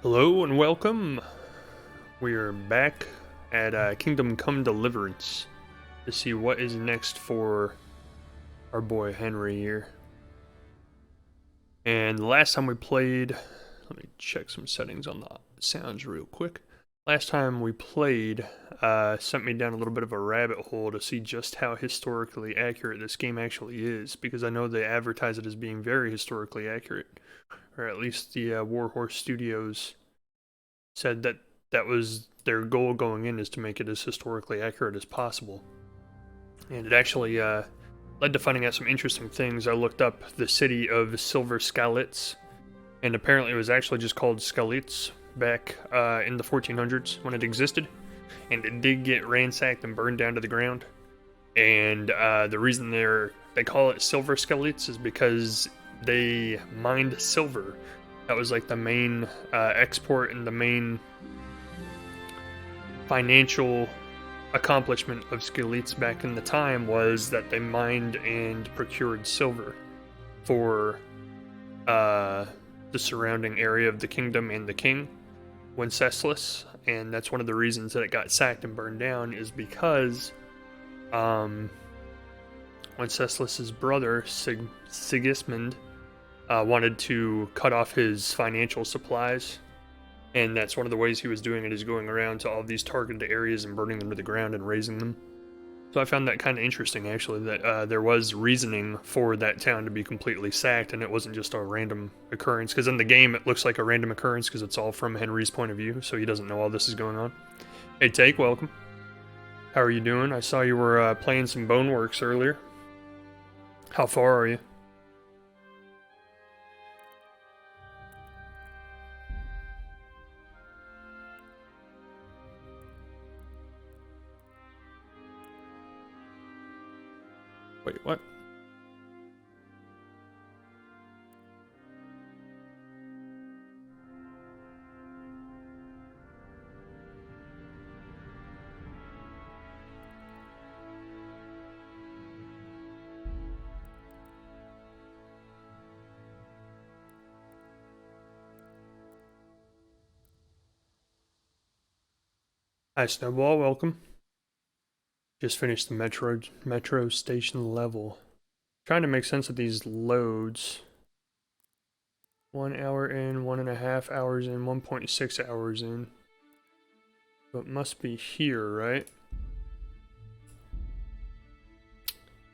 Hello and welcome. We are back at Kingdom Come Deliverance to see what is next for our boy Henry here. And the last time we played, let me check some settings on the sounds real quick. Last time we played sent me down a little bit of a rabbit hole to see just how historically accurate this game actually is, because I know they advertise it as being very historically accurate, or at least the Warhorse Studios said that that was their goal going in, is to make it as historically accurate as possible. And it actually led to finding out some interesting things. I looked up the city of Silver Skalitz, and apparently it was actually just called Skalitz back in the 1400s when it existed, and it did get ransacked and burned down to the ground. And the reason they call it Silver Skalitz is because they mined silver. That was like the main export and the main financial accomplishment of Skalitz back in the time, was that they mined and procured silver for the surrounding area of the kingdom and the king, Wenceslas. And that's one of the reasons that it got sacked and burned down, is because Wenceslas's brother Sigismund wanted to cut off his financial supplies, and that's one of the ways he was doing it, is going around to all these targeted areas and burning them to the ground and razing them. So I found that kind of interesting, actually, that there was reasoning for that town to be completely sacked, and it wasn't just a random occurrence, because in the game it looks like a random occurrence because it's all from Henry's point of view, so he doesn't know all this is going on. Hey, Take, welcome. How are you doing? I saw you were playing some Boneworks earlier. How far are you? Wait, what? Hi, Snowball, welcome. Just finished the metro station level. Trying to make sense of these loads. 1 hour in, 1.5 hours in, 1.6 hours in. So it must be here, right?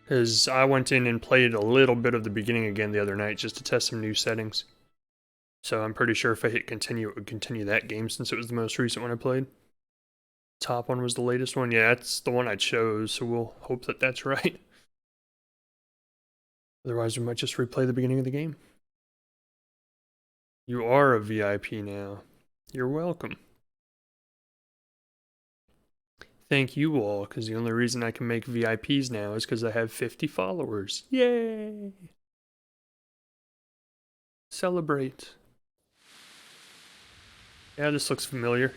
Because I went in and played a little bit of the beginning again the other night just to test some new settings. So I'm pretty sure if I hit continue, it would continue that game, since it was the most recent one I played. Top one was the latest one. Yeah, that's the one I chose, so we'll hope that that's right. Otherwise, we might just replay the beginning of the game. You are a VIP now. You're welcome. Thank you all, because the only reason I can make VIPs now is because I have 50 followers. Yay! Celebrate. Yeah, this looks familiar.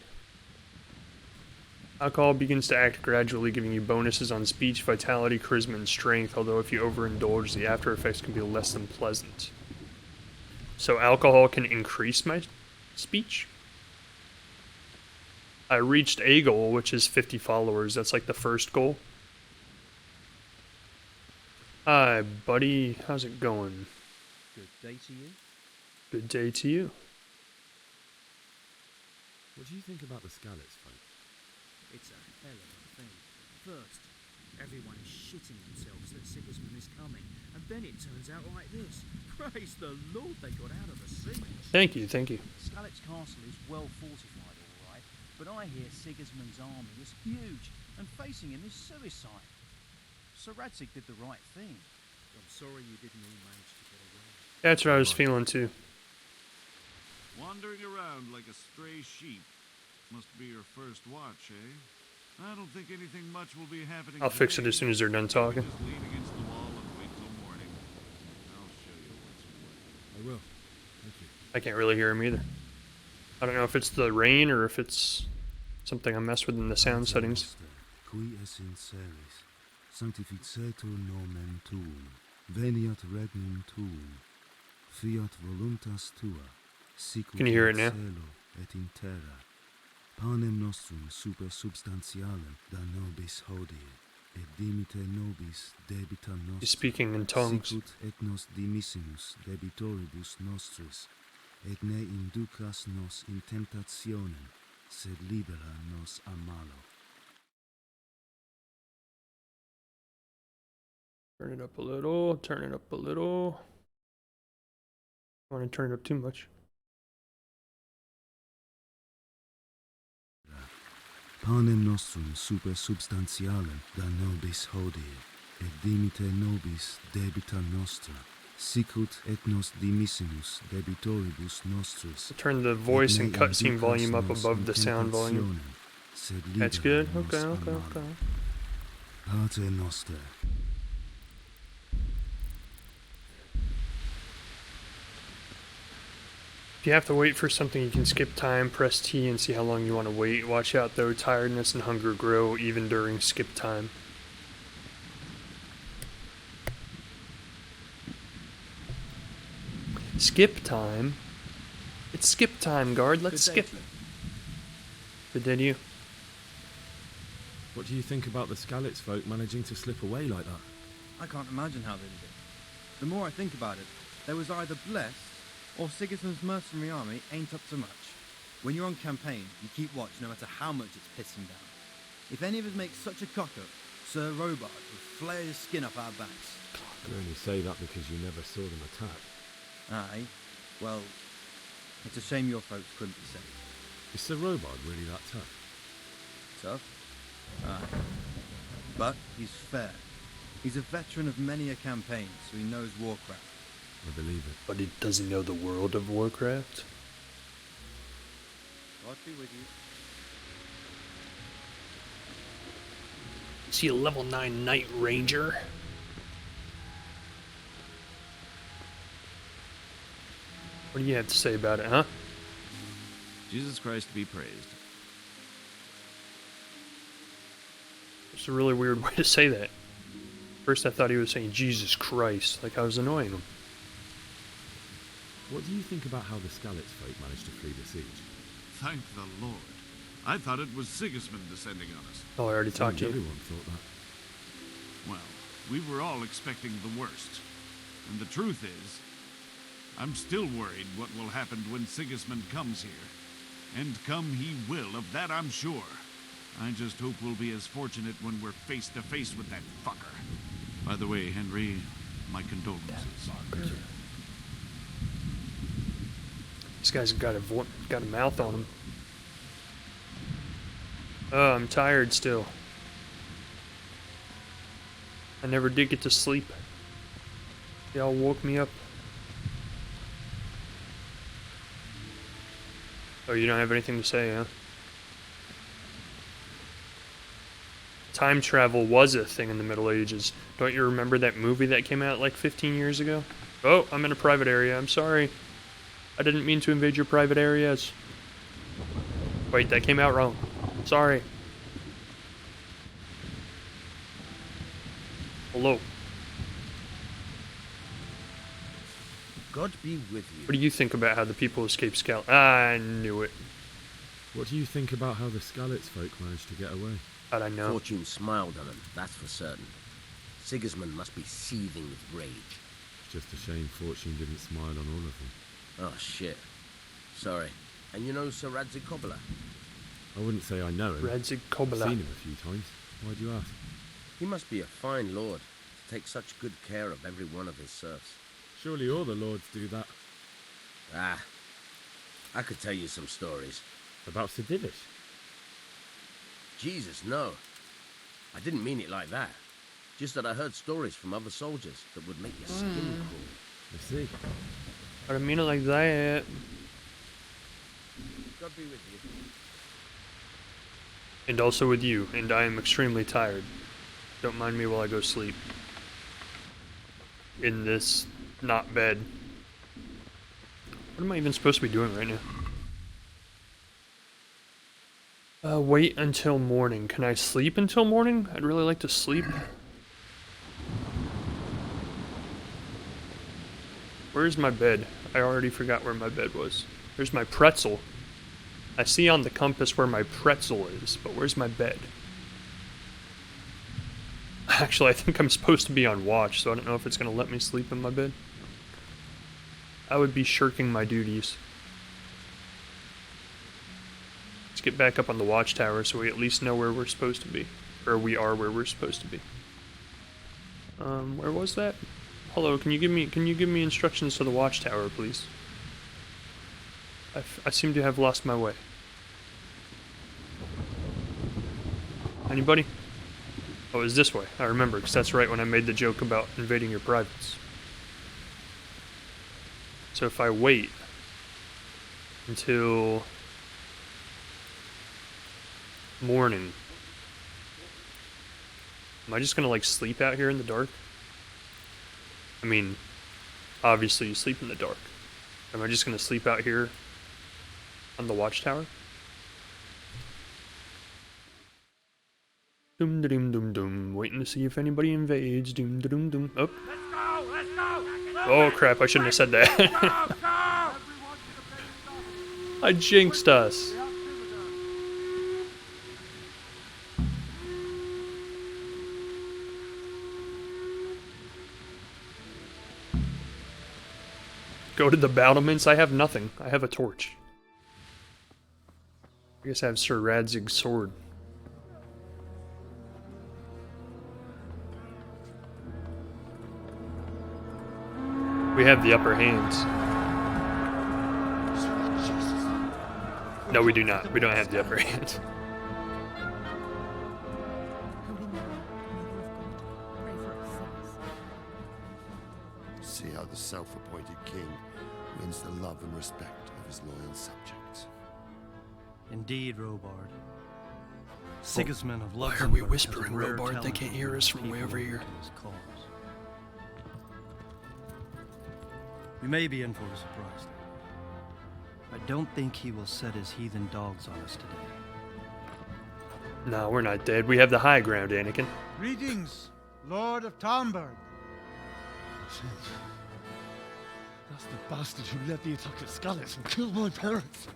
Alcohol begins to act gradually, giving you bonuses on speech, vitality, charisma, and strength, although if you overindulge, the after effects can be less than pleasant. So alcohol can increase my speech? I reached a goal, which is 50 followers. That's like the first goal. Hi, buddy. How's it going? Good day to you. Good day to you. What do you think about the Skalitz folk? It's a hell of a thing. First, everyone is shitting themselves that Sigismund is coming, and then it turns out like this. Praise the Lord, they got out of the siege. Thank you, thank you. Skalitz Castle is well fortified, all right, but I hear Sigismund's army is huge, and facing him is suicide. Sir Radzig did the right thing. I'm sorry you didn't all manage to get away. That's what I was feeling too. Wandering around like a stray sheep. Must be your first watch, eh? I don't think anything much will be happening. I'll fix it as soon as they're done talking. Just lean against the wall and wait till morning. I'll show you what's what. I will. Thank you. I can't really hear him either. I don't know if it's the rain or if it's something I messed with in the sound settings. Qui es in celis, sanctificetur nomen tuum, veniat regnum tuum, fiat voluntas tua, sicut Can you hear it in now? cielo et in terra. Panem nostrum super substantialem da nobis hodie, et dimite nobis debita nostra. He's speaking in tongues. Sicut et nos dimissimus debitoribus nostris, et ne inducas nos in temptationem, sed libera nos a malo. Turn it up a little, turn it up a little. I don't want to turn it up too much. Panem nostrum super substantialem da nobis hodie, et dimite nobis debita nostra, sicut et nos dimissimus debitoribus nostris. Turn the voice and cutscene volume up above the sound volume. That's good. Okay, okay, okay. Pater noster. If you have to wait for something, you can skip time, press T, and see how long you want to wait. Watch out though, tiredness and hunger grow even during skip time. Skip time? It's skip time, guard. Let's skip. But did you? What do you think about the Skalitz folk managing to slip away like that? I can't imagine how they did it. The more I think about it, they was either blessed, or Sigismund's mercenary army ain't up to much. When you're on campaign, you keep watch no matter how much it's pissing down. If any of us make such a cock-up, Sir Robard would flare his skin off our backs. You only say that because you never saw them attack. Aye, well, it's a shame your folks couldn't be saved. Is Sir Robard really that tough? Tough? Aye. But he's fair. He's a veteran of many a campaign, so he knows warcraft. I believe it. But he doesn't know the world of Warcraft. God be with you. Is he a level 9 Knight Ranger? What do you have to say about it, huh? Jesus Christ be praised. It's a really weird way to say that. First I thought he was saying Jesus Christ, like I was annoying him. What do you think about how the Skalitz folk managed to flee the siege? Thank the Lord. I thought it was Sigismund descending on us. Oh, I already talked to you. Everyone thought that. Well, we were all expecting the worst. And the truth is, I'm still worried what will happen when Sigismund comes here. And come he will, of that I'm sure. I just hope we'll be as fortunate when we're face to face with that fucker. By the way, Henry, my condolences. This guy's got a mouth on him. Oh, I'm tired still. I never did get to sleep. Y'all woke me up. Oh, you don't have anything to say, huh? Time travel was a thing in the Middle Ages. Don't you remember that movie that came out like 15 years ago? Oh, I'm in a private area. I'm sorry. I didn't mean to invade your private areas. Wait, that came out wrong. Sorry. Hello. God be with you. What do you think about how the people escaped Scal? I knew it. What do you think about how the Skalitz folk managed to get away? How'd I know? Fortune smiled on him, that's for certain. Sigismund must be seething with rage. It's just a shame Fortune didn't smile on all of them. Oh, shit. Sorry. And you know Sir Radzik Kobyla? I wouldn't say I know him. Radzik I've Kobyla. seen him a few times. Why do you ask? He must be a fine lord to take such good care of every one of his serfs. Surely all the lords do that. Ah, I could tell you some stories. About Sir Divish? Jesus, no. I didn't mean it like that. Just that I heard stories from other soldiers that would make your skin crawl. I see. I didn't mean it like that. God be with you. And also with you, and I am extremely tired. Don't mind me while I go sleep. In this not bed. What am I even supposed to be doing right now? Wait until morning. Can I sleep until morning? I'd really like to sleep. Where's my bed? I already forgot where my bed was. There's my pretzel. I see on the compass where my pretzel is, but where's my bed? Actually, I think I'm supposed to be on watch, so I don't know if it's going to let me sleep in my bed. I would be shirking my duties. Let's get back up on the watchtower so we at least know where we're supposed to be. Or we are where we're supposed to be. Where was that? Hello, can you give me instructions to the watchtower, please? I seem to have lost my way. Anybody? Oh, it's this way. I remember, because that's right when I made the joke about invading your privates. So if I wait until morning, am I just gonna like sleep out here in the dark? I mean, obviously you sleep in the dark. Am I just gonna sleep out here on the watchtower? Doom da doom doom doom. Waiting to see if anybody invades. Doom da doom doom. Oh. Let's go! Oh crap, I shouldn't have said that. I jinxed us. Go to the battlements. I have nothing. I have a torch. I guess I have Sir Radzig's sword. We have the upper hands. No, we do not. We don't have the upper hand. See how the self-appointed king wins the love and respect of his loyal subjects. Indeed, Robard. Sigismund of Why Luxembourg. are we whispering, has a rare Robard? They talent can't for hear us from people way over here. his cause. We may be in for a surprise. I don't think he will set his heathen dogs on us today. No, we're not dead. We have the high ground, Anakin. Greetings, Lord of Talmberg. That's the bastard who led the attack at Scarlet and killed my parents.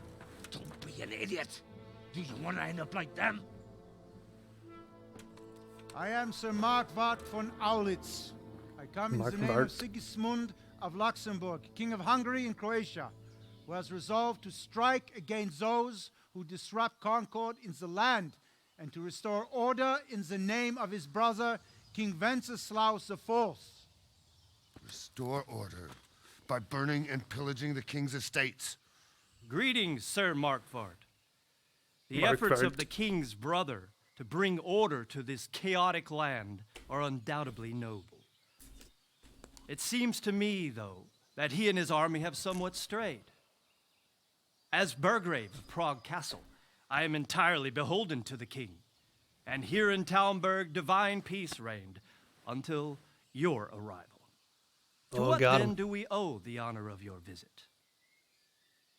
Don't be an idiot. Do you want to end up like them? I am Sir Markwart von Aulitz. I come in the name of Sigismund of Luxembourg, King of Hungary and Croatia, who has resolved to strike against those who disrupt concord in the land and to restore order in the name of his brother, King Wenceslaus IV. Restore order by burning and pillaging the king's estates. Greetings, Sir Markwart. The efforts of Markwart. the king's brother to bring order to this chaotic land are undoubtedly noble. It seems to me, though, that he and his army have somewhat strayed. As Burgrave of Prague Castle, I am entirely beholden to the king, and here in Talmberg divine peace reigned until your arrival. To what then do we owe the honor of your visit?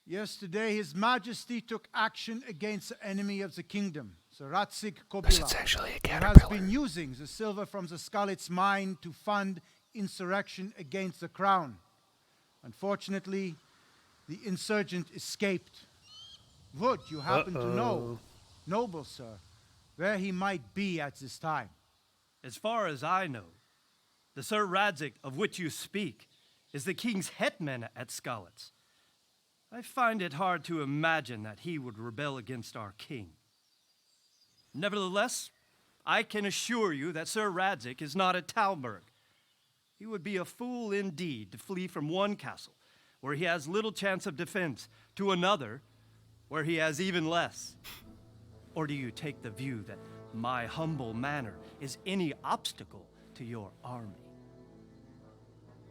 Yesterday, His Majesty took action against the enemy of the kingdom, Sir Radzig Because Kobyla, it's actually a who has caterpillar. been using the silver from the Skalitz mine to fund insurrection against the crown. Unfortunately, the insurgent escaped. Would you happen to know, noble sir, where he might be at this time? As far as I know, the Sir Radzig of which you speak is the king's hetman at Skalitz. I find it hard to imagine that he would rebel against our king. Nevertheless, I can assure you that Sir Radzig is not at Talmberg. He would be a fool indeed to flee from one castle, where he has little chance of defense, to another, where he has even less. Or do you take the view that my humble manner is any obstacle to your army?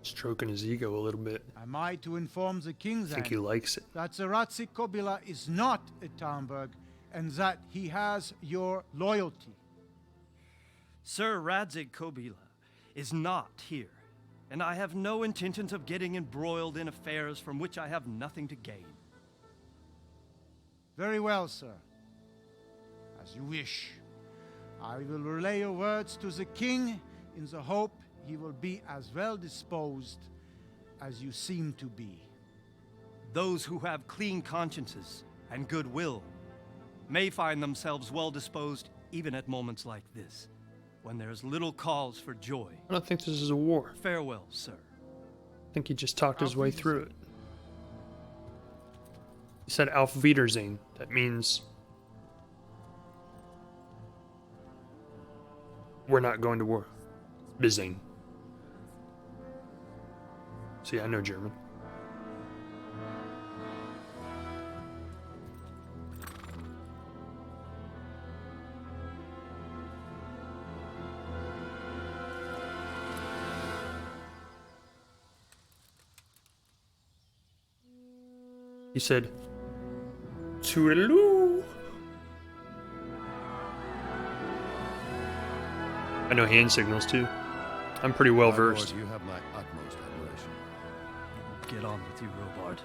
Stroking his ego a little bit. Am I to inform the king I think he then likes it. that Sir Radzig Kobyla is not at Talmberg and that he has your loyalty? Sir Radzig Kobyla is not here, and I have no intentions of getting embroiled in affairs from which I have nothing to gain. Very well, sir. As you wish. I will relay your words to the king in the hope he will be as well disposed as you seem to be. Those who have clean consciences and goodwill may find themselves well disposed even at moments like this, when there is little cause for joy. I don't think this is a war. Farewell, sir. I think he just talked his way through it. He said Auf Wiedersehen. That means we're not going to war. Bising. See, I know German. He said, Toodaloo. I know hand signals too. I'm pretty well versed. You have my utmost admiration. Get on with you, Robard.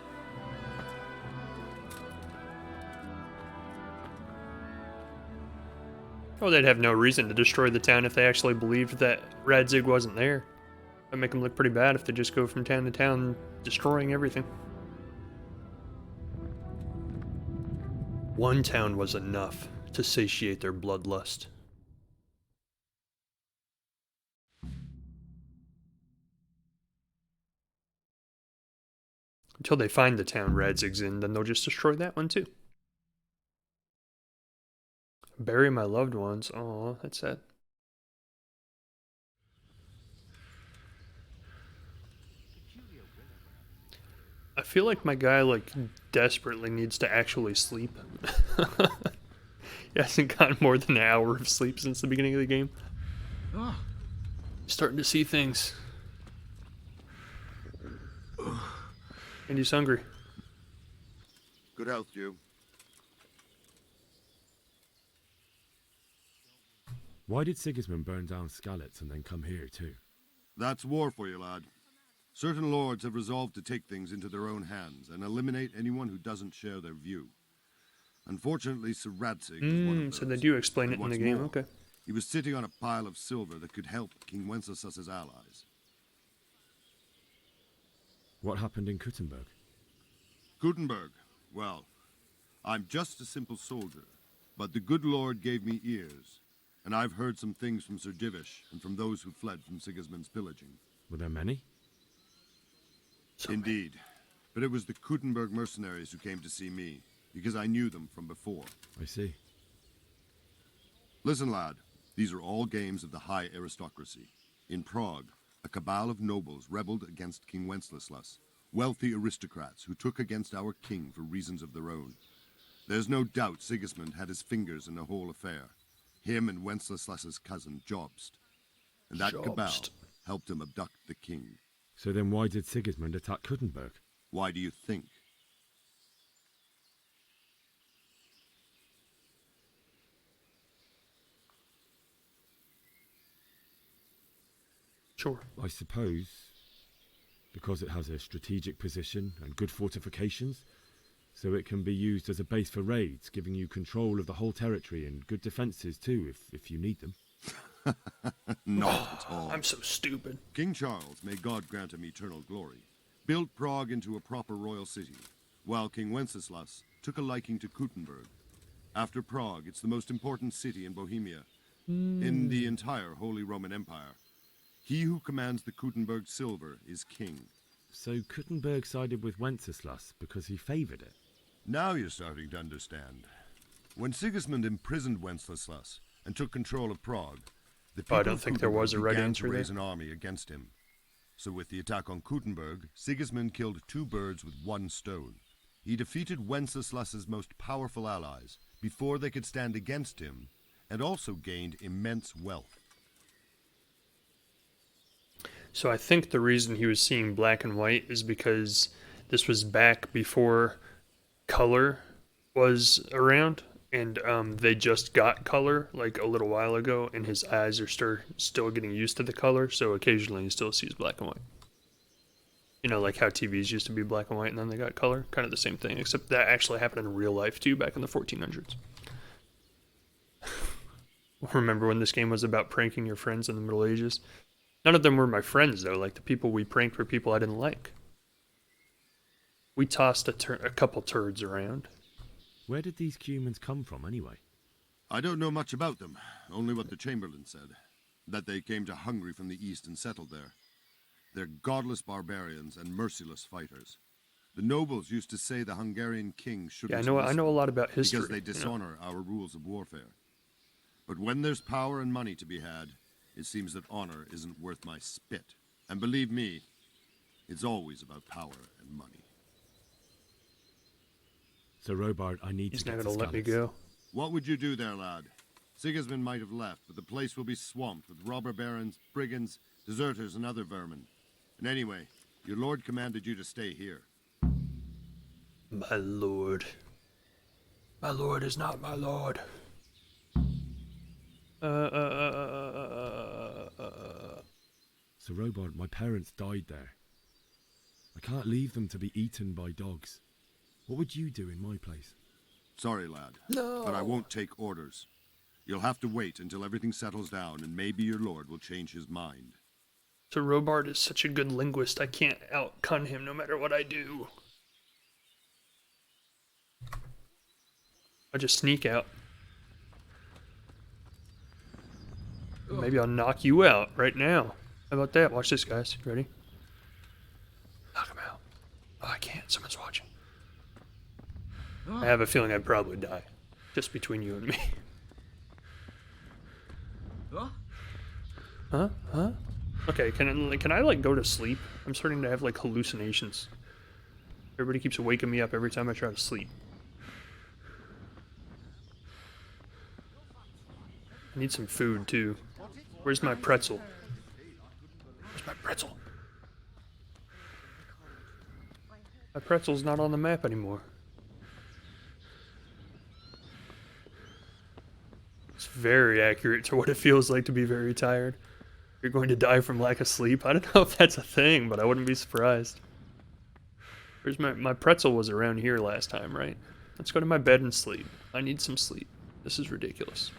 Oh, they'd have no reason to destroy the town if they actually believed that Radzig wasn't there. That'd make them look pretty bad if they just go from town to town destroying everything. One town was enough to satiate their bloodlust. Until they find the town Radzig's in, then they'll just destroy that one too. Bury my loved ones. Oh, that's sad. I feel like my guy desperately needs to actually sleep. He hasn't gotten more than an hour of sleep since the beginning of the game. Starting to see things. And he's hungry. Good health, you. Why did Sigismund burn down Skalitz and then come here too? That's war for you, lad. Certain lords have resolved to take things into their own hands and eliminate anyone who doesn't share their view. Unfortunately, Sir Radzig is one of those. So they do explain And it in the what's game, more, okay. He was sitting on a pile of silver that could help King Wenceslas's allies. What happened in Kuttenberg? Gutenberg, well, I'm just a simple soldier, but the good Lord gave me ears, and I've heard some things from Sir Divish and from those who fled from Sigismund's pillaging. Were there many? Indeed, but it was the Kuttenberg mercenaries who came to see me, because I knew them from before. I see. Listen, lad, these are all games of the high aristocracy. In Prague, a cabal of nobles rebelled against King Wenceslas, wealthy aristocrats who took against our king for reasons of their own. There's no doubt Sigismund had his fingers in the whole affair. Him and Wenceslas's cousin, Jobst. And that cabal helped him abduct the king. So then why did Sigismund attack Kuttenberg? Why do you think? Sure. I suppose because it has a strategic position and good fortifications, so it can be used as a base for raids, giving you control of the whole territory and good defenses too, if you need them. Not at all. I'm so stupid. King Charles, may God grant him eternal glory, built Prague into a proper royal city, while King Wenceslas took a liking to Kuttenberg. After Prague, it's the most important city in Bohemia, in the entire Holy Roman Empire. He who commands the Kuttenberg silver is king. So Kuttenberg sided with Wenceslas because he favoured it? Now you're starting to understand. When Sigismund imprisoned Wenceslas and took control of Prague, the people I don't think there was a right began answer to raise there. an army against him. So with the attack on Kuttenberg, Sigismund killed two birds with one stone. He defeated Wenceslas's most powerful allies before they could stand against him, and also gained immense wealth. So I think the reason he was seeing black and white is because this was back before color was around, and they just got color like a little while ago, and his eyes are still getting used to the color, so occasionally he still sees black and white. You know, like how TVs used to be black and white and then they got color, kind of the same thing, except that actually happened in real life too, back in the 1400s. Remember when this game was about pranking your friends in the Middle Ages? None of them were my friends, though. Like, the people we pranked were people I didn't like. We tossed a couple turds around. Where did these humans come from, anyway? I don't know much about them, only what the Chamberlain said. That they came to Hungary from the east and settled there. They're godless barbarians and merciless fighters. The nobles used to say the Hungarian king shouldn't I know a lot about history. because they dishonor our rules of warfare. But when there's power and money to be had, it seems that honor isn't worth my spit. And believe me, it's always about power and money. So, Robard, I need He's to not get gonna to let me Skalitz. go. What would you do there, lad? Sigismund might have left, but the place will be swamped with robber barons, brigands, deserters, and other vermin. And anyway, your lord commanded you to stay here. My lord. My lord is not my lord. So, Robard, my parents died there. I can't leave them to be eaten by dogs. What would you do in my place? Sorry, lad. No. But I won't take orders. You'll have to wait until everything settles down, and maybe your lord will change his mind. So Robard is such a good linguist, I can't out-cun him no matter what I do. I just sneak out. Maybe I'll knock you out right now. How about that? Watch this, guys. Ready? Knock him out. Oh, I can't. Someone's watching. I have a feeling I'd probably die. Just between you and me. Huh? Huh? Okay, can I like go to sleep? I'm starting to have like hallucinations. Everybody keeps waking me up every time I try to sleep. I need some food too. Where's my pretzel? Where's my pretzel? My pretzel's not on the map anymore. It's very accurate to what it feels like to be very tired. You're going to die from lack of sleep. I don't know if that's a thing, but I wouldn't be surprised. Where's my pretzel was around here last time, right? Let's go to my bed and sleep. I need some sleep. This is ridiculous.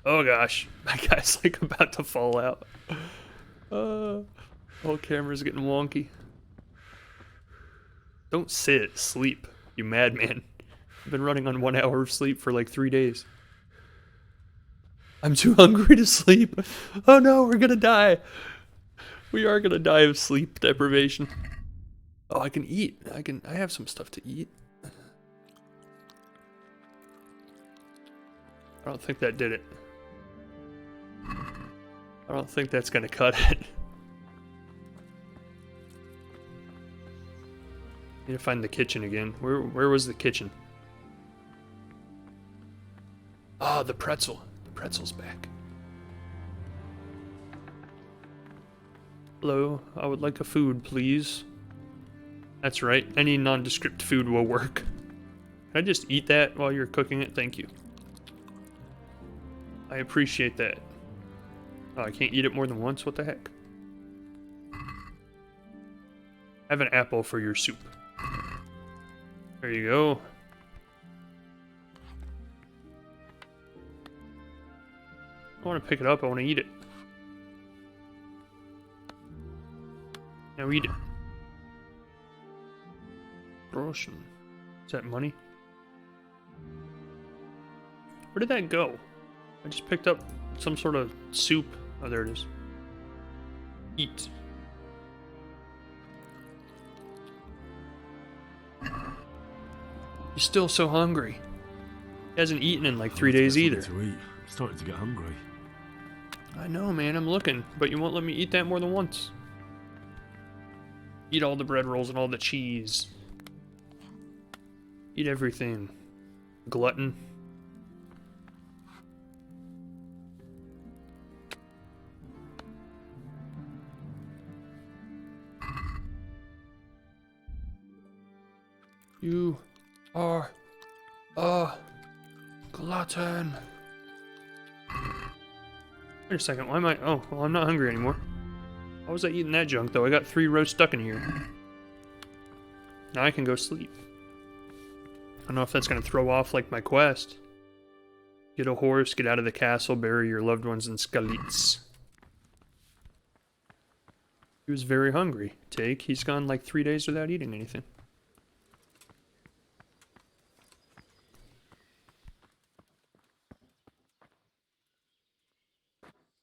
Oh gosh, my guy's like about to fall out. Whole camera's getting wonky. Don't sit, sleep, you madman. I've been running on 1 hour of sleep for like 3 days. I'm too hungry to sleep. Oh no, we're gonna die. We are gonna die of sleep deprivation. Oh, I can eat. I have some stuff to eat. I don't think that did it. I don't think that's gonna cut it. Need to find the kitchen again. Where was the kitchen? Ah, the pretzel. The pretzel's back. Hello, I would like a food, please. That's right, any nondescript food will work. Can I just eat that while you're cooking it? Thank you. I appreciate that. Oh, I can't eat it more than once? What the heck? Have an apple for your soup. There you go. I want to pick it up, I want to eat it. Now eat it. Groschen. Is that money? Where did that go? I just picked up some sort of soup. Oh, there it is. Eat. He's still so hungry. He hasn't eaten in like 3 days either. To eat. I'm starting to get hungry. I know, man. I'm looking, but you won't let me eat that more than once. Eat all the bread rolls and all the cheese. Eat everything. Glutton. You are a glutton. Wait a second, why am I... Oh, well, I'm not hungry anymore. Why was I eating that junk, though? I got 3 rows stuck in here. Now I can go sleep. I don't know if that's going to throw off, like, my quest. Get a horse, get out of the castle, bury your loved ones in Skalitz. He was very hungry. He's gone, like, 3 days without eating anything.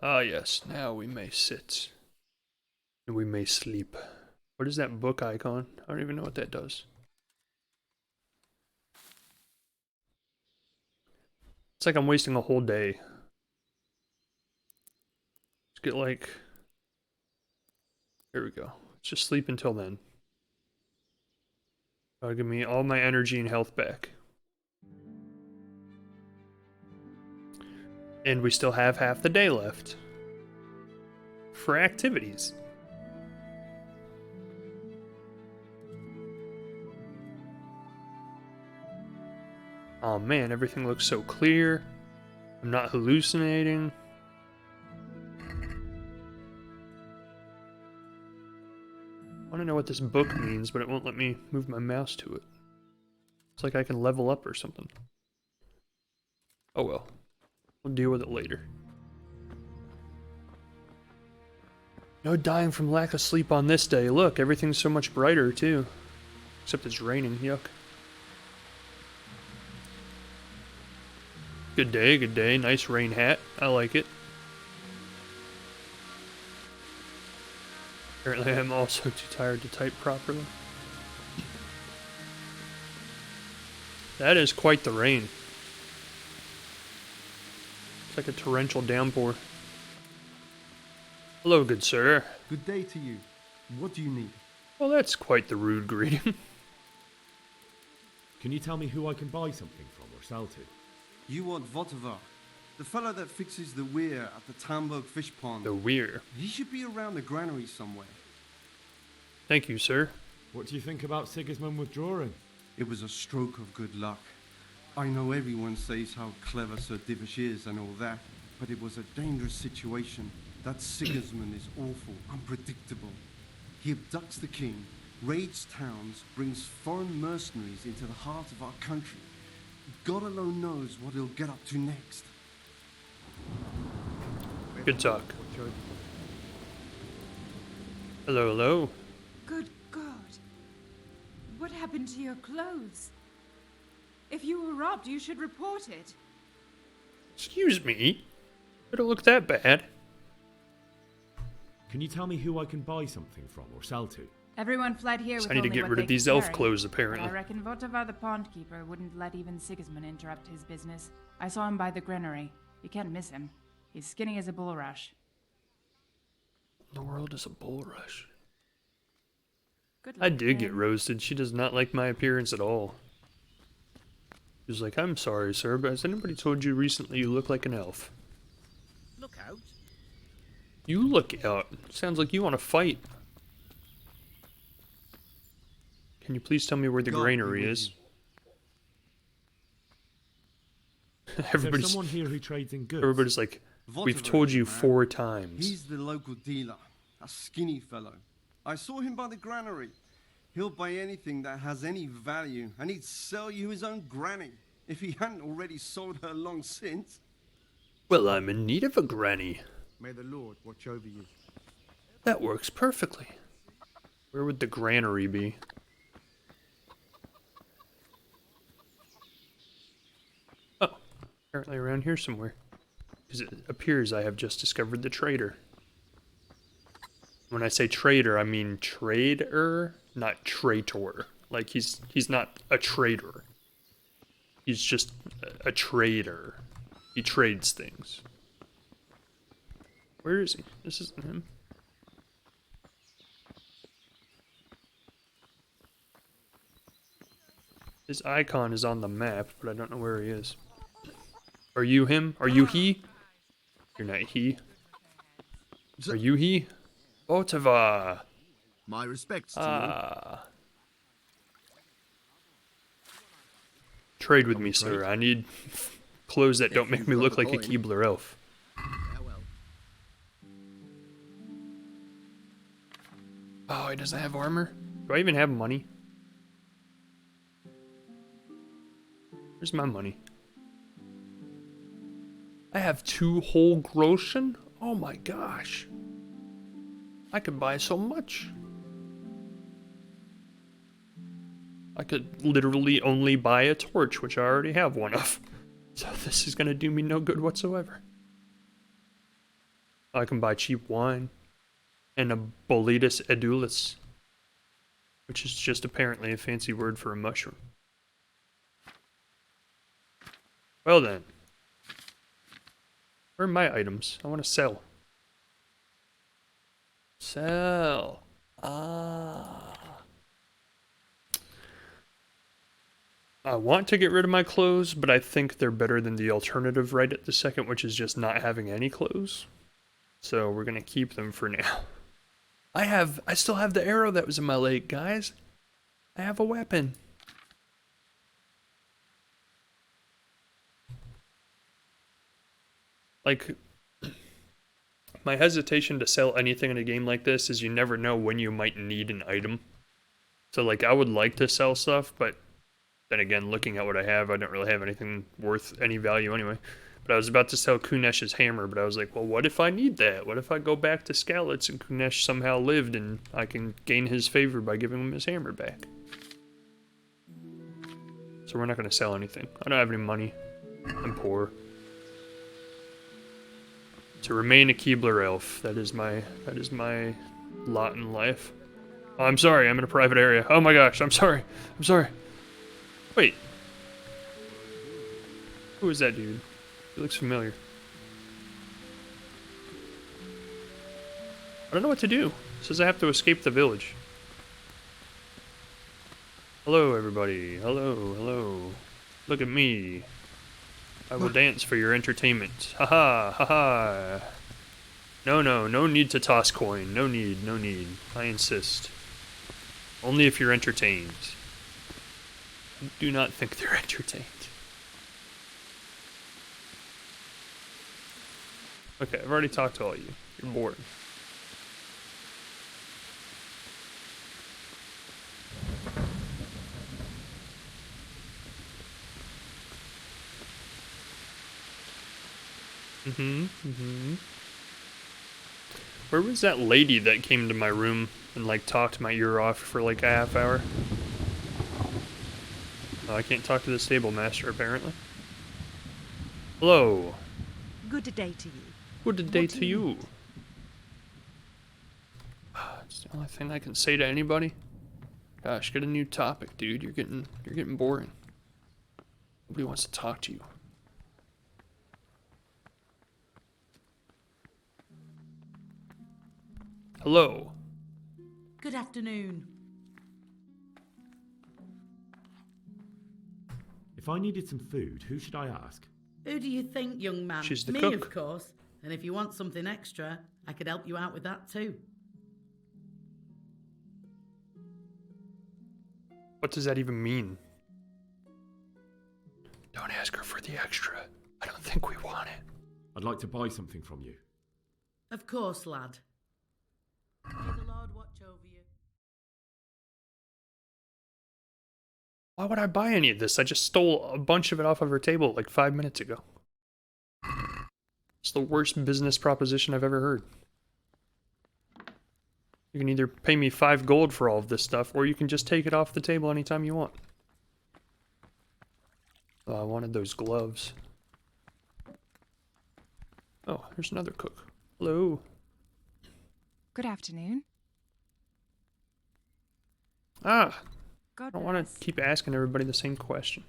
Ah, yes. Now we may sit. And we may sleep. What is that book icon? I don't even know what that does. It's like I'm wasting a whole day. Let's get like... Here we go. Let's just sleep until then. That'll give me all my energy and health back. And we still have half the day left. For activities. Oh man, everything looks so clear. I'm not hallucinating. I want to know what this book means, but it won't let me move my mouse to it. It's like I can level up or something. Oh well. We'll deal with it later. No dying from lack of sleep on this day. Look, everything's so much brighter too. Except it's raining. Yuck. Good day, good day. Nice rain hat. I like it. Apparently I'm also too tired to type properly. That is quite the rain. It's like a torrential downpour. Hello, good sir. Good day to you. What do you need? Well, that's quite the rude greeting. Can you tell me who I can buy something from or sell to? You want Votovar, the fellow that fixes the weir at the Tamburg fish pond. The weir. He should be around the granary somewhere. Thank you, sir. What do you think about Sigismund withdrawing? It was a stroke of good luck. I know everyone says how clever Sir Divish is and all that, but it was a dangerous situation. That Sigismund is awful, unpredictable. He abducts the king, raids towns, brings foreign mercenaries into the heart of our country. God alone knows what he'll get up to next. Good talk. Hello, hello. Good God. What happened to your clothes? If you were robbed, you should report it. Excuse me? It don't look that bad. Can you tell me who I can buy something from or sell to? Everyone fled here with I need to only get what rid they of these could elf carry. clothes, But apparently. I reckon Votovar the pond keeper wouldn't let even Sigismund interrupt his business. I saw him by the granary. You can't miss him. He's skinny as a bulrush. The world is a bulrush. Good I luck, did get friend. roasted. She does not like my appearance at all. She was like, I'm sorry, sir, but has anybody told you recently you look like an elf? Look out. You look out. Sounds like you want to fight. Can you please tell me where the God be granary with is? Is there Everybody's, someone here who trades in goods? everybody's like, we've Votovar told is you the man. 4 times. He's the local dealer, a skinny fellow. I saw him by the granary. He'll buy anything that has any value, and he'd sell you his own granny, if he hadn't already sold her long since. Well, I'm in need of a granny. May the Lord watch over you. That works perfectly. Where would the granary be? Oh, apparently around here somewhere. Because it appears I have just discovered the trader. When I say trader, I mean trader, not traitor. Like he's not a trader. He's just a trader. He trades things. Where is he? This isn't him. His icon is on the map, but I don't know where he is. Are you him? Are you he? You're not he. Are you he? Votovar. My respects to Ah. Trade with me, sir. I need clothes that don't make me look like a Keebler elf. you. Farewell. Oh, he doesn't have armor? Do I even have money? Where's my money? I have 2 whole groschen? Oh my gosh. I could buy so much. I could literally only buy a torch, which I already have one of. So this is gonna do me no good whatsoever. I can buy cheap wine and a Boletus edulis, which is just apparently a fancy word for a mushroom. Well then. Where are my items? I want to sell. Sell. Ah. I want to get rid of my clothes, but I think they're better than the alternative right at the second, which is just not having any clothes. So we're gonna keep them for now. I still have the arrow that was in my leg, guys. I have a weapon. Like, my hesitation to sell anything in a game like this is you never know when you might need an item. So like, I would like to sell stuff, but then again, looking at what I have, I don't really have anything worth any value anyway. But I was about to sell Kunesh's hammer, but I was like, well, what if I need that? What if I go back to Skalitz and Kunesh somehow lived and I can gain his favor by giving him his hammer back? So we're not going to sell anything. I don't have any money. I'm poor. To remain a Keebler elf, that is my lot in life. Oh, I'm sorry, I'm in a private area. Oh my gosh, I'm sorry. I'm sorry. Wait. Who is that dude? He looks familiar. I don't know what to do. It says I have to escape the village. Hello, everybody. Hello, hello. Look at me. I will dance for your entertainment. Haha, haha. No need to toss coin. No need. I insist. Only if you're entertained. I do not think they're entertained. Okay, I've already talked to all of you. You're bored. Where was that lady that came to my room and like talked my ear off for like a half hour? Oh, I can't talk to the stable master apparently. Hello. Good day to you. Good day to you. It's the only thing I can say to anybody. Gosh, get a new topic, dude. You're getting boring. Nobody wants to talk to you. Hello. Good afternoon. If I needed some food, who should I ask? Who do you think, young man? She's the Me, cook. of course. And if you want something extra, I could help you out with that too. What does that even mean? Don't ask her for the extra. I don't think we want it. I'd like to buy something from you. Of course, lad. May the Lord watch over you. Why would I buy any of this? I just stole a bunch of it off of her table like 5 minutes ago. It's the worst business proposition I've ever heard. You can either pay me 5 gold for all of this stuff, or you can just take it off the table anytime you want. Oh, I wanted those gloves. Oh, there's another cook. Hello. Good afternoon. Ah, God I don't want bless. to keep asking everybody the same question.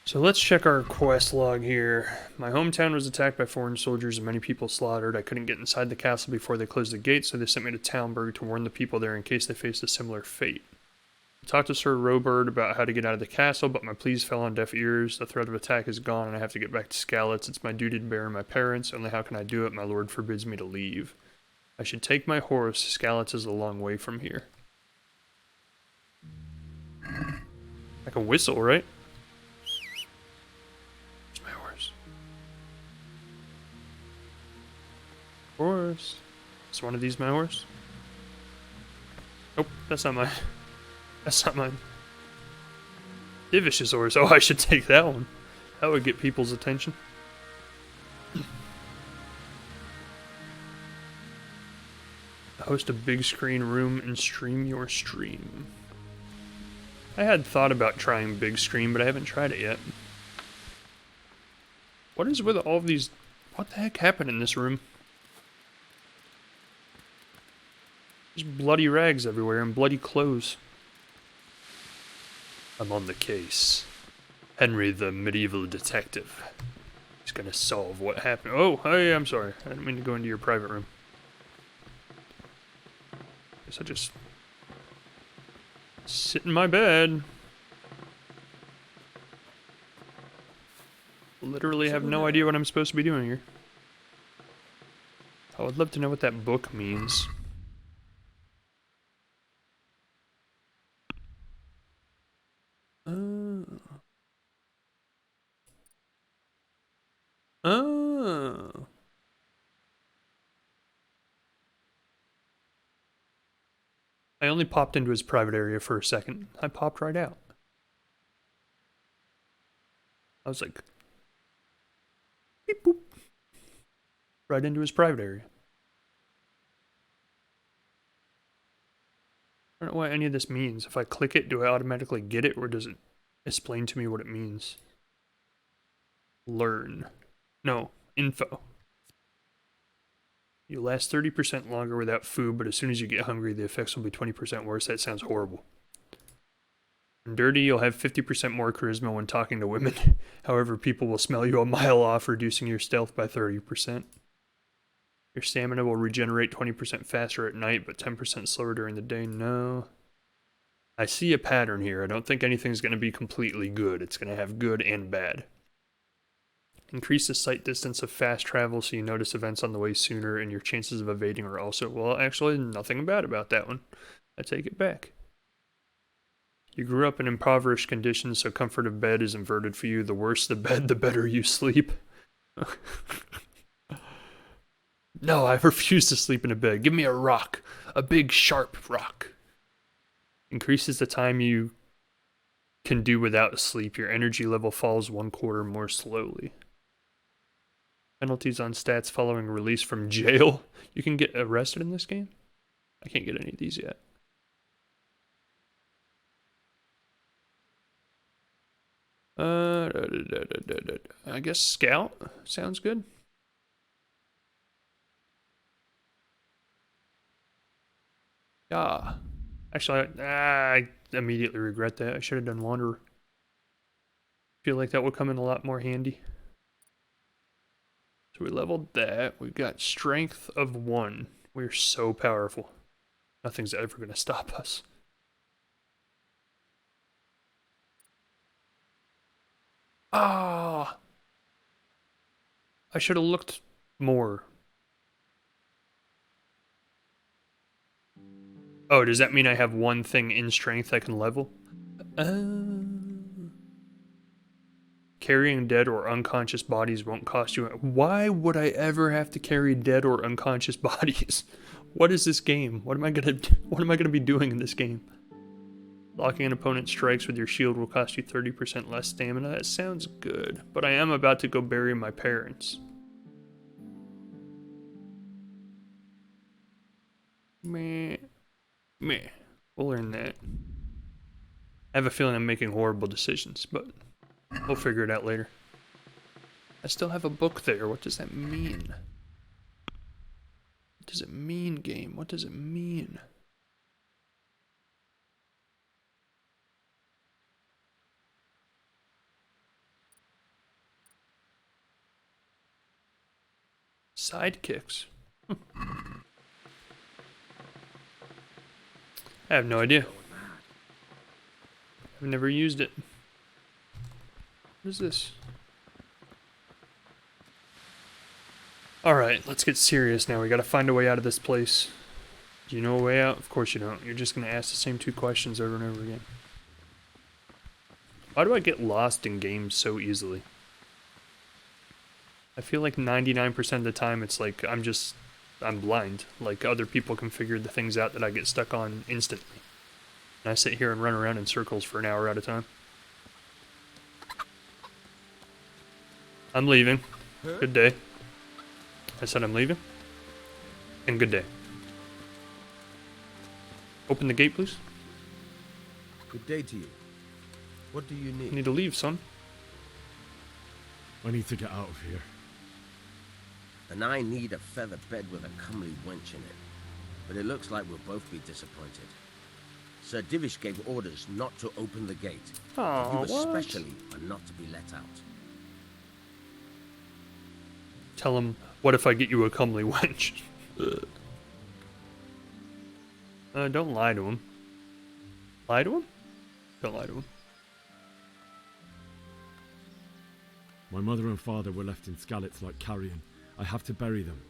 So let's check our quest log here. My hometown was attacked by foreign soldiers and many people slaughtered. I couldn't get inside the castle before they closed the gates, so they sent me to Townburg to warn the people there in case they faced a similar fate. I talked to Sir Robert about how to get out of the castle, but my pleas fell on deaf ears. The threat of attack is gone, and I have to get back to Skalitz. It's my duty to bury my parents. Only how can I do it? My lord forbids me to leave. I should take my horse. Skalitz is a long way from here. I can whistle, right? Where's my horse? Horse. Is one of these my horse? Nope, that's not mine. That's not mine. Divish's horse. Oh, I should take that one. That would get people's attention. Host a big screen room and stream your stream. I had thought about trying big screen, but I haven't tried it yet. What is with all of these What the heck happened in this room? There's bloody rags everywhere and bloody clothes. I'm on the case. Henry, the medieval detective. He's gonna solve what happened. Oh, hey, I'm sorry. I didn't mean to go into your private room. Guess I just sit in my bed. Literally have no idea what I'm supposed to be doing here. I would love to know what that book means. Oh. I only popped into his private area for a second. I popped right out. I was like, beep boop. Right into his private area. I don't know what any of this means. If I click it, do I automatically get it, or does it explain to me what it means? Learn. No, info. You last 30% longer without food, but as soon as you get hungry, the effects will be 20% worse. That sounds horrible. In Dirty, you'll have 50% more charisma when talking to women. However, people will smell you a mile off, reducing your stealth by 30%. Your stamina will regenerate 20% faster at night, but 10% slower during the day. No. I see a pattern here. I don't think anything's going to be completely good. It's going to have good and bad. Increase the sight distance of fast travel so you notice events on the way sooner, and your chances of evading are also... Well, actually, nothing bad about that one. I take it back. You grew up in impoverished conditions, so comfort of bed is inverted for you. The worse the bed, the better you sleep. No, I refuse to sleep in a bed. Give me a rock. A big, sharp rock. Increases the time you can do without sleep. Your energy level falls 1/4 more slowly. Penalties on stats following release from jail. You can get arrested in this game? I can't get any of these yet. I guess Scout sounds good. Yeah. Actually, I immediately regret that. I should have done Wanderer. Feel like that would come in a lot more handy. So we leveled that. We've got strength of 1. We're so powerful. Nothing's ever going to stop us. Ah! I should have looked more. Oh, does that mean I have one thing in strength I can level? Carrying dead or unconscious bodies won't cost you... Why would I ever have to carry dead or unconscious bodies? What is this game? What am I gonna be doing in this game? Locking an opponent's strikes with your shield will cost you 30% less stamina. That sounds good, but I am about to go bury my parents. Meh. We'll learn that. I have a feeling I'm making horrible decisions, but we'll figure it out later. I still have a book there. What does that mean? What does it mean, game? What does it mean? Sidekicks. I have no idea. I've never used it. What is this? Alright, let's get serious now. We gotta find a way out of this place. Do you know a way out? Of course you don't. You're just gonna ask the same 2 questions over and over again. Why do I get lost in games so easily? I feel like 99% of the time it's like I'm blind. Like other people can figure the things out that I get stuck on instantly. And I sit here and run around in circles for an hour at a time. I'm leaving. Good day. I said I'm leaving. And good day. Open the gate, please. Good day to you. What do you need? I need to leave, son. I need to get out of here. and I need a feather bed with a comely wench in it. But it looks like we'll both be disappointed. Sir Divish gave orders not to open the gate. Aw, You what? especially are not to be let out. Tell him, what if I get you a comely wench? Don't lie to him. Lie to him? Don't lie to him. My mother and father were left in Skalitz like carrion. I have to bury them.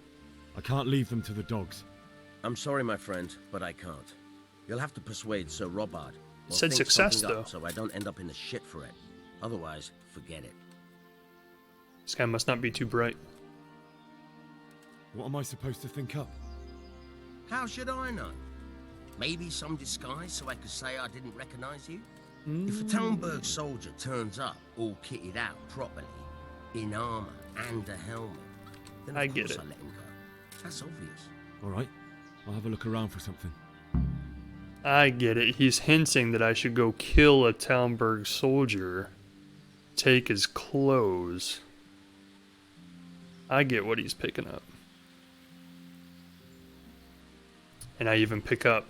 I can't leave them to the dogs. I'm sorry, my friend, but I can't. You'll have to persuade Sir Robard. It said success, though. So I don't end up in the shit for it. Otherwise, forget it. This guy must not be too bright. What am I supposed to think up? How should I know? Maybe some disguise so I could say I didn't recognize you? If a Talmberg soldier turns up all kitted out properly, in armor and a helmet, then of course I let him go. That's obvious. Alright, I'll have a look around for something. I get it. He's hinting that I should go kill a Talmberg soldier, take his clothes. I get what he's picking up. And I even pick up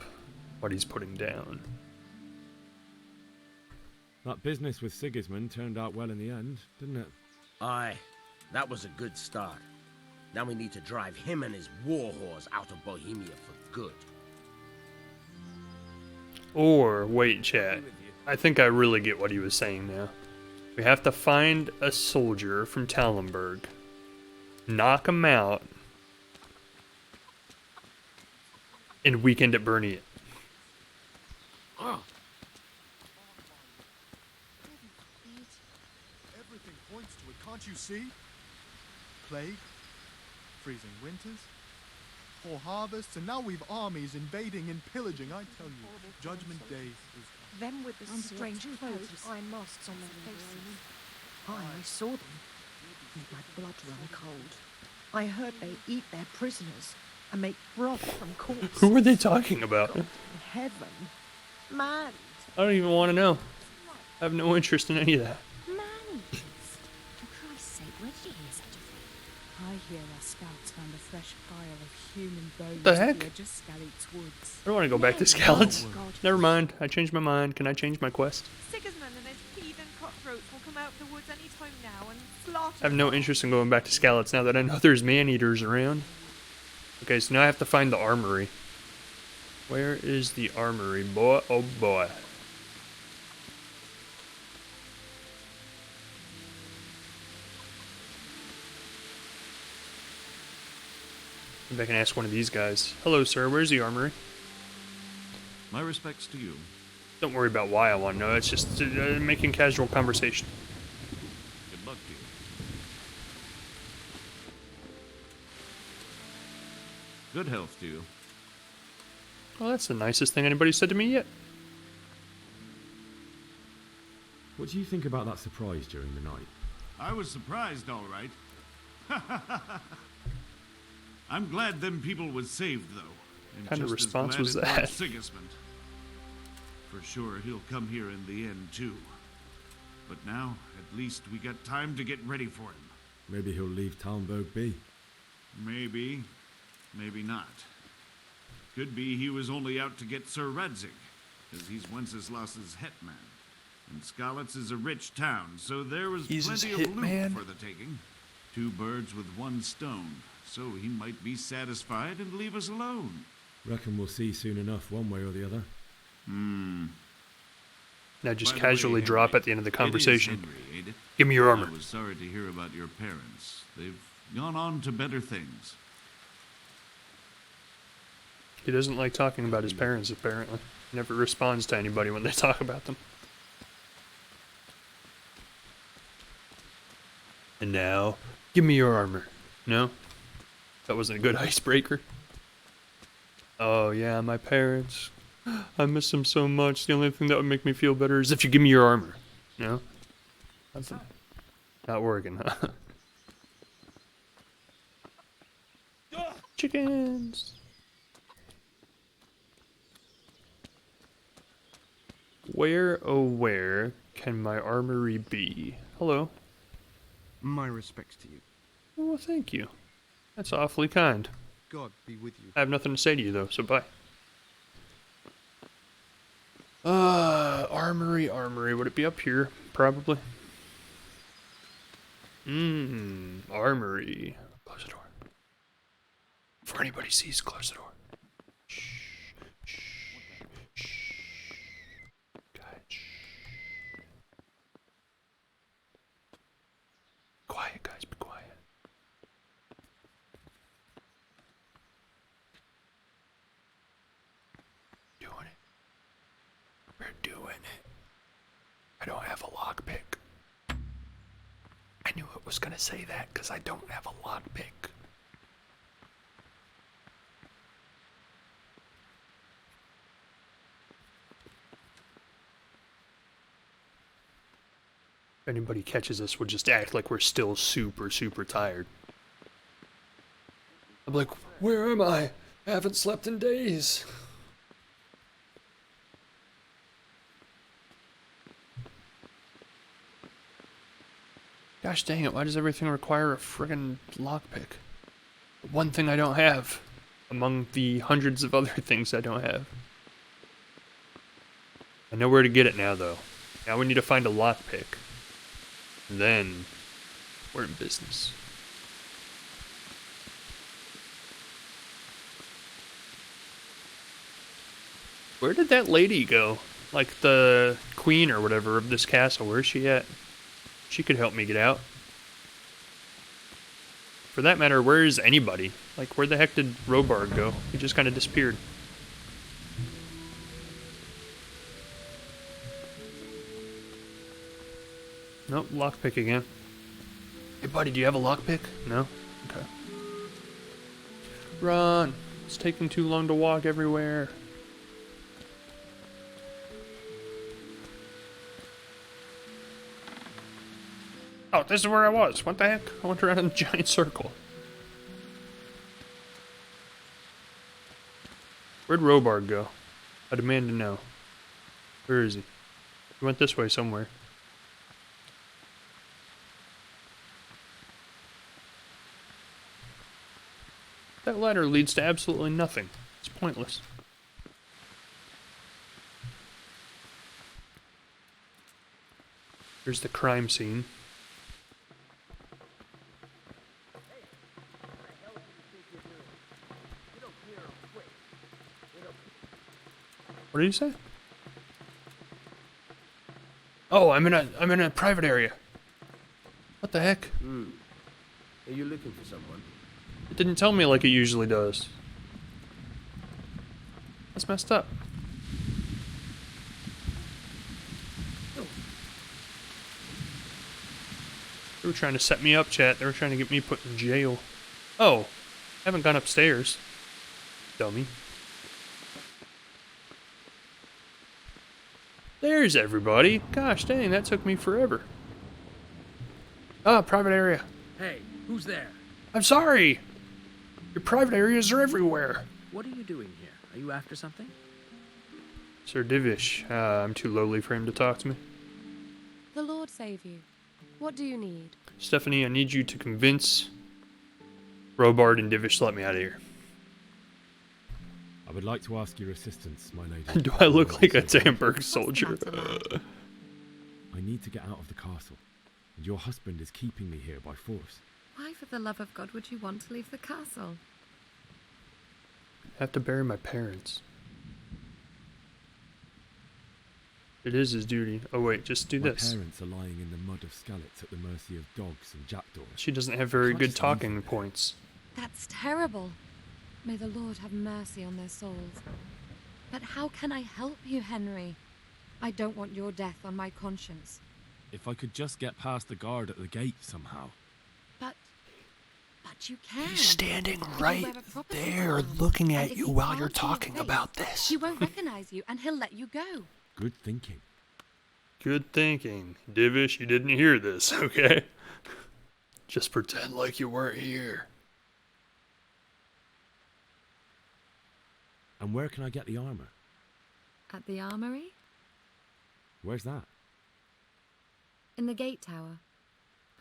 what he's putting down. That business with Sigismund turned out well in the end, didn't it? Aye, that was a good start. Now we need to drive him and his war whores out of Bohemia for good. Or, wait, chat. I think I really get what he was saying now. We have to find a soldier from Talmberg, knock him out, and weekend at Bernie it. Everything points to it, can't you see? Plague, freezing winters, poor harvests, and now we've armies invading and pillaging. I tell you, Judgment Day is coming. Them with the strange clothes with iron masks on their faces. I saw them. Made my blood run cold. I heard they eat their prisoners and make broth from corpses. Who are they talking about? God in heaven. Man. I don't even want to know. I have no interest in any of that. Man. For Christ's sake, where did you hear such a thing? I hear our scouts found a fresh pile of human bones The heck? at the edge of Skalitz Woods. I don't want to go back to Skalitz. Never mind. I changed my mind. Can I change my quest? Sigismund and his heathen cutthroats will come out of the woods any time now and slaughter. I have no interest in going back to Skalitz now that I know there's man-eaters around. Okay, so now I have to find the armory. Where is the armory, boy? Oh boy. Maybe I can ask one of these guys. Hello, sir. Where's the armory? My respects to you. Don't worry about why I want to know. It's just making casual conversation. Good luck to you. Good health to you. Well, that's the nicest thing anybody said to me yet. What do you think about that surprise during the night? I was surprised, all right. I'm glad them people was saved, though. And What kind of just as response glad was it that? weren't Sigismund. For sure, he'll come here in the end, too. But now, at least we got time to get ready for him. Maybe he'll leave Talmberg be. Maybe. Maybe not. Could be he was only out to get Sir Radzig, as he's Wenceslas's hetman. And Skalitz is a rich town, so there was He's his plenty of loot hitman? for the taking. 2 birds with 1 stone, so he might be satisfied and leave us alone. Reckon we'll see soon enough, one way or the other. Now just By the casually way, drop Henry, at the end of the it is conversation. Henry, ain't it? Give me your armor. I was sorry to hear about your parents. They've gone on to better things. He doesn't like talking about his parents, apparently. He never responds to anybody when they talk about them. And now, give me your armor. No? That wasn't a good icebreaker. Oh yeah, my parents. I miss them so much. The only thing that would make me feel better is if you give me your armor. No? Nothing. Not working, huh? Chickens! Where, oh where, can my armory be? Hello. My respects to you. Well, thank you. That's awfully kind. God be with you. I have nothing to say to you, though, so bye. Armory. Would it be up here? Probably. Armory. Close the door. Before anybody sees, close the door. Quiet, guys, be quiet. Doing it. We're doing it. I don't have a lockpick. I knew it was gonna say that because I don't have a lockpick. If anybody catches us, we'll just act like we're still super, super tired. I'm like, where am I? I haven't slept in days. Gosh dang it, why does everything require a friggin' lockpick? One thing I don't have, among the hundreds of other things I don't have. I know where to get it now, though. Now we need to find a lockpick. Then, we're in business. Where did that lady go? Like the queen or whatever of this castle, where's she at? She could help me get out. For that matter, where is anybody? Like, where the heck did Robard go? He just kind of disappeared. Nope, lockpick again. Hey buddy, do you have a lockpick? No? Okay. Run! It's taking too long to walk everywhere. Oh, this is where I was. What the heck? I went around in a giant circle. Where'd Robard go? I demand to know. Where is he? He went this way somewhere. That ladder leads to absolutely nothing. It's pointless. Here's the crime scene. What did you say? Oh, I'm in a private area. What the heck? Are you looking for someone? It didn't tell me like it usually does. That's messed up. They were trying to set me up, chat. They were trying to get me put in jail. Oh, I haven't gone upstairs. Dummy. There's everybody. Gosh dang, that took me forever. Ah, private area. Hey, who's there? I'm sorry. Your private areas are everywhere. What are you doing here? Are you after something? Sir Divish, I'm too lowly for him to talk to me. The Lord save you. What do you need? Stephanie, I need you to convince Robard and Divish to let me out of here. I would like to ask your assistance, my lady. Do I look like a Tamberg soldier? I need to get out of the castle, and your husband is keeping me here by force. Why, for the love of God, would you want to leave the castle? I have to bury my parents. It is his duty. Oh wait, just do this. My parents are lying in the mud of Skalitz at the mercy of dogs and jackdaws. She doesn't have very good talking points. That's terrible. May the Lord have mercy on their souls. But how can I help you, Henry? I don't want your death on my conscience. If I could just get past the guard at the gate somehow. But you can. He's standing right there looking at you while you're talking about this. He won't recognize you and he'll let you go. Good thinking. Good thinking. Divish, you didn't hear this, okay? Just pretend like you weren't here. And where can I get the armor? At the armory? Where's that? In the gate tower.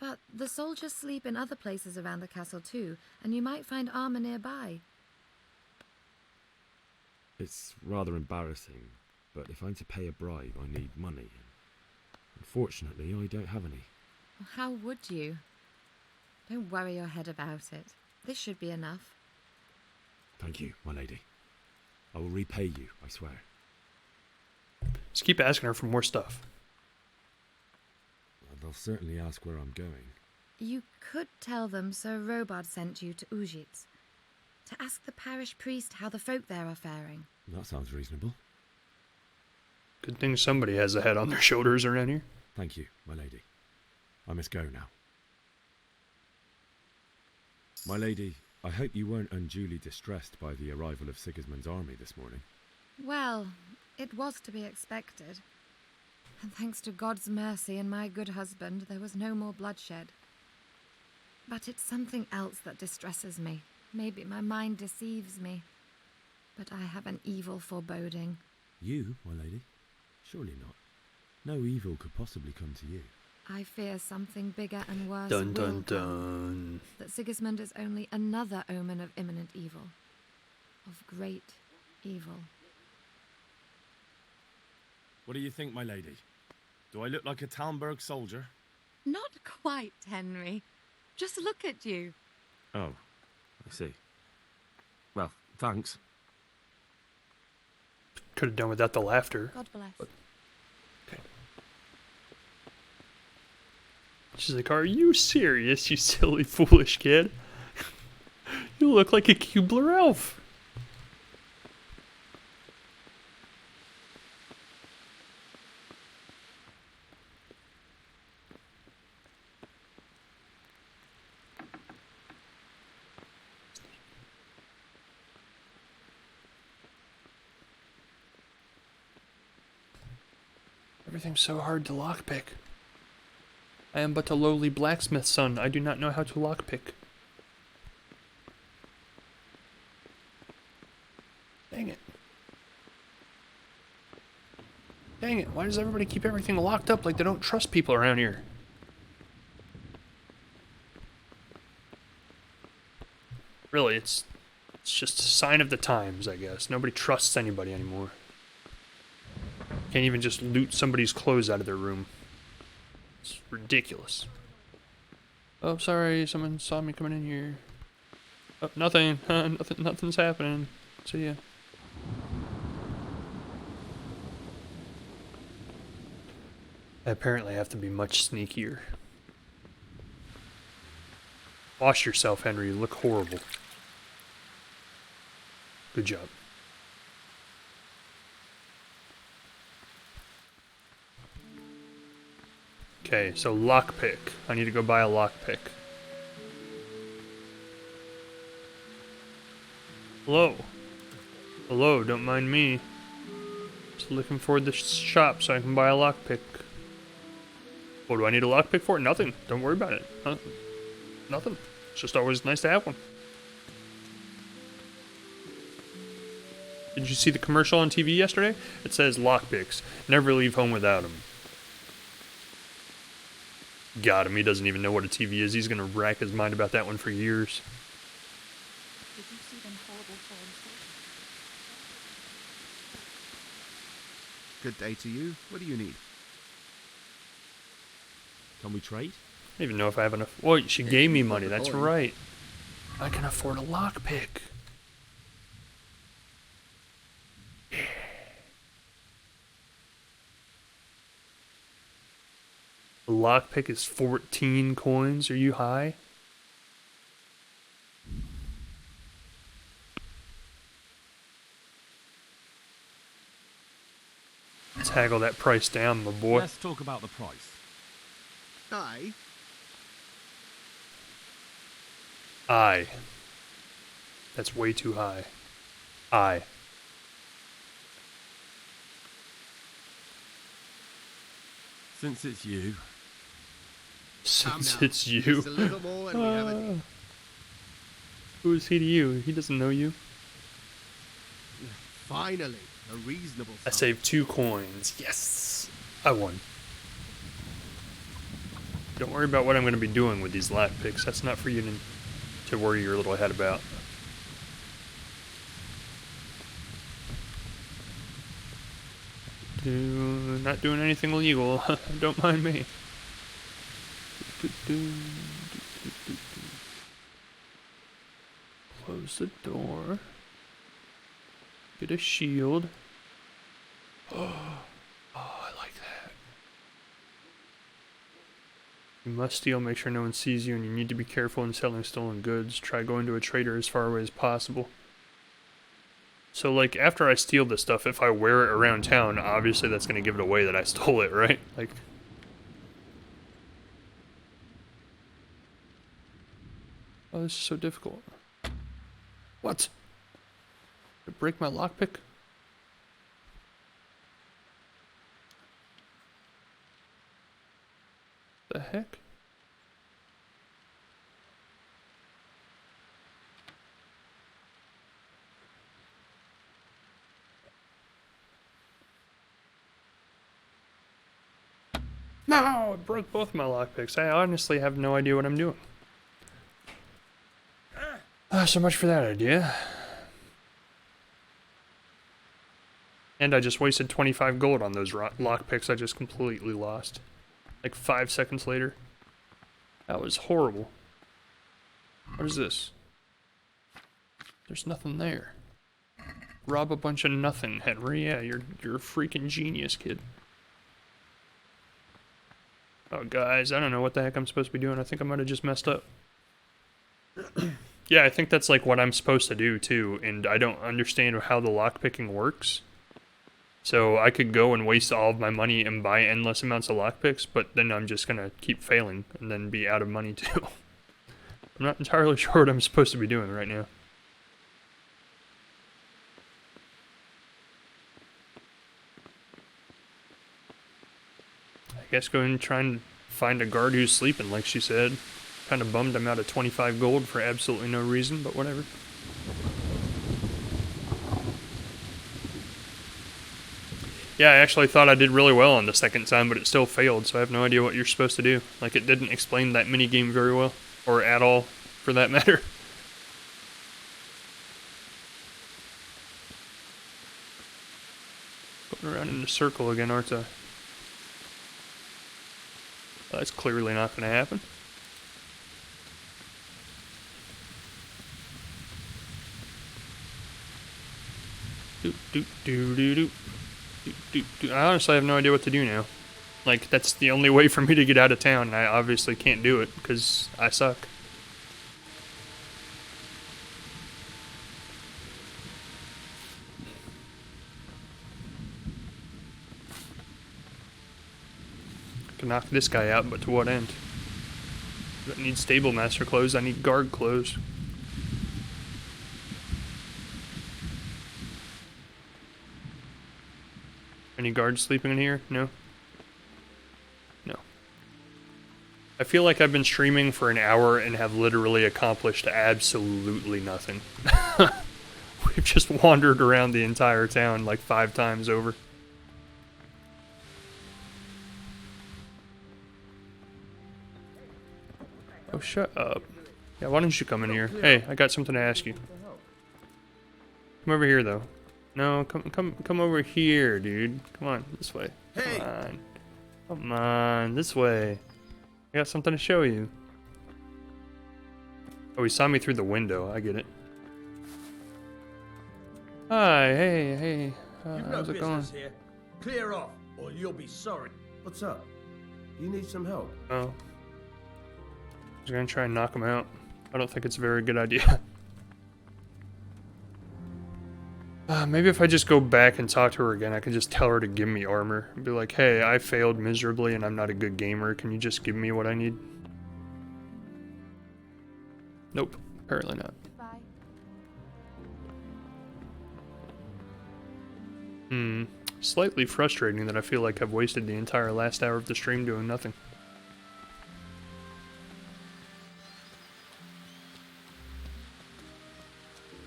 But the soldiers sleep in other places around the castle too, and you might find armor nearby. It's rather embarrassing, but if I'm to pay a bribe, I need money. Unfortunately, I don't have any. How would you? Don't worry your head about it. This should be enough. Thank you, my lady. I will repay you, I swear. Just keep asking her for more stuff. They'll certainly ask where I'm going. You could tell them Sir Robard sent you to Ujitz, to ask the parish priest how the folk there are faring. That sounds reasonable. Good thing somebody has a head on their shoulders around here. Thank you, my lady. I must go now. My lady, I hope you weren't unduly distressed by the arrival of Sigismund's army this morning. Well, it was to be expected. And thanks to God's mercy and my good husband, there was no more bloodshed. But it's something else that distresses me. Maybe my mind deceives me. But I have an evil foreboding. You, my lady? Surely not. No evil could possibly come to you. I fear something bigger and worse Dun will dun come. dun. That Sigismund is only another omen of imminent evil. Of great evil. What do you think, my lady? Do I look like a Talmberg soldier? Not quite, Henry. Just look at you. Oh, I see. Well, thanks. Could have done without the laughter. God bless. Okay. She's like, are you serious, you silly, foolish kid? You look like a Kubler elf. Everything's so hard to lockpick. I am but a lowly blacksmith's son. I do not know how to lockpick. Dang it. Dang it, why does everybody keep everything locked up like they don't trust people around here? Really, it's just a sign of the times, I guess. Nobody trusts anybody anymore. Can't even just loot somebody's clothes out of their room. It's ridiculous. Oh, sorry, someone saw me coming in here. Oh, nothing. Nothing's happening. See ya. I apparently have to be much sneakier. Wash yourself, Henry. You look horrible. Good job. Okay, so lockpick. I need to go buy a lockpick. Hello. Hello, don't mind me. Just looking for the shop so I can buy a lockpick. What do I need a lockpick for? Nothing. Don't worry about it. Nothing. It's just always nice to have one. Did you see the commercial on TV yesterday? It says lockpicks. Never leave home without them. Got him. He doesn't even know what a TV is. He's going to rack his mind about that one for years. Did you see them horrible foreign soldiers? Good day to you. What do you need? Can we trade? I don't even know if I have enough. Oh, she gave me money. That's right. I can afford a lockpick. The lockpick is 14 coins. Are you high? Let's haggle that price down, my boy. Let's talk about the price. Aye. Aye. That's way too high. Aye. Since it's you. Since it's you. Just a little more and we have a deal. Who is he to you? He doesn't know you. Finally, a reasonable I sum. saved 2 coins. Yes! I won. Don't worry about what I'm going to be doing with these lockpicks. That's not for you to worry your little head about. Not doing anything illegal. Don't mind me. Close the door. Get a shield. Oh, I like that. You must steal, make sure no one sees you, and you need to be careful in selling stolen goods. Try going to a trader as far away as possible. So, like, after I steal this stuff, if I wear it around town, obviously that's going to give it away that I stole it, right? Like... Oh, this is so difficult. What? Did it break my lockpick? The heck? No, it broke both my lockpicks. I honestly have no idea what I'm doing. So much for that idea. And I just wasted 25 gold on those lockpicks I just completely lost. Like 5 seconds later. That was horrible. What is this? There's nothing there. Rob a bunch of nothing, Henry. Yeah, you're a freaking genius, kid. Oh, guys, I don't know what the heck I'm supposed to be doing. I think I might have just messed up. Yeah, I think that's like what I'm supposed to do, too. And I don't understand how the lockpicking works. So I could go and waste all of my money and buy endless amounts of lockpicks, but then I'm just gonna keep failing and then be out of money, too. I'm not entirely sure what I'm supposed to be doing right now. I guess go and try and find a guard who's sleeping, like she said. Kind of bummed I'm out of 25 gold for absolutely no reason, but whatever. Yeah, I actually thought I did really well on the second time, but it still failed, so I have no idea what you're supposed to do. Like, it didn't explain that minigame very well, or at all, for that matter. Going around in a circle again, aren't I? Well, that's clearly not going to happen. I honestly have no idea what to do now. Like, that's the only way for me to get out of town, and I obviously can't do it, because I suck. I can knock this guy out, but to what end? I don't need stable master clothes, I need guard clothes. Any guards sleeping in here? No? No. I feel like I've been streaming for an hour and have literally accomplished absolutely nothing. We've just wandered around the entire town like 5 times over. Oh, shut up. Yeah, why don't you come in here? Hey, I got something to ask you. Come over here, though. No, come over here, dude. Come on, this way. Hey. Come on, this way. I got something to show you. Oh, he saw me through the window. I get it. Hi, hey. You've no how's it going? business here. Clear off, or you'll be sorry. What's up? You need some help? Oh. I was gonna try and knock him out. I don't think it's a very good idea. Maybe if I just go back and talk to her again, I can just tell her to give me armor. And be like, hey, I failed miserably and I'm not a good gamer. Can you just give me what I need? Nope, apparently not. Slightly frustrating that I feel like I've wasted the entire last hour of the stream doing nothing.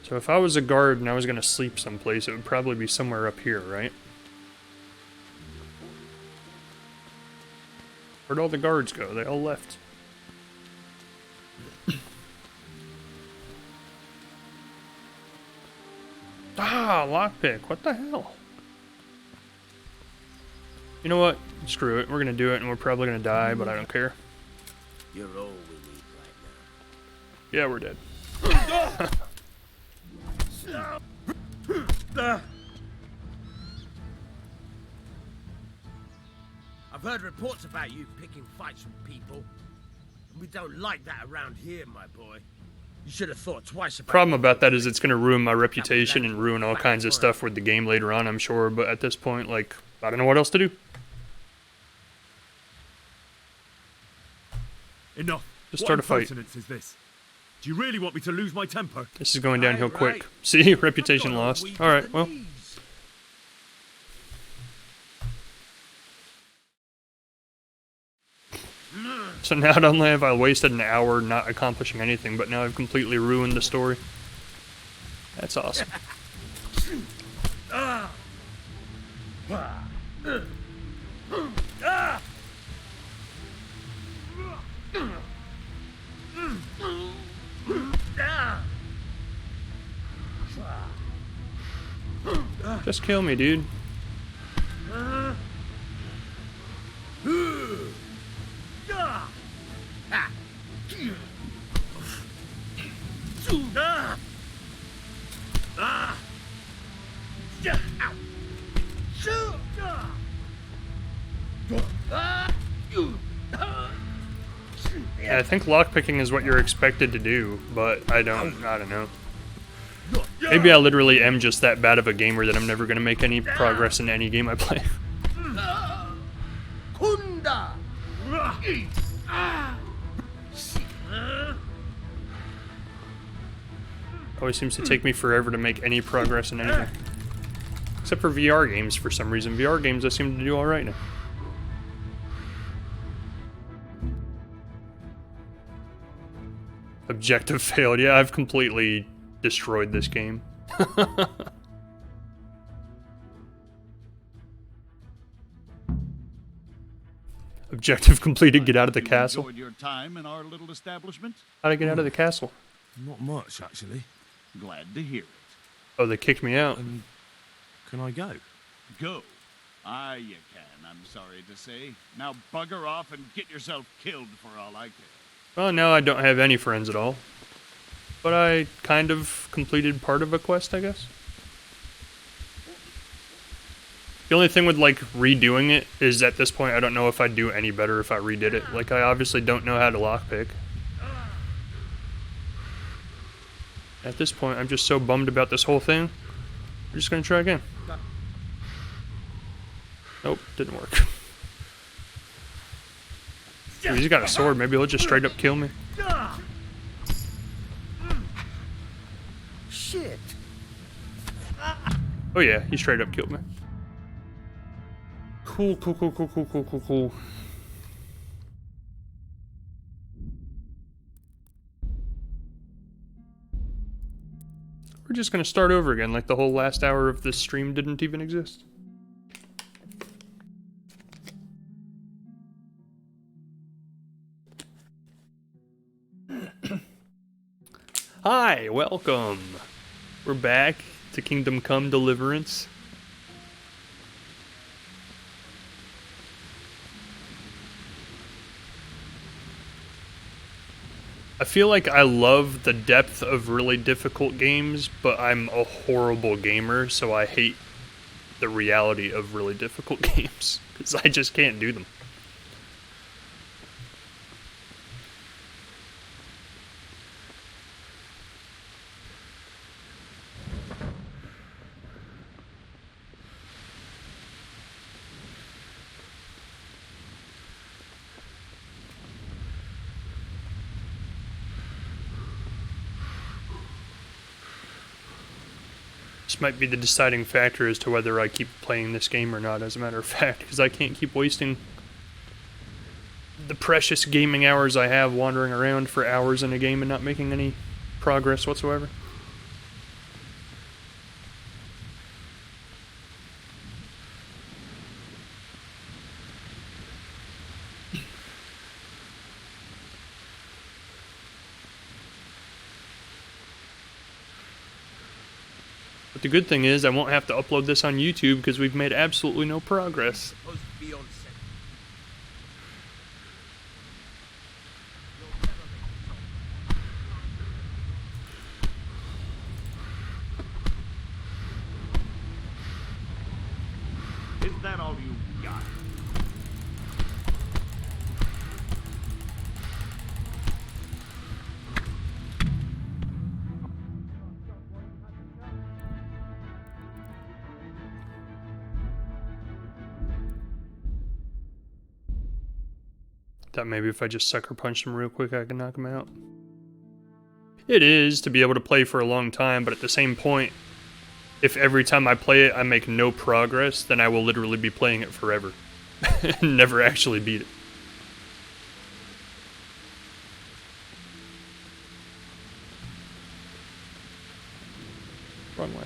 So if I was a guard and I was going to sleep someplace, it would probably be somewhere up here, right? Where'd all the guards go? They all left. Ah, lockpick. What the hell? You know what? Screw it. We're gonna do it, and we're probably gonna die, but I don't care. You're all we need right Yeah, we're dead. I've heard reports about you picking fights with people. And we don't like that around here, my boy. You should have thought twice about it. Problem about that is it's gonna ruin my reputation and ruin all kinds of stuff with the game later on, I'm sure, but at this point, like, I don't know what else to do. Enough. Just start a fight. What impertinence is this? Do you really want me to lose my temper? This is going downhill quick. See? Reputation lost. Alright, well. So now not only have I wasted an hour not accomplishing anything, but now I've completely ruined the story. That's awesome. Just kill me, dude. Yeah, I think lockpicking is what you're expected to do, but I don't know. Maybe I literally am just that bad of a gamer that I'm never gonna make any progress in any game I play. Always seems to take me forever to make any progress in anything. Except for VR games for some reason. VR games I seem to do alright now. Objective failed. Yeah, I've completely destroyed this game. Objective completed. Get out of the castle. Enjoyed your time in our little establishment? How'd I get out of the castle? Not much, actually. Glad to hear it. Oh, they kicked me out. Can I go? Go. Ah, you can, I'm sorry to say. Now bugger off and get yourself killed for all I care. Well, now I don't have any friends at all. But I kind of completed part of a quest, I guess. The only thing with, like, redoing it is at this point I don't know if I'd do any better if I redid it. Like, I obviously don't know how to lockpick. At this point, I'm just so bummed about this whole thing. I'm just gonna try again. Nope, didn't work. Dude, he's got a sword. Maybe he'll just straight up kill me. Shit. Oh yeah, he straight up killed me. Cool, cool, cool, cool, cool, cool, cool, cool. We're just gonna start over again, like the whole last hour of this stream didn't even exist. Hi, welcome. We're back to Kingdom Come Deliverance. I feel like I love the depth of really difficult games, but I'm a horrible gamer, so I hate the reality of really difficult games, because I just can't do them. This might be the deciding factor as to whether I keep playing this game or not, as a matter of fact, because I can't keep wasting the precious gaming hours I have wandering around for hours in a game and not making any progress whatsoever. the good thing is I won't have to upload this on YouTube because we've made absolutely no progress. Supposed to be on set. Is that all you got? Thought maybe if I just sucker punch him real quick, I can knock him out. It is to be able to play for a long time, but at the same point, if every time I play it I make no progress, then I will literally be playing it forever. And never actually beat it. Wrong way.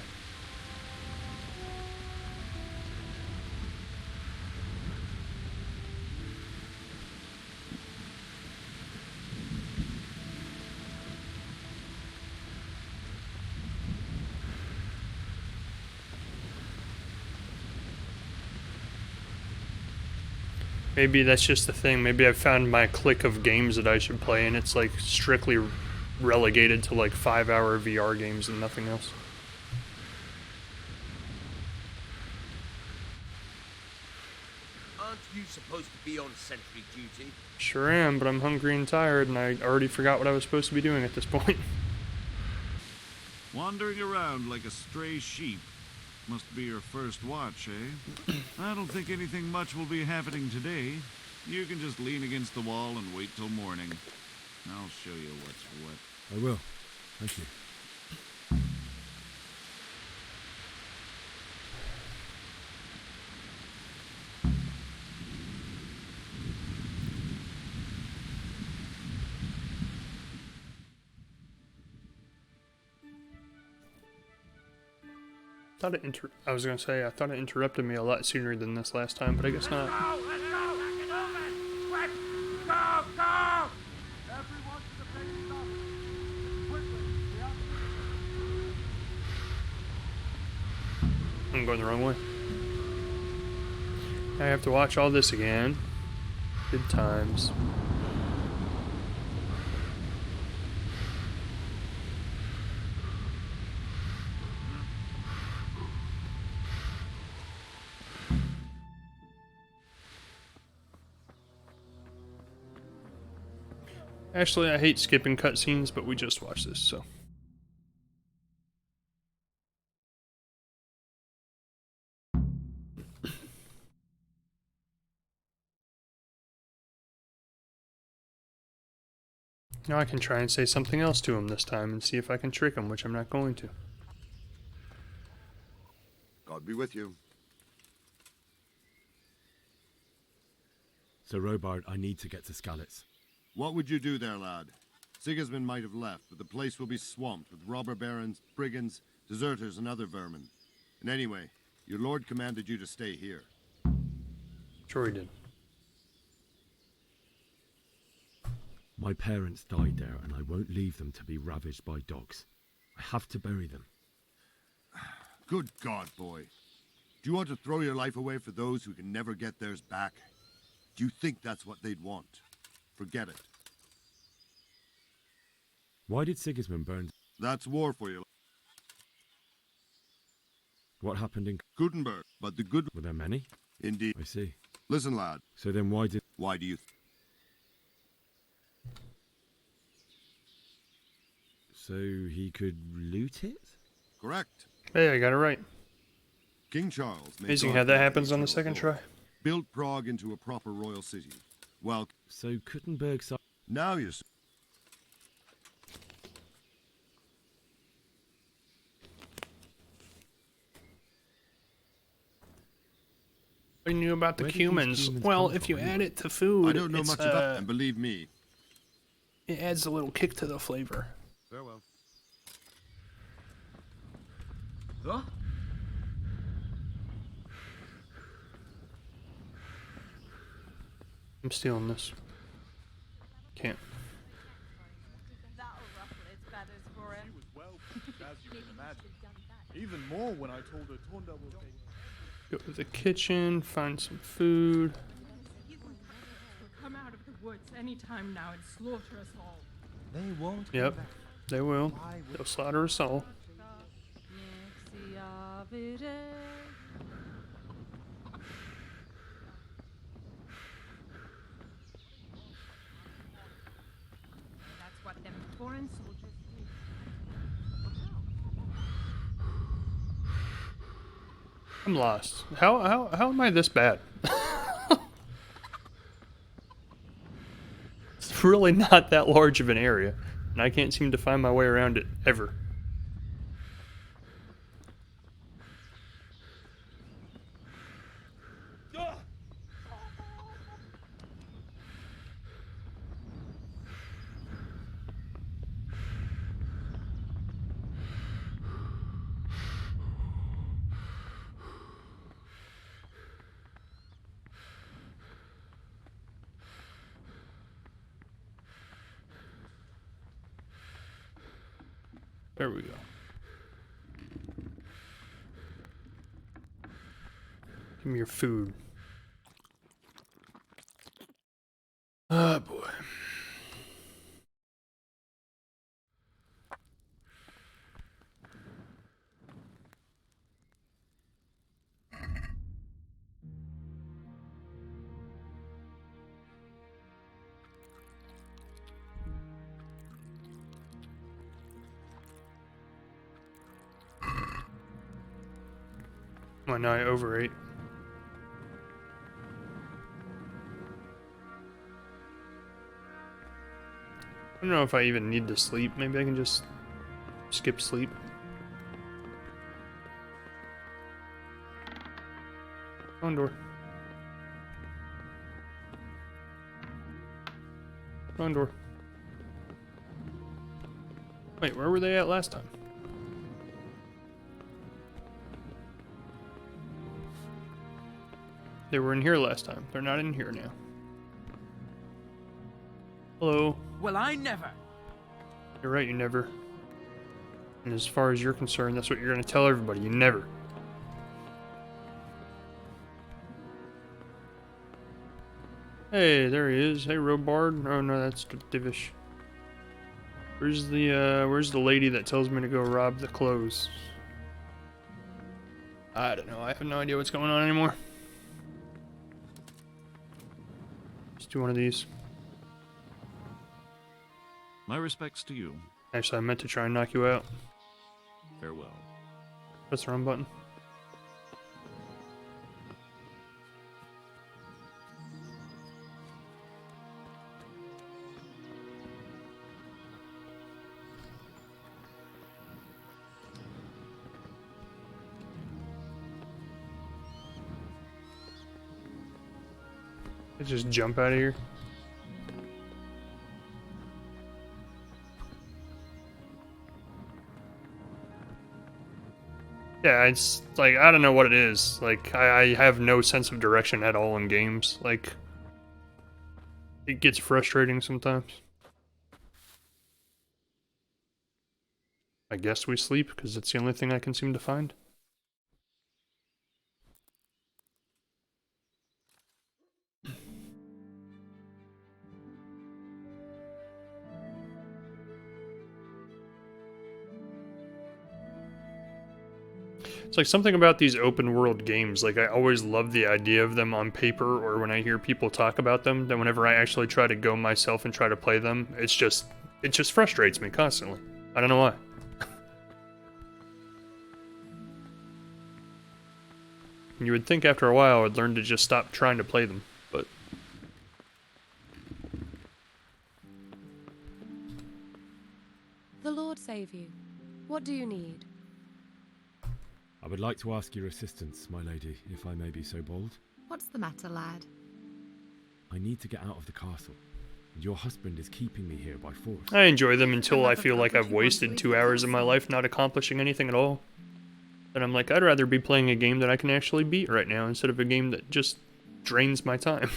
Maybe that's just the thing. Maybe I've found my clique of games that I should play, and it's like strictly relegated to like 5-hour VR games and nothing else. Aren't you supposed to be on sentry duty? Sure am, but I'm hungry and tired, and I already forgot what I was supposed to be doing at this point. Wandering around like a stray sheep. Must be your first watch, eh? I don't think anything much will be happening today. You can just lean against the wall and wait till morning. I'll show you what's what. I will. Thank you. I was gonna say, I thought it interrupted me a lot sooner than this last time, but I guess not. I'm going the wrong way. I have to watch all this again. Good times. Actually, I hate skipping cutscenes, but we just watched this, so. Now I can try and say something else to him this time and see if I can trick him, which I'm not going to. God be with you. Sir Robard, I need to get to Skalitz. What would you do there, lad? Sigismund might have left, but the place will be swamped with robber barons, brigands, deserters, and other vermin. And anyway, your lord commanded you to stay here. Sure he did. My parents died there, and I won't leave them to be ravaged by dogs. I have to bury them. Good God, boy. Do you want to throw your life away for those who can never get theirs back? Do you think that's what they'd want? Forget it. Why did Sigismund burn? That's war for you. What happened in Gutenberg, but the good... Were there many? Indeed. I see. Listen, lad. So then why do you... So he could loot it? Correct. Hey, I got it right. King Charles... Amazing how that happens on the second try. Built Prague into a proper royal city. Well... So Gutenberg... Now you're... What do you know about the cumins? Well, if you add it to food, I don't know much about them, believe me. It adds a little kick to the flavor. Farewell. Huh? I'm stealing this. Can't. That'll ruffle his feathers for him. As you can imagine. Even more when I told her Tonda will take. Go to the kitchen, find some food. Will come out of the woods anytime now and slaughter us all. They won't. Yep, they will. They'll slaughter us all. That's what them foreign soldiers do. I'm lost. How am I this bad? It's really not that large of an area, and I can't seem to find my way around it ever. There we go. Give me your food. Oh boy. Well, now I overate. I don't know if I even need to sleep. Maybe I can just skip sleep. Come on, door. Come on, door. Wait, where were they at last time? They were in here last time. They're not in here now. Hello. Well, I never. You're right, you never. And as far as you're concerned, that's what you're going to tell everybody. You never. Hey, there he is. Hey, Robard. Oh no, that's Divish. Where's the lady that tells me to go rob the clothes? I don't know. I have no idea what's going on anymore. Let's do one of these. My respects to you. Actually, I meant to try and knock you out. Farewell. Press the wrong button. Let's just jump out of here. Yeah, it's like, I don't know what it is. Like, I have no sense of direction at all in games. Like, it gets frustrating sometimes. I guess we sleep, because it's the only thing I can seem to find. It's like something about these open world games, like I always love the idea of them on paper or when I hear people talk about them, then whenever I actually try to go myself and try to play them, it just frustrates me constantly. I don't know why. You would think after a while I'd learn to just stop trying to play them, but... The Lord save you. What do you need? I would like to ask your assistance, my lady, if I may be so bold. What's the matter, lad? I need to get out of the castle, and your husband is keeping me here by force. I enjoy them until I feel like I've wasted 2 hours of my life not accomplishing anything at all. And I'm like, I'd rather be playing a game that I can actually beat right now instead of a game that just drains my time.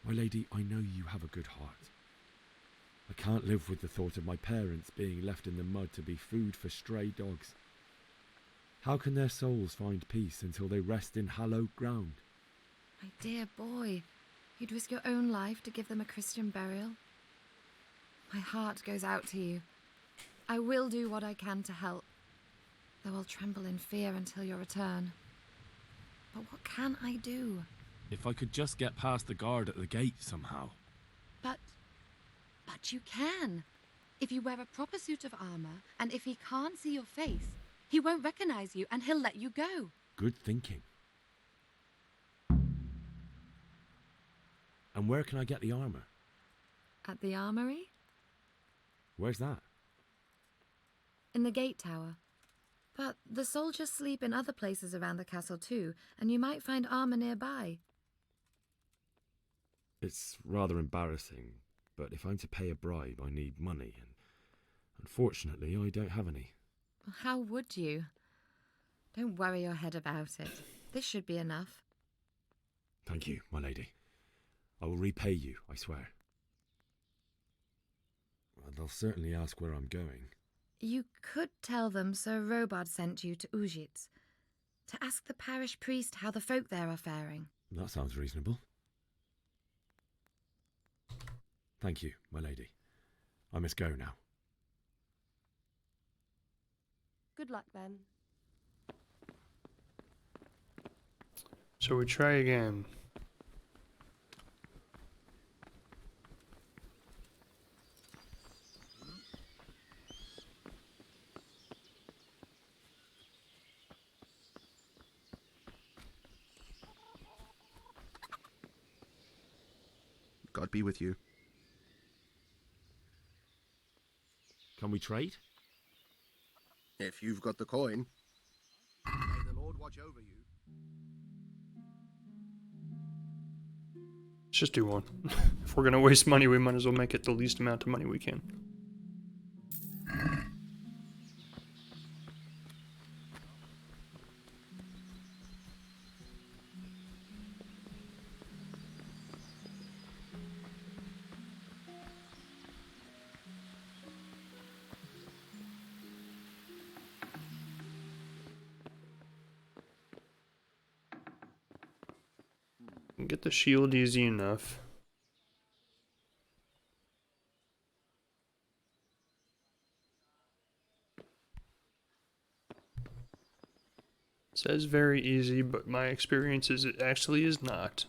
My lady, I know you have a good heart. I can't live with the thought of my parents being left in the mud to be food for stray dogs. How can their souls find peace until they rest in hallowed ground? My dear boy, you'd risk your own life to give them a Christian burial? My heart goes out to you. I will do what I can to help, though I'll tremble in fear until your return. But what can I do? If I could just get past the guard at the gate somehow. But you can. If you wear a proper suit of armor, and if he can't see your face, he won't recognize you and he'll let you go. Good thinking. And where can I get the armor? At the armory? Where's that? In the gate tower. But the soldiers sleep in other places around the castle too, and you might find armor nearby. It's rather embarrassing, but if I'm to pay a bribe, I need money, and unfortunately, I don't have any. How would you? Don't worry your head about it. This should be enough. Thank you, my lady. I will repay you, I swear. Well, they'll certainly ask where I'm going. You could tell them Sir Robard sent you to Ujitz, to ask the parish priest how the folk there are faring. That sounds reasonable. Thank you, my lady. I must go now. Good luck, then. So we try again. God be with you. Can we trade? If you've got the coin. May the Lord watch over you. Let's just do one. If we're gonna waste money, we might as well make it the least amount of money we can. Get the shield easy enough. It says very easy, but my experience is it actually is not.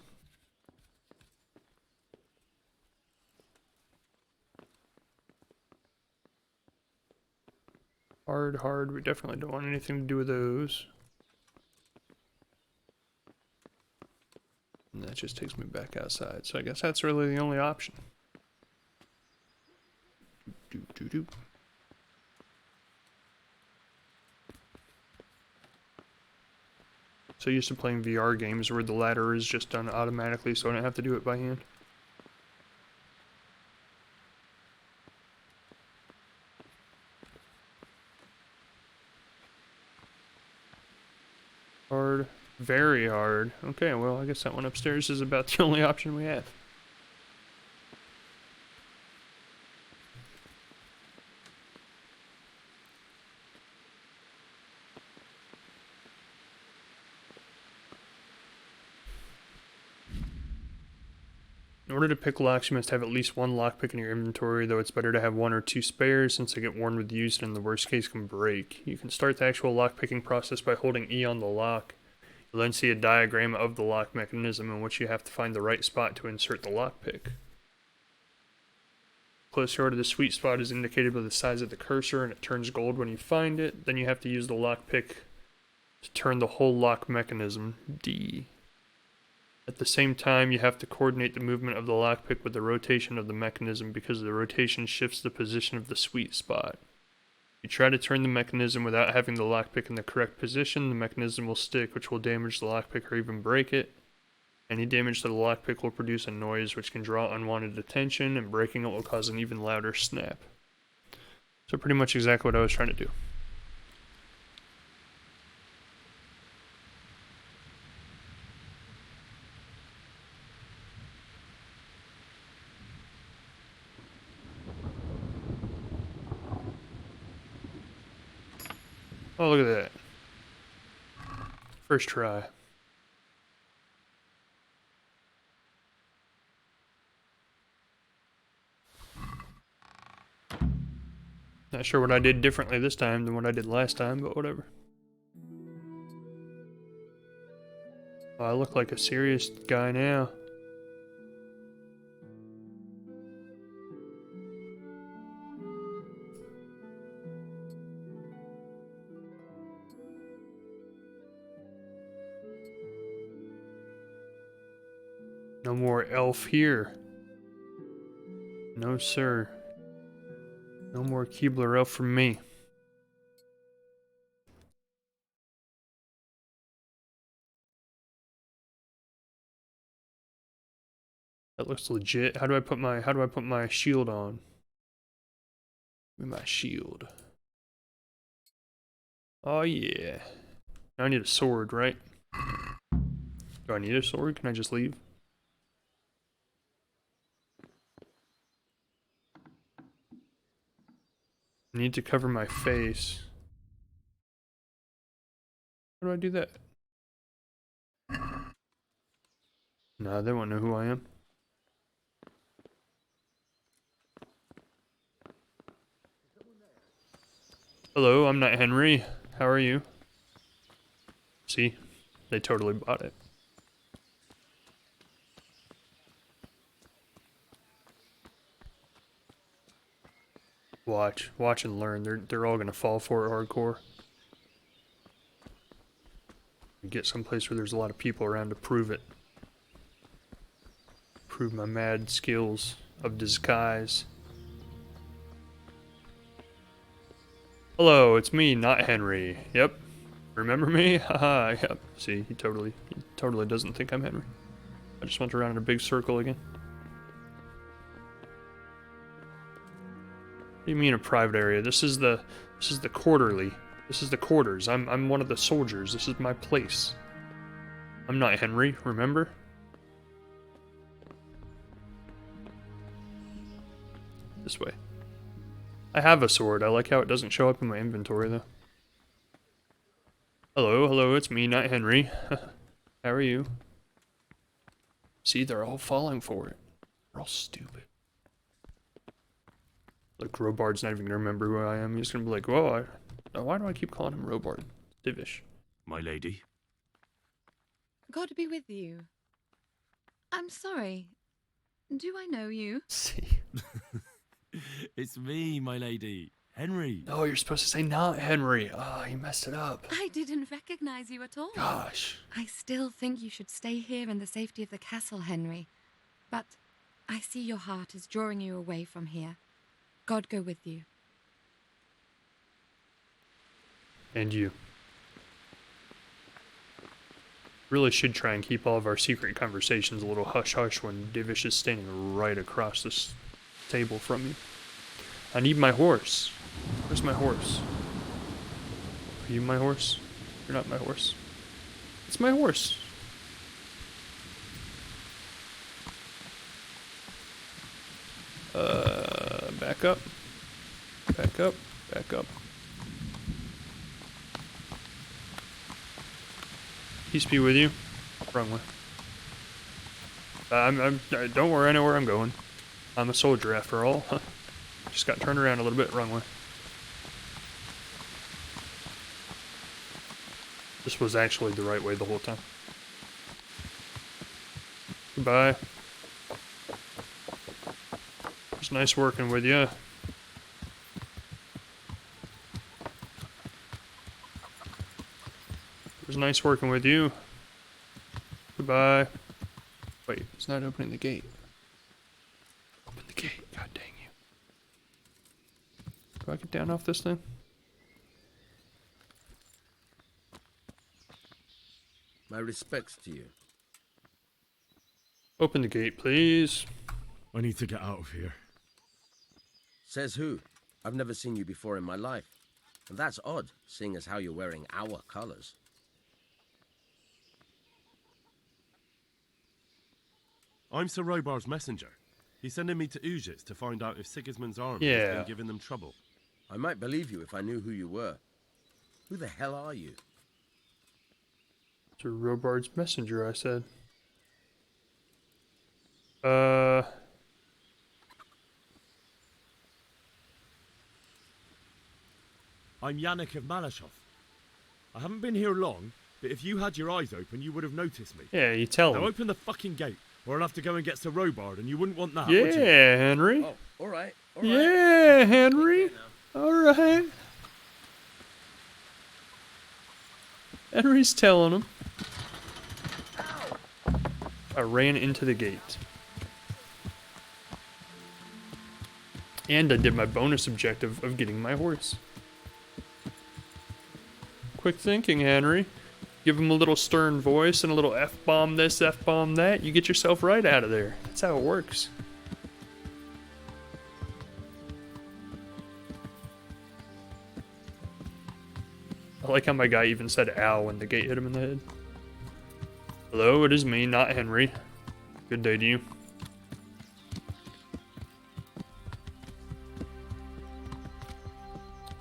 Hard, we definitely don't want anything to do with those. And that just takes me back outside, so I guess that's really the only option. Do. So used to playing VR games where the ladder is just done automatically, so I don't have to do it by hand. Hard. Very hard. Okay, well, I guess that one upstairs is about the only option we have. In order to pick locks, you must have at least one lockpick in your inventory, though it's better to have one or two spares since they get worn with use and in the worst case can break. You can start the actual lockpicking process by holding E on the lock. You'll then see a diagram of the lock mechanism in which you have to find the right spot to insert the lockpick. Closer to the sweet spot is indicated by the size of the cursor and it turns gold when you find it. Then you have to use the lockpick to turn the whole lock mechanism, D. At the same time, you have to coordinate the movement of the lockpick with the rotation of the mechanism because the rotation shifts the position of the sweet spot. If you try to turn the mechanism without having the lockpick in the correct position, the mechanism will stick, which will damage the lockpick or even break it. Any damage to the lockpick will produce a noise which can draw unwanted attention, and breaking it will cause an even louder snap. So pretty much exactly what I was trying to do. Oh, look at that. First try. Not sure what I did differently this time than what I did last time, but whatever. Oh, I look like a serious guy now. No more elf here. No, sir. No more Keebler elf from me. That looks legit. How do I put my shield on? Give me my shield. Oh yeah. Now I need a sword, right? Do I need a sword? Can I just leave? I need to cover my face. How do I do that? No, they won't know who I am. Hello, I'm not Henry. How are you? See? They totally bought it. Watch and learn. They're all gonna fall for it hardcore. Get someplace where there's a lot of people around to prove it. Prove my mad skills of disguise. Hello, it's me, not Henry. Yep. Remember me? Haha, yep. See, he totally doesn't think I'm Henry. I just went around in a big circle again. What do you mean a private area? This is the quarterly. This is the quarters. I'm one of the soldiers. This is my place. I'm not Henry, remember? This way. I have a sword. I like how it doesn't show up in my inventory though. Hello, it's me, not Henry. How are you? See, they're all falling for it. They're all stupid. Like, Robard's not even gonna remember who I am. He's gonna be like, whoa, why do I keep calling him Robard? Divish. My lady. God be with you. I'm sorry. Do I know you? See. It's me, my lady. Henry. Oh, you're supposed to say not Henry. Oh, you messed it up. I didn't recognize you at all. Gosh. I still think you should stay here in the safety of the castle, Henry. But I see your heart is drawing you away from here. God go with you. And you. Really should try and keep all of our secret conversations a little hush-hush when Divish is standing right across this table from you. I need my horse. Where's my horse? Are you my horse? You're not my horse. It's my horse. Back up. Back up. Back up. Peace be with you. Wrong way. Don't worry, I know where I'm going. I'm a soldier after all. Just got turned around a little bit. Wrong way. This was actually the right way the whole time. Goodbye. It was nice working with you. It was nice working with you. Goodbye. Wait, it's not opening the gate. Open the gate. God dang you. Do I get down off this thing? My respects to you. Open the gate, please. I need to get out of here. Says who? I've never seen you before in my life. And that's odd, seeing as how you're wearing our colors. I'm Sir Robar's messenger. He's sending me to Ujits to find out if Sigismund's army has been giving them trouble. I might believe you if I knew who you were. Who the hell are you? Sir Robard's messenger, I said. I'm Yannick of Malashov. I haven't been here long, but if you had your eyes open, you would have noticed me. Yeah, you tell him. Now open the fucking gate, or I'll have to go and get Sir Robard, and you wouldn't want that, Yeah, would you? Henry. Oh, all right. Yeah, Henry. All right. Henry's telling him. I ran into the gate. And I did my bonus objective of getting my horse. Quick thinking, Henry. Give him a little stern voice and a little F-bomb this, F-bomb that. You get yourself right out of there. That's how it works. I like how my guy even said ow when the gate hit him in the head. Hello, it is me, not Henry. Good day to you.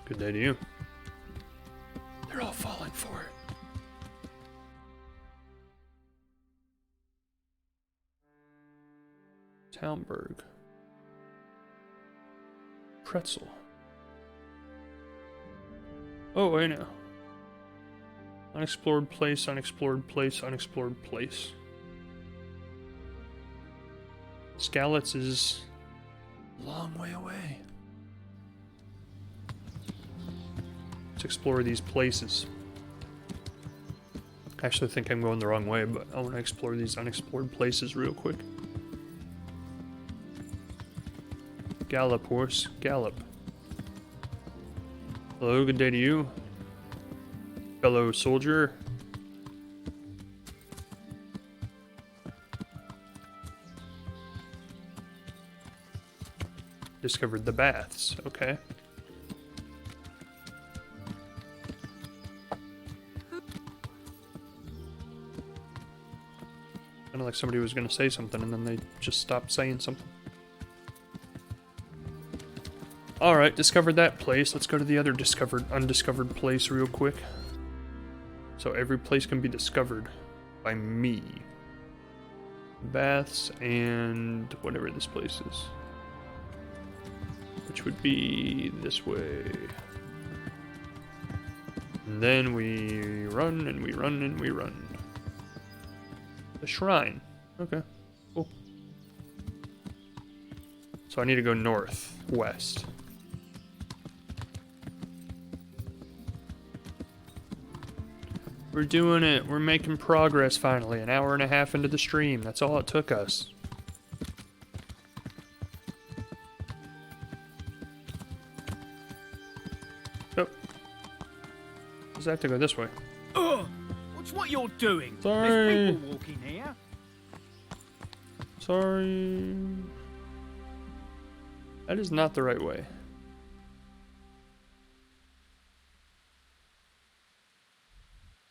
Good day to you. They're all falling for it. Townburg. Pretzel. Oh, I know. Unexplored place, unexplored place, unexplored place. Skalitz is a long way away. Let's explore these places. I actually think I'm going the wrong way, but I want to explore these unexplored places real quick. Gallop, horse, gallop. Hello, good day to you, fellow soldier. Discovered the baths, okay. Kind of like somebody was going to say something and then they just stopped saying something. Alright, discovered that place. Let's go to the other undiscovered place real quick. So every place can be discovered by me. Baths and whatever this place is. Which would be this way. And then we run and we run and we run. The shrine. Okay, cool. So I need to go north, west. We're doing it. We're making progress finally. An hour and a half into the stream. That's all it took us. Oh. Does that have to go this way? Ugh! What's what you're doing? Sorry. There's people walking here. Sorry. That is not the right way.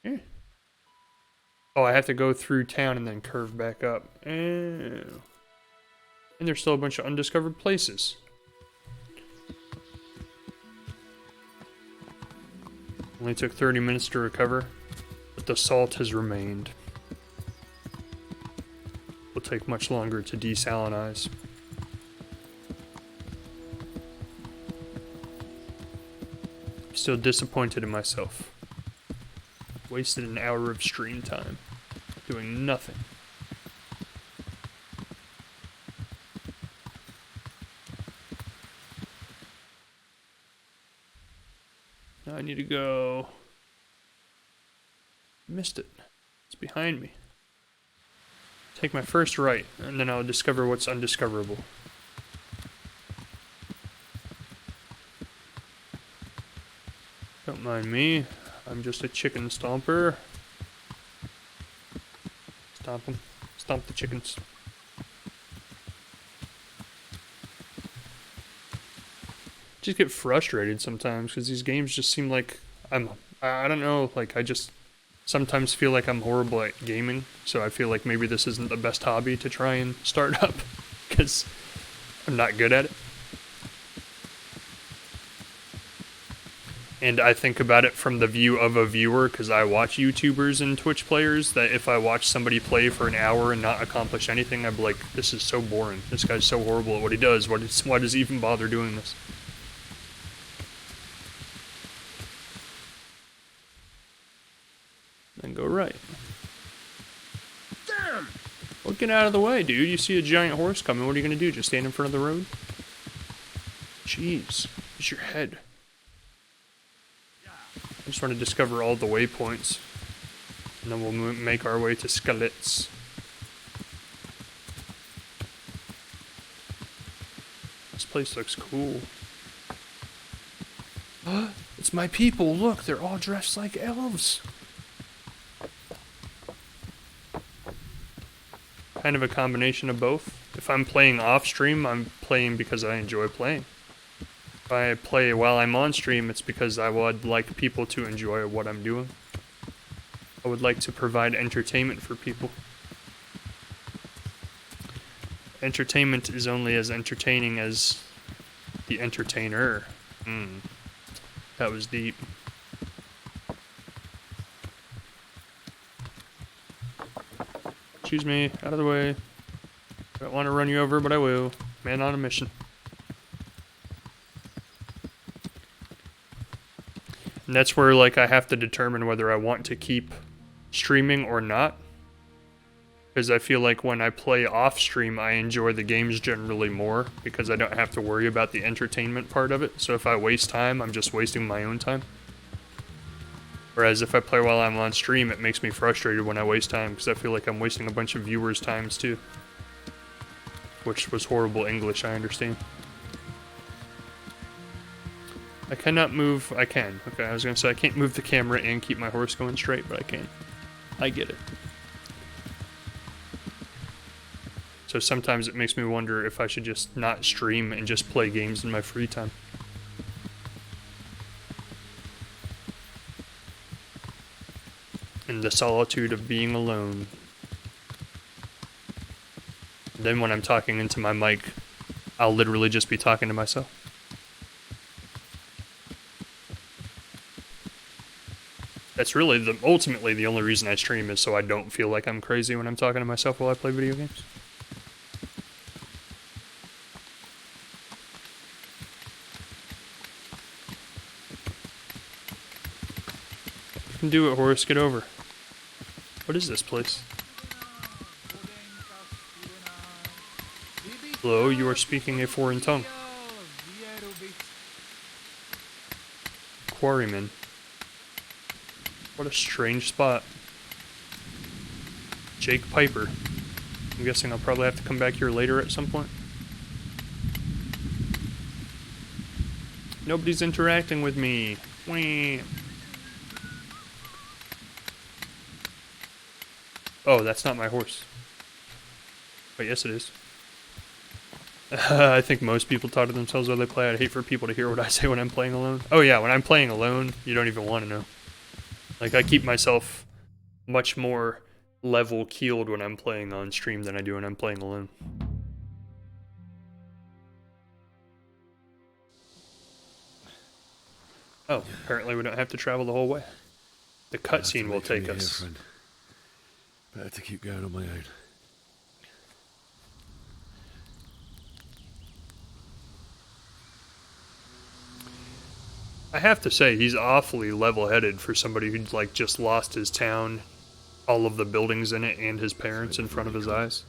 Eh. Oh, I have to go through town and then curve back up. Oh. And there's still a bunch of undiscovered places. Only took 30 minutes to recover, but the salt has remained. Will take much longer to desalinize. I'm still disappointed in myself. Wasted an hour of stream time doing nothing. Now I need to go. Missed it. It's behind me. Take my first right, and then I'll discover what's undiscoverable. Don't mind me. I'm just a chicken stomper. Stomp them. Stomp the chickens. Just get frustrated sometimes because these games just seem like I don't know, like I just sometimes feel like I'm horrible at gaming, so I feel like maybe this isn't the best hobby to try and start up because I'm not good at it. And I think about it from the view of a viewer, because I watch YouTubers and Twitch players, that if I watch somebody play for an hour and not accomplish anything, I'd be like, this is so boring. This guy's so horrible at what he does. Why does he even bother doing this? Then go right. Damn! Well, get out of the way, dude. You see a giant horse coming. What are you going to do? Just stand in front of the road? Jeez. Use your head. I just want to discover all the waypoints. And then we'll make our way to Skeletts. This place looks cool. It's my people. Look, they're all dressed like elves. Kind of a combination of both. If I'm playing off stream, I'm playing because I enjoy playing. If I play while I'm on stream, it's because I would like people to enjoy what I'm doing. I would like to provide entertainment for people. Entertainment is only as entertaining as the entertainer. That was deep. Excuse me, out of the way. Don't want to run you over, but I will. Man on a mission. And that's where, like, I have to determine whether I want to keep streaming or not. Because I feel like when I play off stream, I enjoy the games generally more, because I don't have to worry about the entertainment part of it. So if I waste time, I'm just wasting my own time. Whereas if I play while I'm on stream, it makes me frustrated when I waste time, because I feel like I'm wasting a bunch of viewers' times too. Which was horrible English, I understand. I cannot move. I can. Okay, I was going to say I can't move the camera and keep my horse going straight, but I can. I get it. So sometimes it makes me wonder if I should just not stream and just play games in my free time. In the solitude of being alone. And then when I'm talking into my mic, I'll literally just be talking to myself. That's really ultimately the only reason I stream, is so I don't feel like I'm crazy when I'm talking to myself while I play video games. You can do it, horse. Get over. What is this place? Hello, you are speaking a foreign tongue. Quarryman. What a strange spot. Jake Piper. I'm guessing I'll probably have to come back here later at some point. Nobody's interacting with me. Whee. Oh, that's not my horse. But yes, it is. I think most people talk to themselves while they play. I'd hate for people to hear what I say when I'm playing alone. Oh yeah, when I'm playing alone, you don't even want to know. Like, I keep myself much more level-keeled when I'm playing on stream than I do when I'm playing alone. Oh, apparently we don't have to travel the whole way. The cutscene will take us. Here, better to keep going on my own. I have to say, he's awfully level-headed for somebody who'd, like, just lost his town, all of the buildings in it, and his parents in front of his eyes.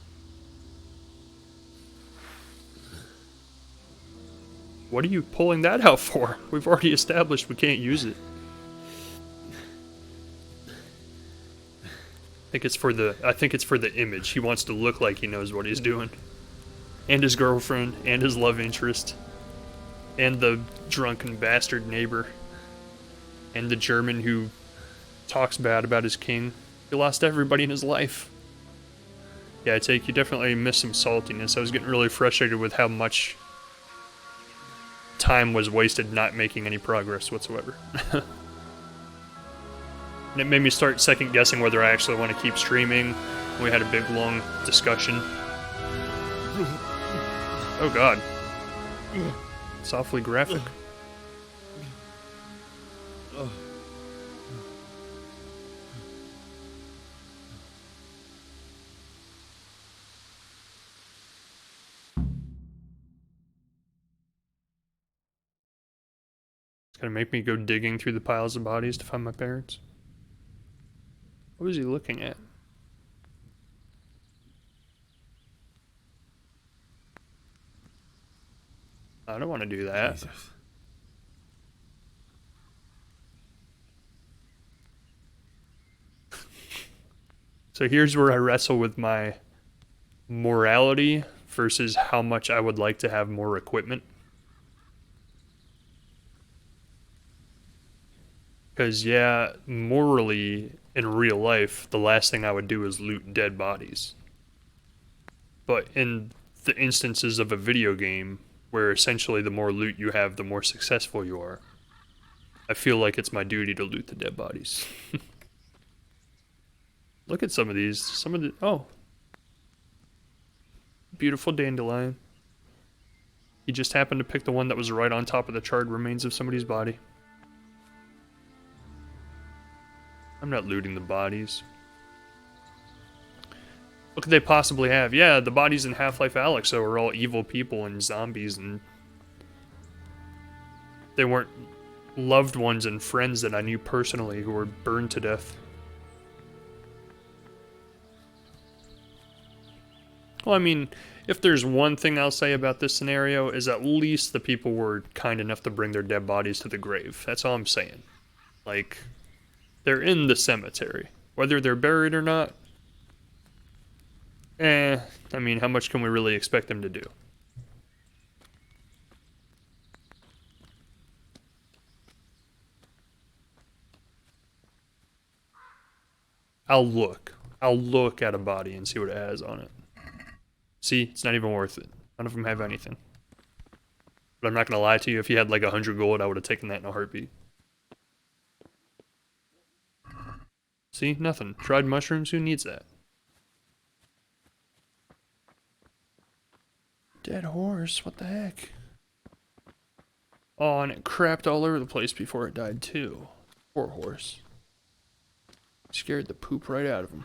What are you pulling that out for? We've already established we can't use it. I think it's for the image. He wants to look like he knows what he's doing. And his girlfriend, and his love interest. And the drunken bastard neighbor. And the German who talks bad about his king. He lost everybody in his life. Yeah, I take you definitely missed some saltiness. I was getting really frustrated with how much time was wasted not making any progress whatsoever. And it made me start second guessing whether I actually want to keep streaming. We had a big long discussion. Oh god. It's awfully graphic. It's gonna make me go digging through the piles of bodies to find my parents. What was he looking at? I don't want to do that. Jesus. So here's where I wrestle with my morality versus how much I would like to have more equipment. Because, yeah, morally, in real life, the last thing I would do is loot dead bodies. But in the instances of a video game, where essentially the more loot you have, the more successful you are, I feel like it's my duty to loot the dead bodies. Look at some of these. Some of the... Oh. Beautiful dandelion. He just happened to pick the one that was right on top of the charred remains of somebody's body. I'm not looting the bodies. What could they possibly have? Yeah, the bodies in Half-Life Alyx though are all evil people and zombies, and they weren't loved ones and friends that I knew personally who were burned to death. Well, I mean, if there's one thing I'll say about this scenario is at least the people were kind enough to bring their dead bodies to the grave. That's all I'm saying. Like, they're in the cemetery. Whether they're buried or not, I mean, how much can we really expect them to do? I'll look at a body and see what it has on it. See, it's not even worth it. None of them have anything. But I'm not gonna lie to you, if you had like 100 gold, I would have taken that in a heartbeat. See, nothing. Dried mushrooms, who needs that? Dead horse, what the heck? Oh, and it crapped all over the place before it died too. Poor horse. Scared the poop right out of him.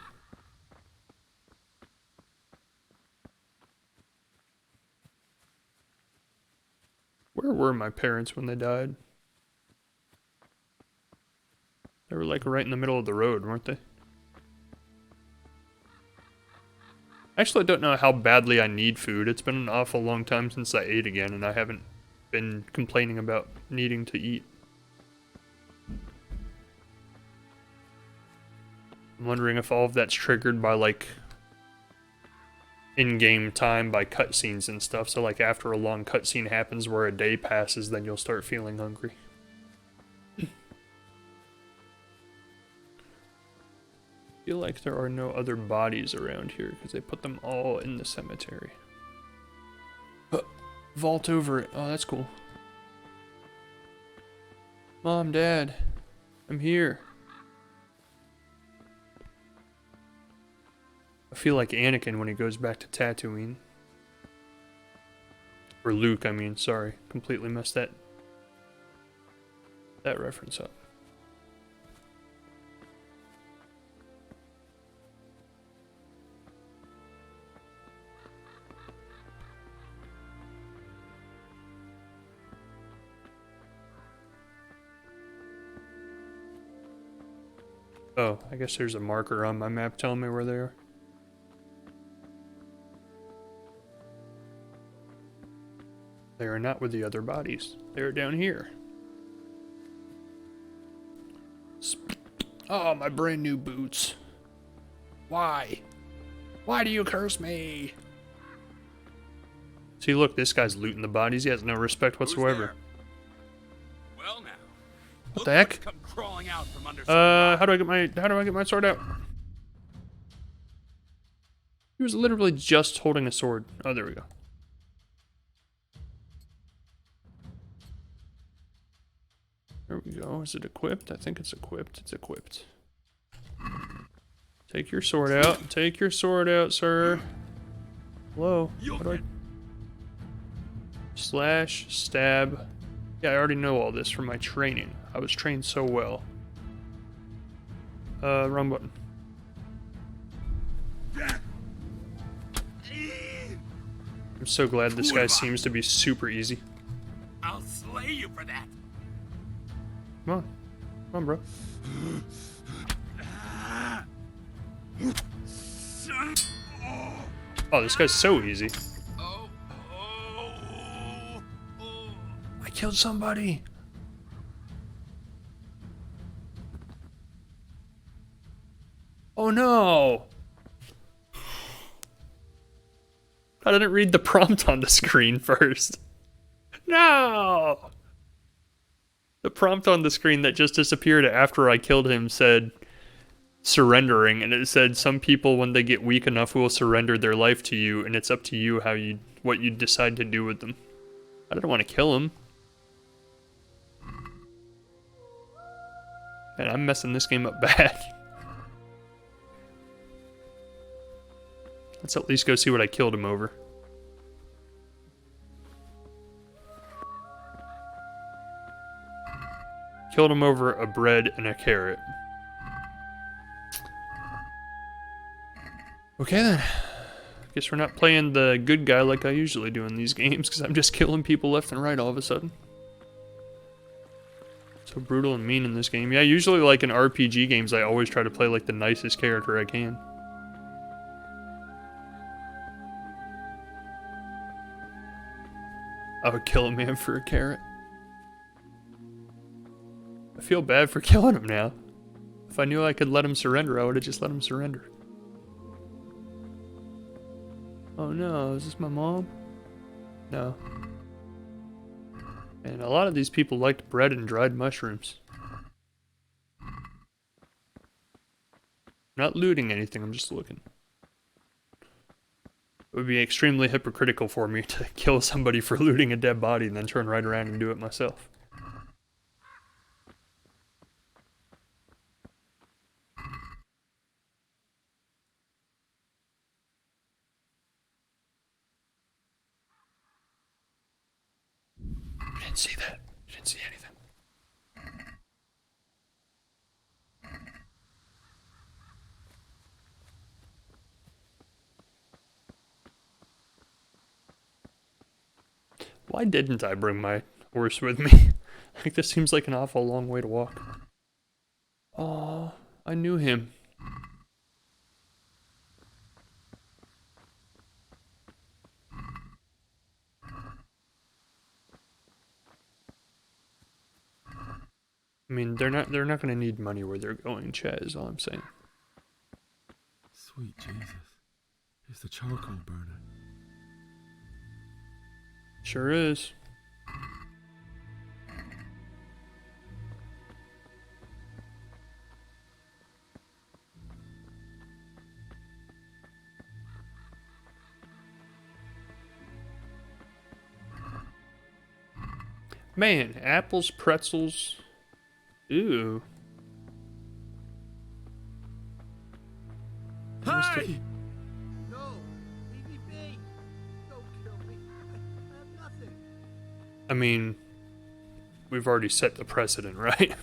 Where were my parents when they died? They were like right in the middle of the road, weren't they? Actually, I don't know how badly I need food. It's been an awful long time since I ate again, and I haven't been complaining about needing to eat. I'm wondering if all of that's triggered by, like, in-game time by cutscenes and stuff. So, like, after a long cutscene happens where a day passes, then you'll start feeling hungry. I feel like there are no other bodies around here because they put them all in the cemetery. Vault over it. Oh, that's cool. Mom, Dad, I'm here. I feel like Anakin when he goes back to Tatooine. Or Luke, I mean, sorry. Completely messed that reference up. Oh, I guess there's a marker on my map telling me where they are. They are not with the other bodies. They are down here. Oh, my brand new boots. Why? Why do you curse me? See, look, this guy's looting the bodies. He has no respect whatsoever. Well, now. What the heck? Come crawling out from under How do I get my sword out? He was literally just holding a sword. Oh, there we go. There we go. Is it equipped? I think it's equipped. It's equipped. Take your sword out. Take your sword out, sir. Hello? What do I... Slash, stab, Yeah, I already know all this from my training. I was trained so well. Wrong button. I'm so glad this guy seems to be super easy. I'll slay you for that. Come on. Come on, bro. Oh, this guy's so easy. I killed somebody. Oh no. I didn't read the prompt on the screen first. No! The prompt on the screen that just disappeared after I killed him said surrendering, and it said some people when they get weak enough will surrender their life to you, and it's up to you what you decide to do with them. I didn't want to kill him. And I'm messing this game up bad. Let's at least go see what I killed him over. Killed him over a bread and a carrot. Okay then. Guess we're not playing the good guy like I usually do in these games, because I'm just killing people left and right all of a sudden. So brutal and mean in this game. Yeah, usually like in RPG games, I always try to play like the nicest character I can. I would kill a man for a carrot. I feel bad for killing him now. If I knew I could let him surrender, I would have just let him surrender. Oh no, is this my mom? No. And a lot of these people liked bread and dried mushrooms. Not looting anything, I'm just looking. It would be extremely hypocritical for me to kill somebody for looting a dead body and then turn right around and do it myself. I didn't see that. I didn't see anything. Why didn't I bring my horse with me? Like, this seems like an awful long way to walk. Oh, I knew him. I mean, they're not gonna need money where they're going, Chad, is all I'm saying. Sweet Jesus. It's the charcoal burner. Sure is. Man, apples, pretzels. Ew. Hey! No! Leave me be! Don't kill me. I have nothing. I mean, we've already set the precedent, right?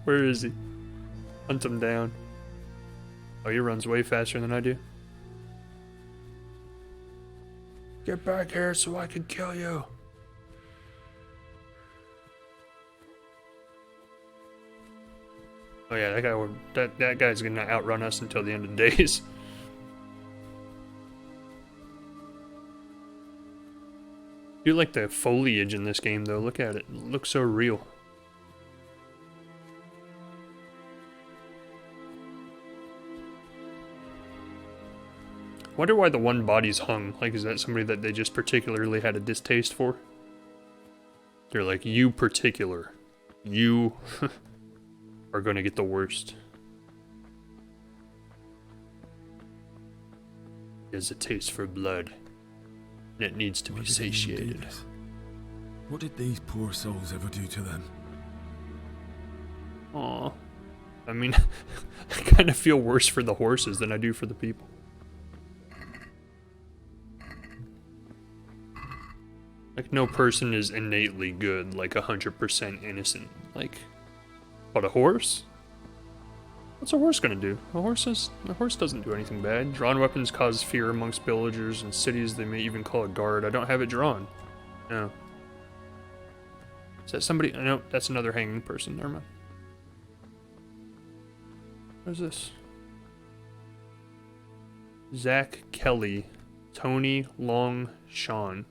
Where is he? Hunt him down. Oh, he runs way faster than I do. Get back here so I can kill you. Oh yeah, that guy's gonna outrun us until the end of days. I do like the foliage in this game though, look at it. It looks so real. Wonder why the one body's hung. Like, is that somebody that they just particularly had a distaste for? They're like, you particular. You are gonna get the worst. He has a taste for blood. And it needs to be satiated. What did these poor souls ever do to them? Aw. I mean, I kind of feel worse for the horses than I do for the people. Like, no person is innately good, like 100% innocent. Like, what, a horse? What's a horse gonna do? A horse doesn't do anything bad. Drawn weapons cause fear amongst villagers and cities. They may even call a guard. I don't have it drawn. No. Is that somebody? No, that's another hanging person. Never mind. What is this? Zach Kelly, Tony Long Sean.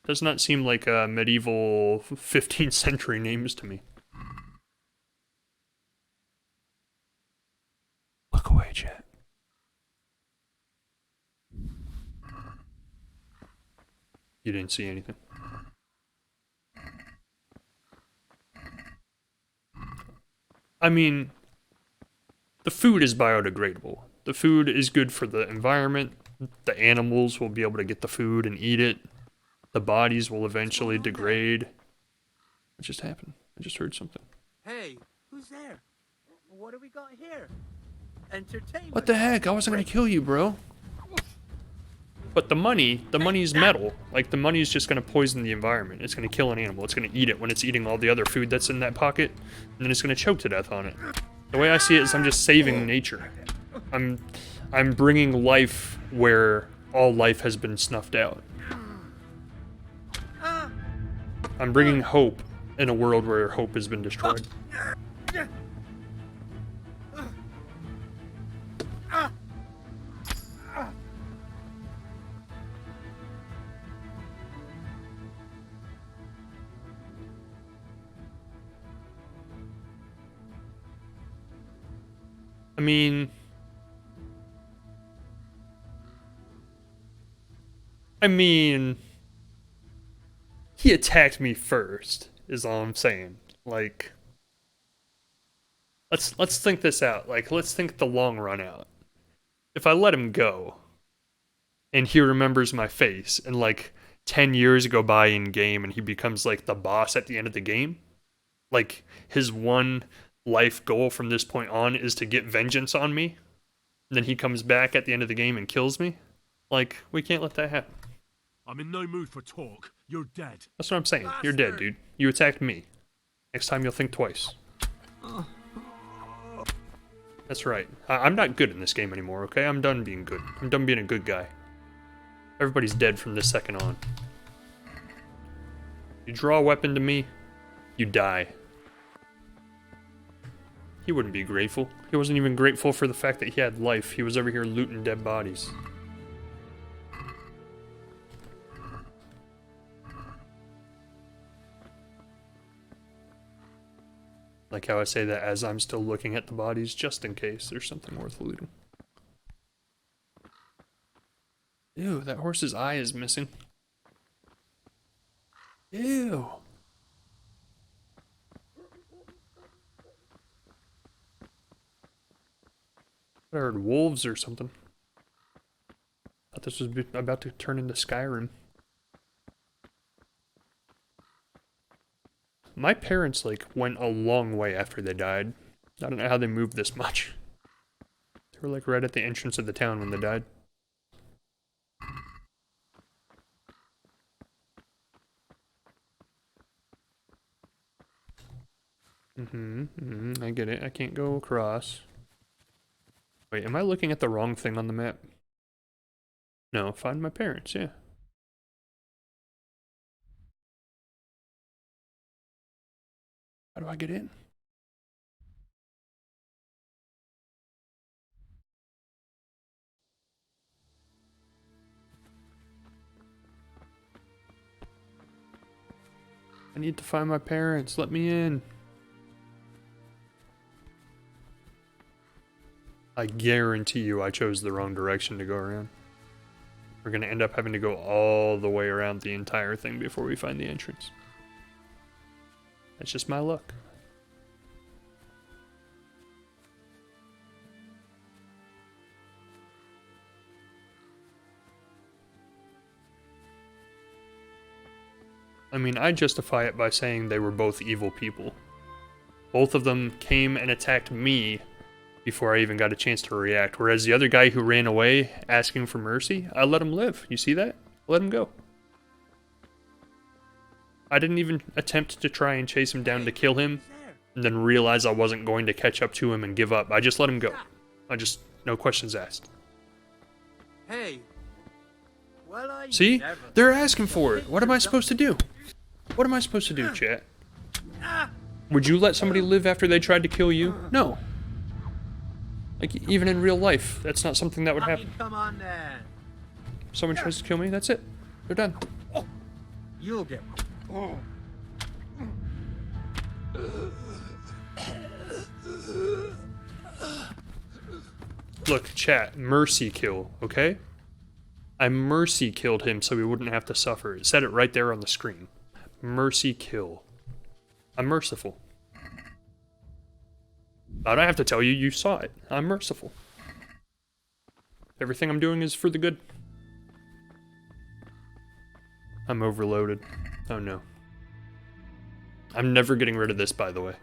Does not seem like medieval 15th century names to me. Look away, chat. You didn't see anything. I mean, the food is biodegradable. The food is good for the environment. The animals will be able to get the food and eat it. The bodies will eventually degrade. What just happened? I just heard something. Hey, who's there? What do we got here? Entertainment. What the heck? I wasn't gonna kill you, bro. But the money's metal. Like, the money's just gonna poison the environment. It's gonna kill an animal. It's gonna eat it when it's eating all the other food that's in that pocket. And then it's gonna choke to death on it. The way I see it is I'm just saving nature. I'm bringing life where all life has been snuffed out. I'm bringing hope in a world where hope has been destroyed. I mean, he attacked me first, is all I'm saying. Like, let's think this out. Like, let's think the long run out. If I let him go, and he remembers my face, and like 10 years go by in game, and he becomes like the boss at the end of the game, like his one life goal from this point on is to get vengeance on me, and then he comes back at the end of the game and kills me. Like, we can't let that happen. I'm in no mood for talk. You're dead. That's what I'm saying. You're dead, dude. You attacked me. Next time you'll think twice. That's right. I'm not good in this game anymore, okay? I'm done being good. I'm done being a good guy. Everybody's dead from this second on. You draw a weapon to me, you die. He wouldn't be grateful. He wasn't even grateful for the fact that he had life. He was over here looting dead bodies. Like how I say that as I'm still looking at the bodies, just in case there's something worth looting. Ew, that horse's eye is missing. Ew. I heard wolves or something. Thought this was about to turn into Skyrim. My parents, like, went a long way after they died. I don't know how they moved this much. They were, like, right at the entrance of the town when they died. I get it. I can't go across. Wait, am I looking at the wrong thing on the map? No, find my parents, yeah. How do I get in? I need to find my parents. Let me in. I guarantee you I chose the wrong direction to go around. We're gonna end up having to go all the way around the entire thing before we find the entrance. That's just my luck. I mean, I justify it by saying they were both evil people. Both of them came and attacked me before I even got a chance to react. Whereas the other guy who ran away asking for mercy, I let him live. You see that? I let him go. I didn't even attempt to try and chase him down to kill him, and then realize I wasn't going to catch up to him and give up. I just let him go. No questions asked. Hey. Well, I See? never They're asking for it. What am I supposed to do? What am I supposed to do, chat? Would you let somebody live after they tried to kill you? No. Like, even in real life, that's not something that would happen. Come on then. Someone tries to kill me, that's it. They're done. You'll get one. Look, chat, mercy kill, okay? I mercy killed him so he wouldn't have to suffer. It said it right there on the screen. Mercy kill. I'm merciful. I don't have to tell you, you saw it. I'm merciful. Everything I'm doing is for the good. I'm overloaded. Oh no. I'm never getting rid of this, by the way.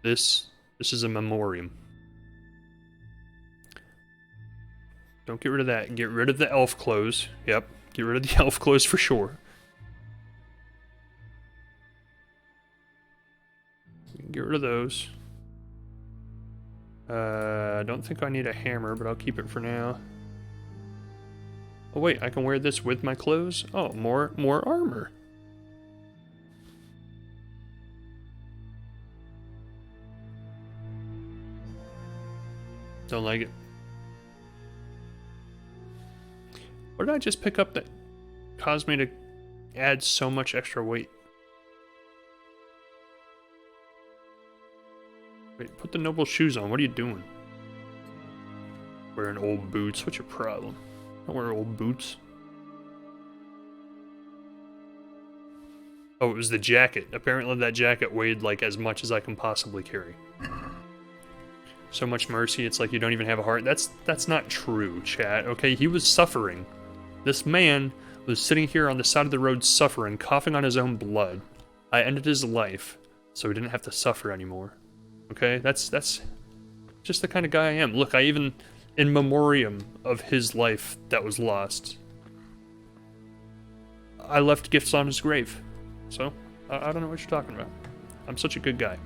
This is a memoriam. Don't get rid of that. Get rid of the elf clothes. Yep, get rid of the elf clothes for sure. Get rid of those. I don't think I need a hammer, but I'll keep it for now. Oh wait, I can wear this with my clothes? Oh, more armor. Don't like it. What did I just pick up that caused me to add so much extra weight? Wait, put the noble shoes on. What are you doing? Wearing old boots. What's your problem? I don't wear old boots. Oh, it was the jacket. Apparently that jacket weighed like as much as I can possibly carry. So much mercy, it's like you don't even have a heart. That's not true, chat. Okay, he was suffering. This man was sitting here on the side of the road suffering, coughing on his own blood. I ended his life, so he didn't have to suffer anymore. Okay, that's just the kind of guy I am. Look, I even, in memoriam of his life that was lost, I left gifts on his grave. So, I don't know what you're talking about. I'm such a good guy.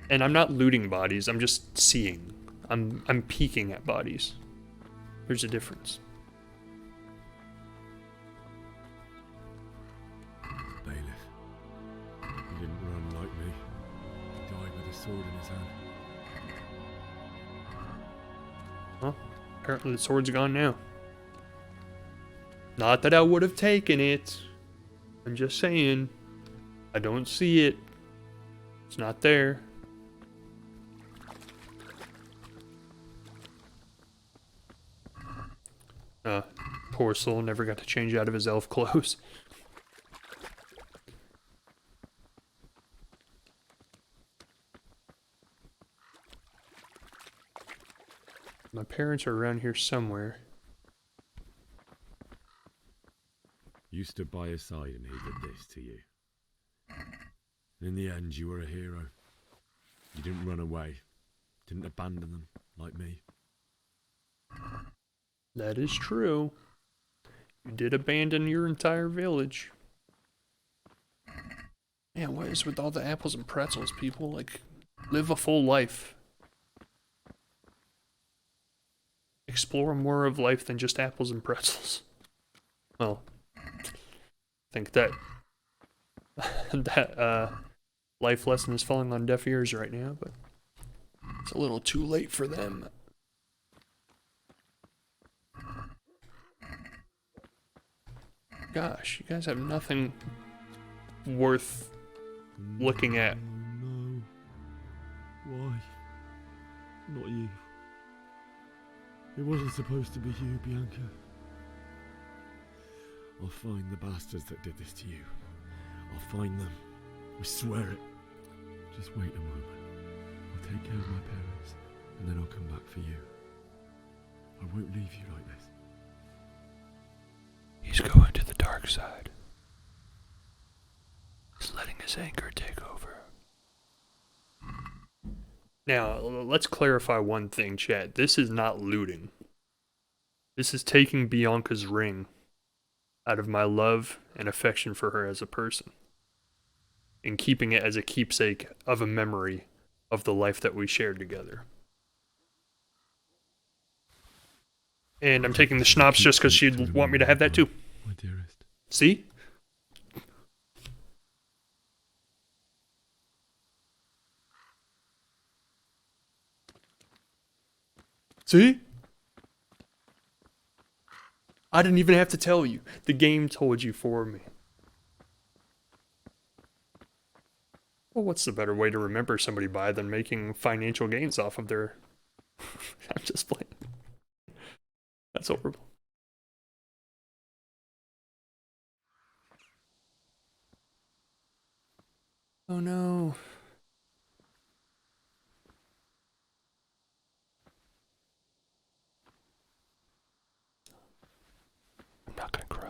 And I'm not looting bodies, I'm just seeing. I'm peeking at bodies. There's a difference. Bailiff, he didn't run like me. He died with a sword in his hand. Well, apparently the sword's gone now. Not that I would have taken it. I'm just saying. I don't see it. It's not there. Poor soul never got to change out of his elf clothes. My parents are around here somewhere. You stood by his side and he did this to you. In the end, you were a hero. You didn't run away. Didn't abandon them, like me. That is true. You did abandon your entire village. Man, what is with all the apples and pretzels, people? Like, live a full life. Explore more of life than just apples and pretzels. Well, I think that life lesson is falling on deaf ears right now, but it's a little too late for them. Gosh, you guys have nothing worth looking at. No. Why? Not you. It wasn't supposed to be you, Bianca. I'll find the bastards that did this to you. I'll find them. I swear it. Just wait a moment. I'll take care of my parents, and then I'll come back for you. I won't leave you like this. He's going to the dark side. He's letting his anger take over. Now, let's clarify one thing, chat. This is not looting. This is taking Bianca's ring out of my love and affection for her as a person, and keeping it as a keepsake of a memory of the life that we shared together. And I'm taking the schnapps just because she'd want me to have that too. My dearest. See? See? I didn't even have to tell you. The game told you for me. Well, what's the better way to remember somebody by than making financial gains off of their... I'm just playing. That's horrible. Oh no. I'm not gonna cry.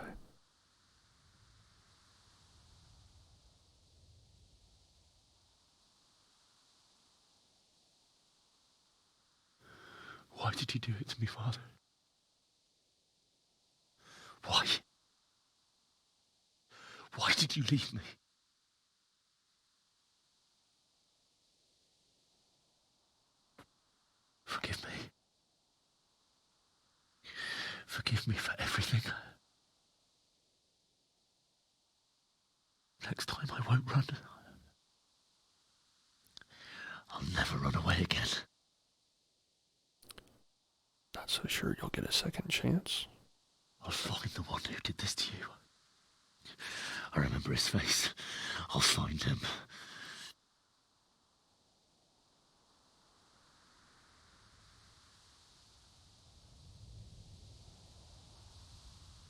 Why did you do it to me, Father? Why? Why did you leave me? Forgive me. Forgive me for everything. Next time I won't run. I'll never run away again. Not so sure you'll get a second chance. I'll find the one who did this to you. I remember his face. I'll find him.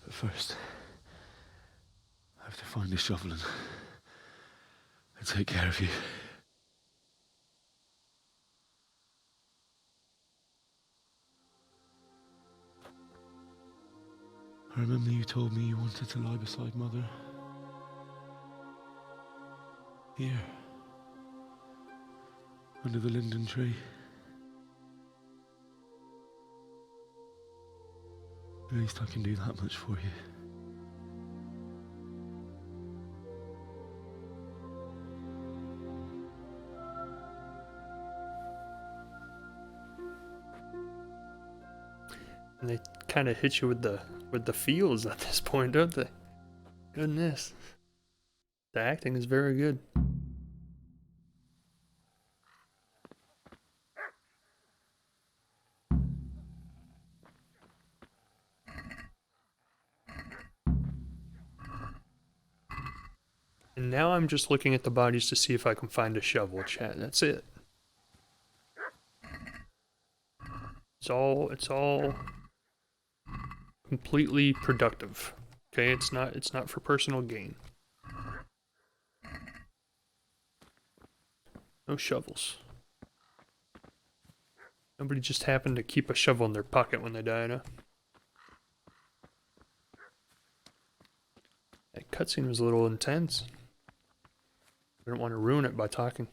But first, I have to find the shovel and take care of you. I remember you told me you wanted to lie beside Mother. Here. Under the linden tree. At least I can do that much for you. And they kind of hit you with the feels at this point, don't they? Goodness. The acting is very good. And now I'm just looking at the bodies to see if I can find a shovel, chat. That's it. It's all completely productive. Okay, it's not for personal gain. No shovels. Nobody just happened to keep a shovel in their pocket when they died, huh? That cutscene was a little intense. I didn't want to ruin it by talking.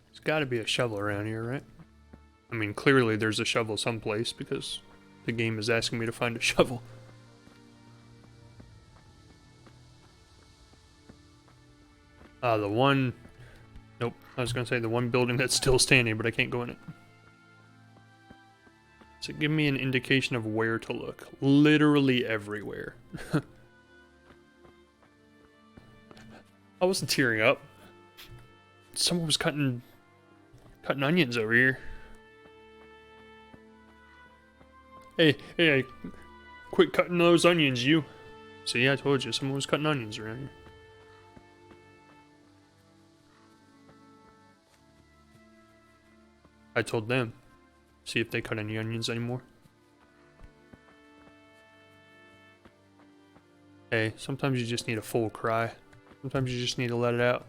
There's got to be a shovel around here, right? I mean, clearly there's a shovel someplace because the game is asking me to find a shovel. The one... Nope, I was going to say the one building that's still standing, but I can't go in it. So give me an indication of where to look. Literally everywhere. I wasn't tearing up. Someone was cutting onions over here. Hey, quit cutting those onions, you. See, I told you, someone was cutting onions around here. I told them. See if they cut any onions anymore. Hey, sometimes you just need a full cry. Sometimes you just need to let it out.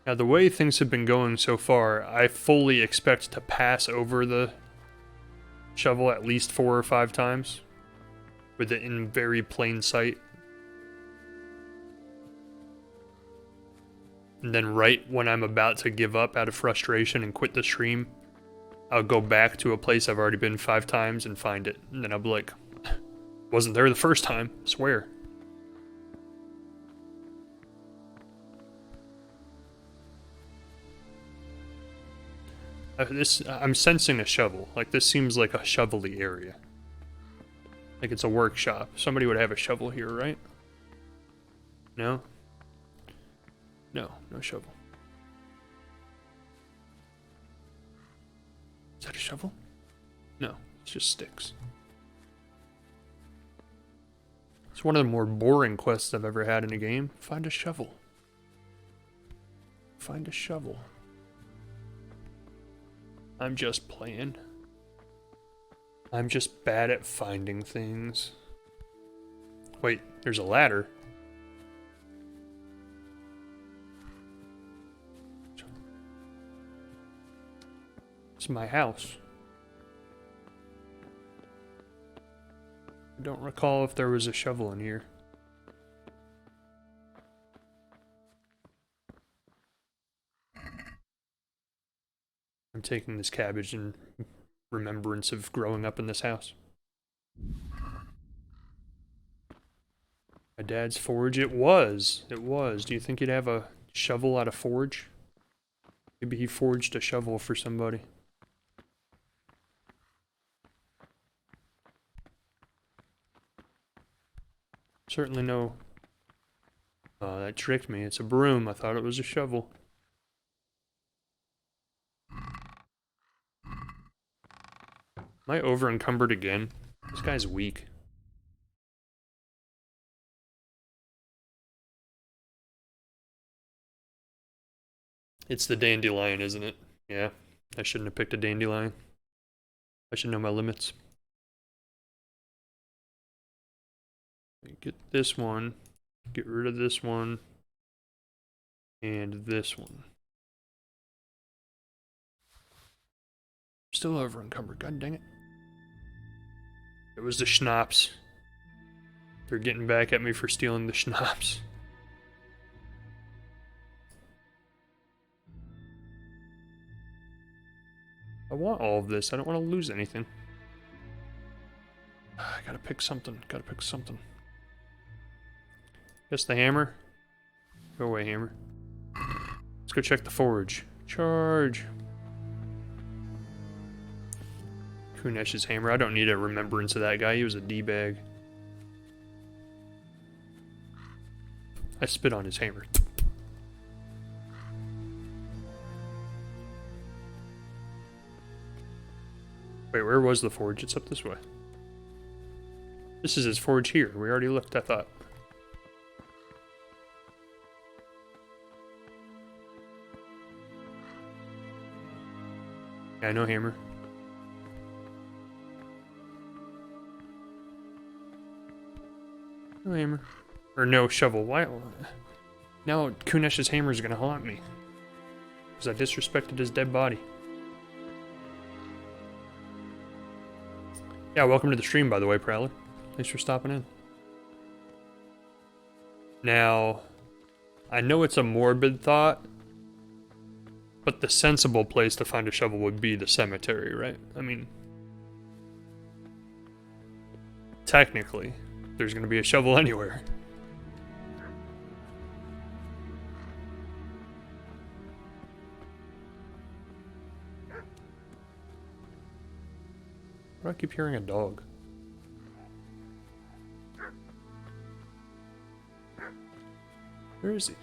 Now, the way things have been going so far, I fully expect to pass over the shovel at least 4 or 5 times with it in very plain sight. And then right when I'm about to give up out of frustration and quit the stream, I'll go back to a place I've already been 5 times and find it. And then I'll be like, wasn't there the first time, I swear. I'm sensing a shovel. Like, this seems like a shovel-y area. Like it's a workshop. Somebody would have a shovel here, right? No? No, no shovel. Is that a shovel? No, it's just sticks. It's one of the more boring quests I've ever had in a game. Find a shovel. Find a shovel. I'm just playing. I'm just bad at finding things. Wait, there's a ladder. It's my house. I don't recall if there was a shovel in here. I'm taking this cabbage in remembrance of growing up in this house. My dad's forge? It was. It was. Do you think he'd have a shovel at a forge? Maybe he forged a shovel for somebody. Certainly no... Oh, that tricked me. It's a broom. I thought it was a shovel. Am I over encumbered again? This guy's weak. It's the dandelion, isn't it? Yeah. I shouldn't have picked a dandelion. I should know my limits. Get this one. Get rid of this one. And this one. Still over encumbered. God dang it. It was the schnapps. They're getting back at me for stealing the schnapps. I want all of this. I don't want to lose anything. I gotta pick something. Gotta pick something. Guess the hammer. Go away, hammer. Let's go check the forge. Charge. Kunesh's hammer. I don't need a remembrance of that guy. He was a D-bag. I spit on his hammer. Wait, where was the forge? It's up this way. This is his forge here. We already looked, I thought. Yeah, no hammer. No hammer. Or no shovel. Why? Now Kunesh's hammer is gonna haunt me. Because I disrespected his dead body. Yeah, welcome to the stream, by the way, Prowler. Thanks for stopping in. Now, I know it's a morbid thought, but the sensible place to find a shovel would be the cemetery, right? I mean, technically, there's going to be a shovel anywhere. Why do I keep hearing a dog? Where is he?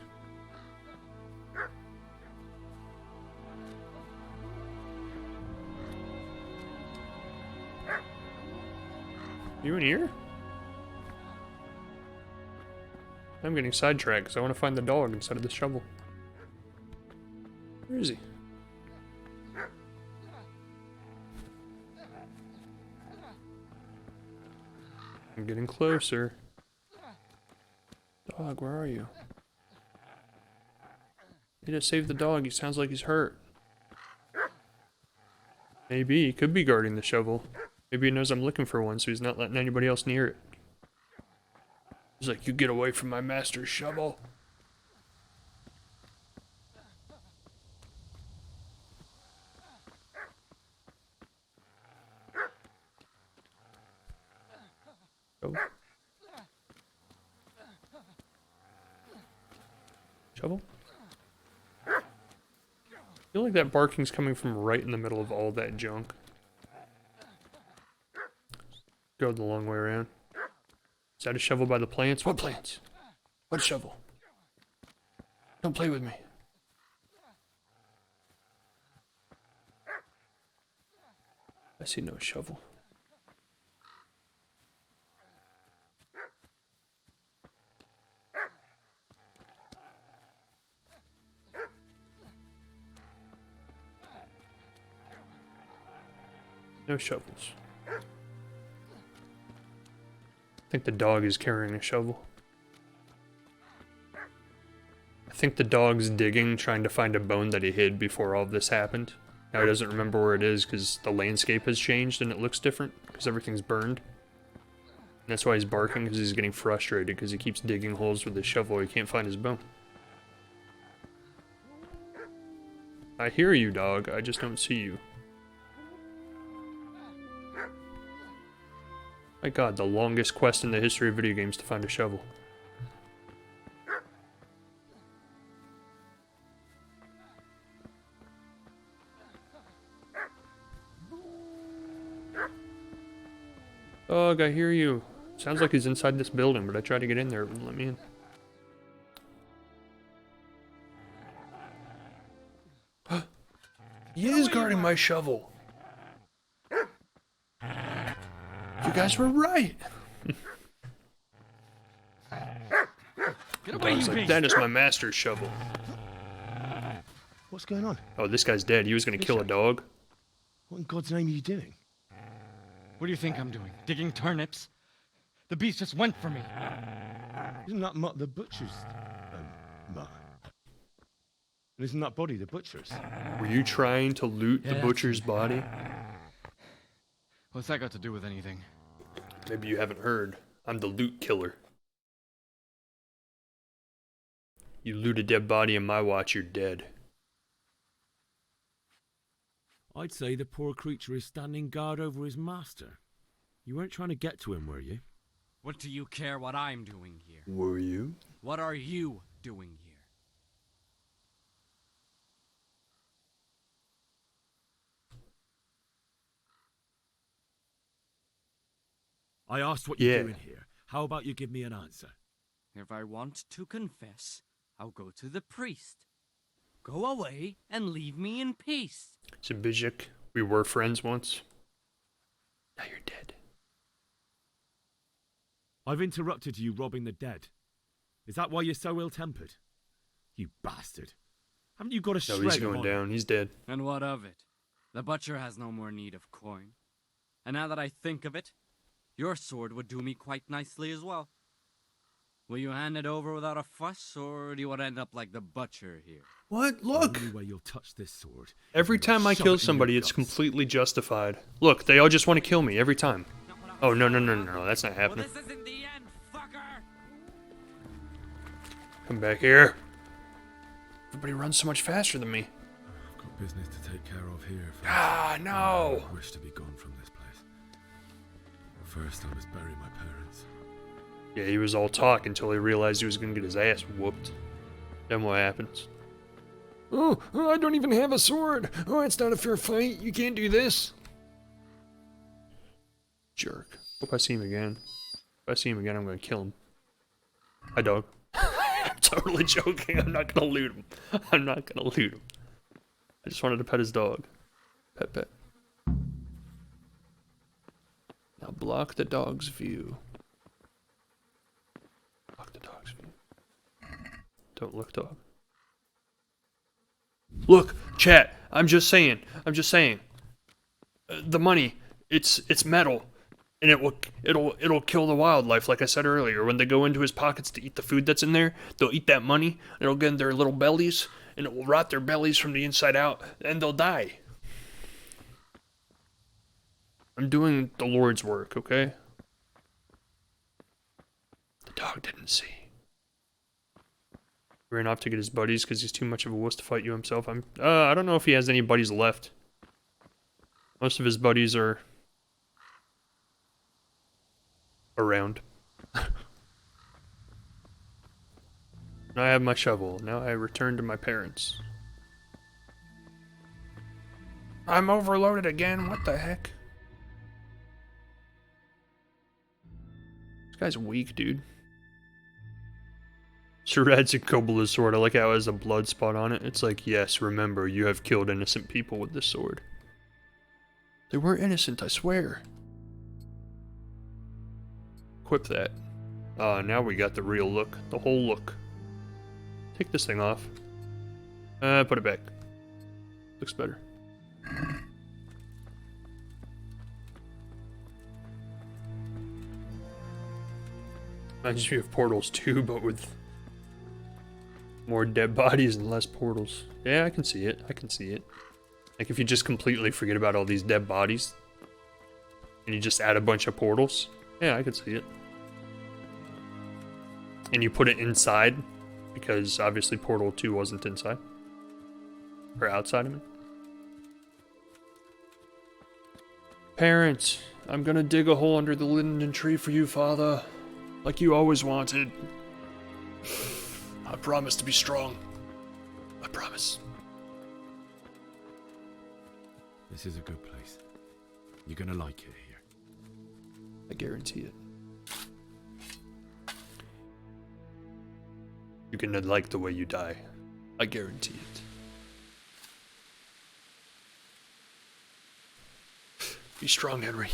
You in here? I'm getting sidetracked because I want to find the dog instead of the shovel. Where is he? I'm getting closer. Dog, where are you? Need to save the dog. He sounds like he's hurt. Maybe. He could be guarding the shovel. Maybe he knows I'm looking for one, so he's not letting anybody else near it. He's like, you get away from my master's shovel. Shovel? Shovel? I feel like that barking's coming from right in the middle of all that junk. Go the long way around. Is that a shovel by the plants? What plants? What shovel? Don't play with me. I see no shovel. No shovels. I think the dog is carrying a shovel. I think the dog's digging, trying to find a bone that he hid before all of this happened. Now he doesn't remember where it is because the landscape has changed and it looks different because everything's burned. And that's why he's barking, because he's getting frustrated because he keeps digging holes with his shovel. He can't find his bone. I hear you, dog. I just don't see you. My god, the longest quest in the history of video games to find a shovel. Dog, I hear you. Sounds like he's inside this building, but I tried to get in there, it wouldn't let me in. He is guarding my shovel. You guys were right. Get away, you Like, beast. that is my master's shovel. What's going on? Oh, this guy's dead. He was gonna kill a dog. What in God's name are you doing? What do you think I'm doing? Digging turnips? The beast just went for me. Isn't that Mutt the butcher's? Mutt. And isn't that body the butcher's? Were you trying to loot the Yeah, butcher's body? What's that got to do with anything? Maybe you haven't heard. I'm the loot killer. You loot a dead body in my watch, you're dead. I'd say the poor creature is standing guard over his master. You weren't trying to get to him, were you? What do you care what I'm doing here? Were you? What are you doing here? I asked what you're doing here. How about you give me an answer? If I want to confess, I'll go to the priest. Go away and leave me in peace. Zibizhik, we were friends once. Now you're dead. I've interrupted you robbing the dead. Is that why you're so ill-tempered? You bastard. Haven't you got a shred No, he's of going honor? down. He's dead. And what of it? The butcher has no more need of coin. And now that I think of it, your sword would do me quite nicely as well. Will you hand it over without a fuss, or do you want to end up like the butcher here? What? Look! The only way you'll touch this sword. Every time I Shove it kill in somebody, your it's guts. completely justified. Look, they all just want to kill me every time. Oh, no, no, no, no, no, that's not happening. This isn't the end, fucker! Come back here. Everybody runs so much faster than me. I've got business to take care of here. First. Ah, no! I wish to be gone from this place. First, I must bury my parents. Yeah, he was all talk until he realized he was gonna get his ass whooped. Then what happens? Oh, I don't even have a sword. Oh, it's not a fair fight. You can't do this. Jerk. Hope I see him again. If I see him again, I'm gonna kill him. Hi, dog. I'm totally joking. I'm not gonna loot him. I'm not gonna loot him. I just wanted to pet his dog. Pet, pet. Now block the dog's view. Block the dog's view. Don't look, dog. Look, chat. I'm just saying. The money, it's metal, and it'll kill the wildlife. Like I said earlier, when they go into his pockets to eat the food that's in there, they'll eat that money, and it'll get in their little bellies, and it will rot their bellies from the inside out, and they'll die. I'm doing the Lord's work, okay? The dog didn't see. He ran off to get his buddies because he's too much of a wuss to fight you himself. I don't know if he has any buddies left. Most of his buddies are around. Now I have my shovel. Now I return to my parents. I'm overloaded again. What the heck? This guy's weak, dude. Surad's a Kobula's sword. I like how it has a blood spot on it. It's like, yes, remember, you have killed innocent people with this sword. They weren't innocent, I swear. Equip that. Now we got the real look. The whole look. Take this thing off. Put it back. Looks better. Reminds me of Portals 2, but with more dead bodies and less portals. Yeah, I can see it. I can see it. Like, if you just completely forget about all these dead bodies, and you just add a bunch of portals, yeah, I can see it. And you put it inside, because obviously Portal 2 wasn't inside. Or outside of it. Parents, I'm gonna dig a hole under the linden tree for you, Father. Like you always wanted. I promise to be strong. I promise. This is a good place. You're gonna like it here. I guarantee it. You're gonna like the way you die. I guarantee it. Be strong, Henry.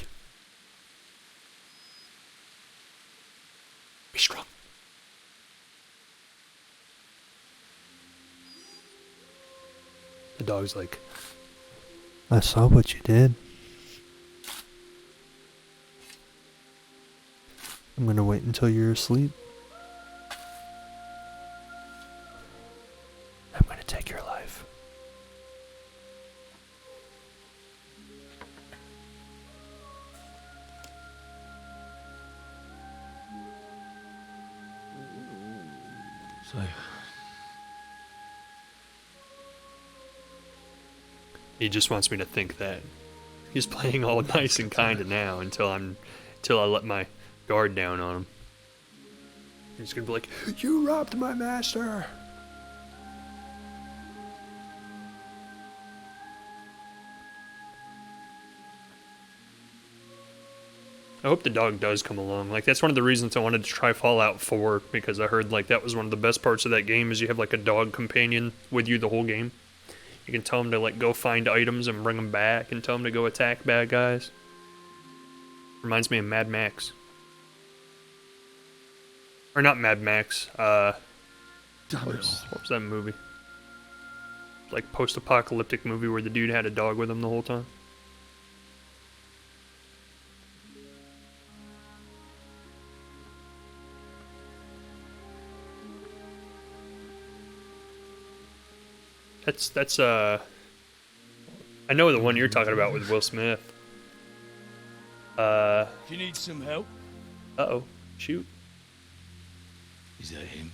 Be strong. The dog's like, I saw what you did. I'm gonna wait until you're asleep. I'm gonna take your life. So, He just wants me to think that. He's playing all nice and kinda now until I let my guard down on him. He's gonna be like, you robbed my master! I hope the dog does come along. Like, that's one of the reasons I wanted to try Fallout 4, because I heard, like, that was one of the best parts of that game, is you have, like, a dog companion with you the whole game. You can tell him to, like, go find items and bring them back, and tell him to go attack bad guys. Reminds me of Mad Max. Or not Mad Max, what was that movie? Like, post-apocalyptic movie where the dude had a dog with him the whole time. That's I know the one you're talking about with Will Smith. Do you need some help? Uh-oh. Shoot. Is that him?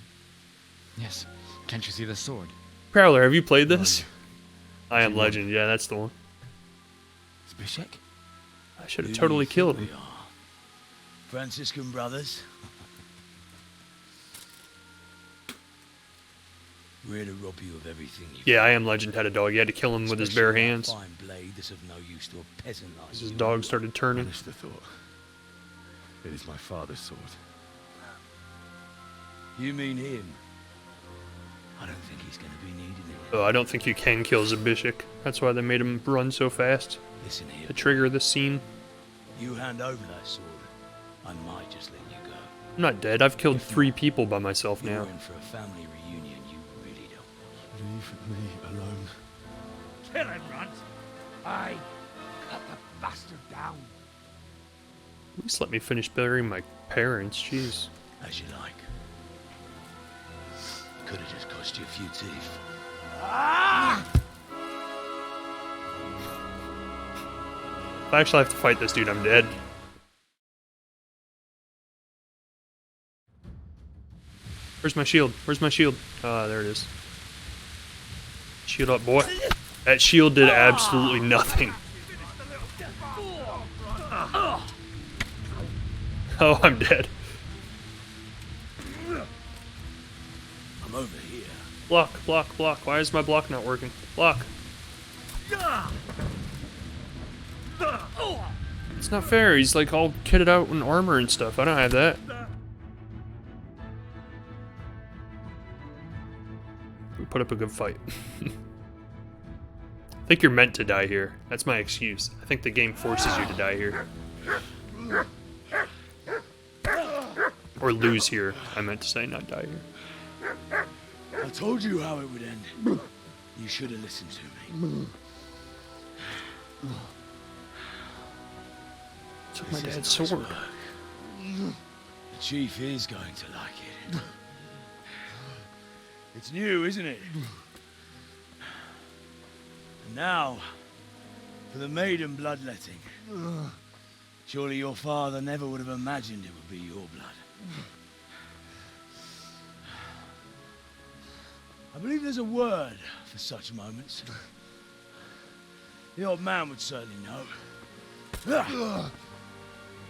Yes. Can't you see the sword? Prowler, have you played this? I Am Legend, yeah, that's the one. Zbyszek? I should have totally killed him. Franciscan brothers? We're here to rob you of everything you Yeah, I Am Legend had a dog. You had to kill him with his bare hands. fine blade that's of no use to a peasant like His dog started turning. honest to thought, it is my father's sword. You mean him? I don't think he's going to be needing it. Oh, I don't think you can kill Zbyszek. That's why they made him run so fast. Listen here. To trigger this scene. You hand over that sword, I might just let you go. I'm not dead. I've killed 3 people by myself You're now. in for a family reunion. You really don't. Leave me alone. Kill him, Runt. Aye. Cut the bastard down. At least let me finish burying my parents. Jeez. As you like. Could have just cost you a few teeth. Ah! If I actually have to fight this dude, I'm dead. Where's my shield? Where's my shield? Ah, there it is. Shield up, boy. That shield did absolutely nothing. Oh, I'm dead. I'm over here. Block, block, block. Why is my block not working? Block. It's not fair. He's like all kitted out in armor and stuff. I don't have that. We put up a good fight. I think you're meant to die here. That's my excuse. I think the game forces you to die here. Or lose here. I meant to say, not die here. I told you how it would end. You should have listened to me. Took my dad's sword. The chief is going to like it. It's new, isn't it? And now, for the maiden bloodletting. Surely your father never would have imagined it would be your blood. I believe there's a word for such moments. The old man would certainly know.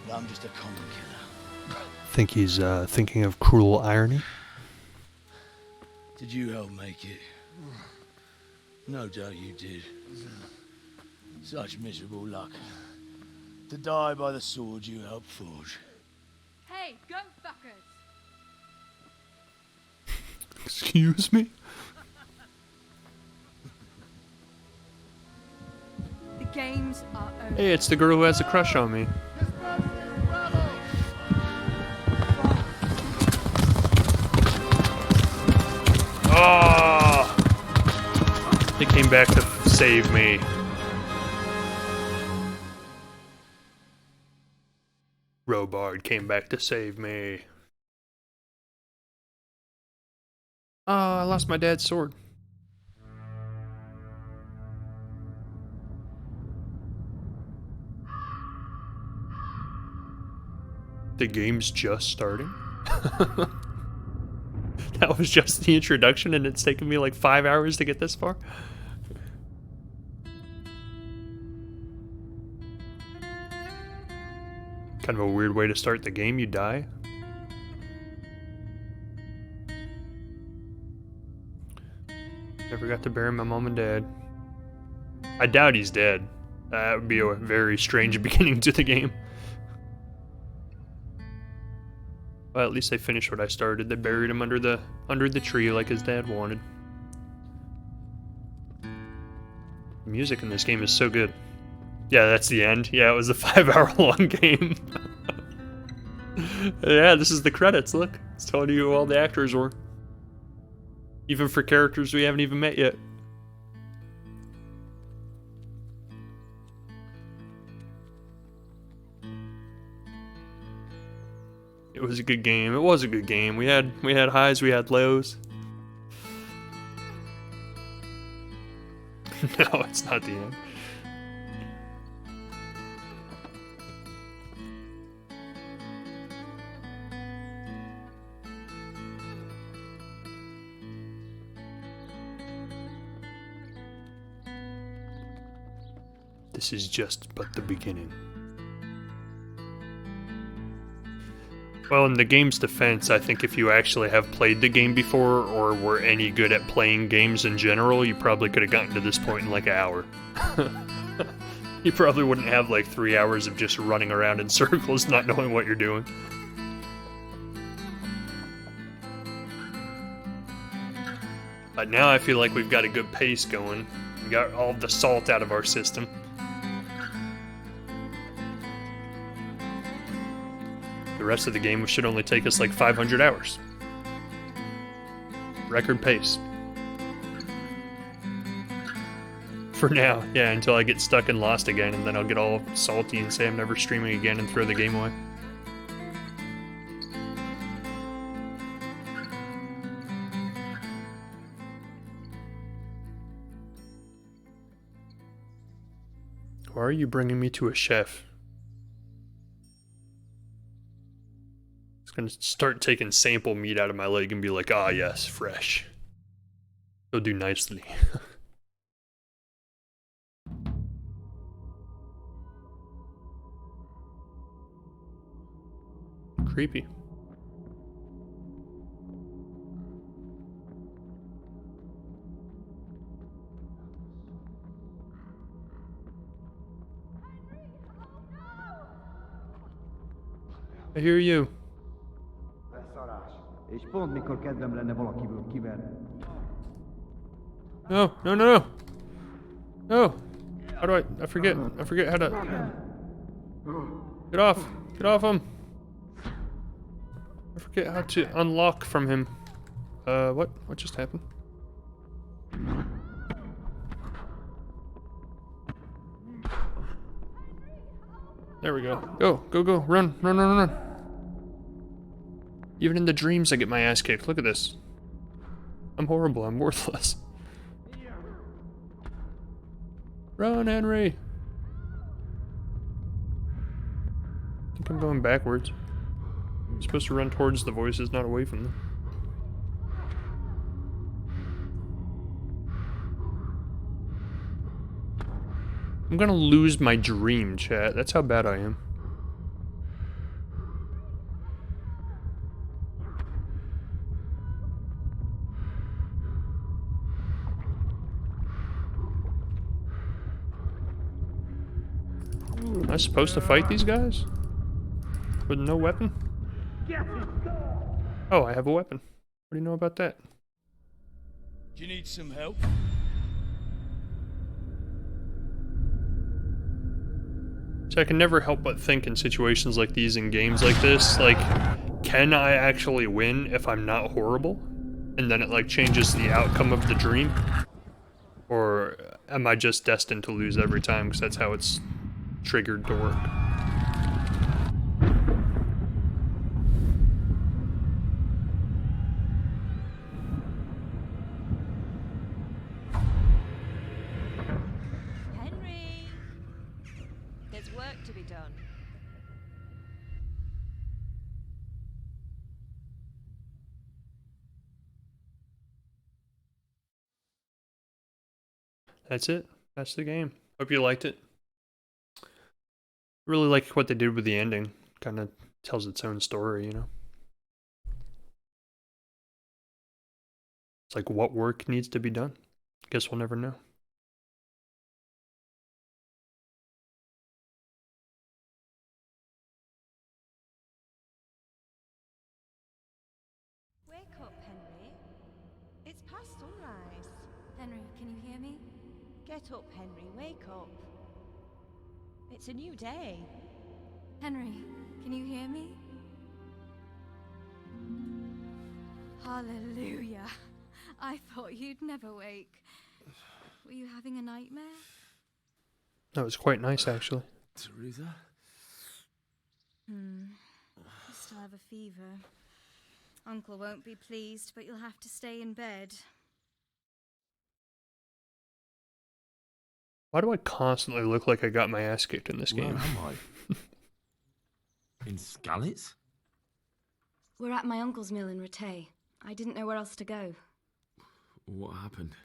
But I'm just a common killer. Think he's thinking of cruel irony? Did you help make it? No doubt you did. Such miserable luck. To die by the sword you helped forge. Hey, go fuckers! Excuse me? The games are over. Hey, it's the girl who has a crush on me. Oh! They came back to save me. Robard came back to save me. Oh, I lost my dad's sword. The game's just starting? That was just the introduction and it's taken me like 5 hours to get this far? Kind of a weird way to start the game, you die. Never got to bury my mom and dad. I doubt he's dead. That would be a very strange beginning to the game. Well, at least they finished what I started. They buried him under the tree like his dad wanted. The music in this game is so good. Yeah, that's the end. Yeah, it was a 5-hour-long game. Yeah, this is the credits, look. It's telling you who all the actors were. Even for characters we haven't even met yet. It was a good game. It was a good game. We had highs, we had lows. No, it's not the end. This is just but the beginning. Well, in the game's defense, I think if you actually have played the game before or were any good at playing games in general, you probably could have gotten to this point in like an hour. You probably wouldn't have like 3 hours of just running around in circles not knowing what you're doing. But now I feel like we've got a good pace going. We got all the salt out of our system. The rest of the game should only take us like 500 hours. Record pace. For now, yeah, until I get stuck and lost again, and then I'll get all salty and say I'm never streaming again and throw the game away. Who are are you bringing me to a chef? It's gonna start taking sample meat out of my leg and be like, ah, yes, fresh. He'll do nicely. Creepy. I hear you. No, no, no, no. No. How do I forget how to. Get off. Get off him. I forget how to unlock from him. What? What just happened? There we go. Go, go, go. Run, run, run, run. Even in the dreams I get my ass kicked. Look at this. I'm horrible. I'm worthless. Run, Henry. I think I'm going backwards. I'm supposed to run towards the voices, not away from them. I'm gonna lose my dream, chat. That's how bad I am. Am I supposed to fight these guys? With no weapon? Oh, I have a weapon. What do you know about that? Do you need some help? So I can never help but think in situations like these, in games like this, like, can I actually win if I'm not horrible? And then it like changes the outcome of the dream? Or am I just destined to lose every time because that's how it's triggered to work? Henry! There's work to be done. That's it. That's the game. Hope you liked it. Really like what they did with the ending. Kind of tells its own story, you know? It's like, what work needs to be done? Guess we'll never know. Wake up, Henry. It's past sunrise. Henry, can you hear me? Get up, Henry. Wake up. It's a new day. Henry, can you hear me? Hallelujah. I thought you'd never wake. Were you having a nightmare? That was quite nice, actually. Teresa? You still have a fever. Uncle won't be pleased, but you'll have to stay in bed. Why do I constantly look like I got my ass kicked in this Where game? am I? In Skalitz? We're at my uncle's mill in Rattay. I didn't know where else to go. What happened?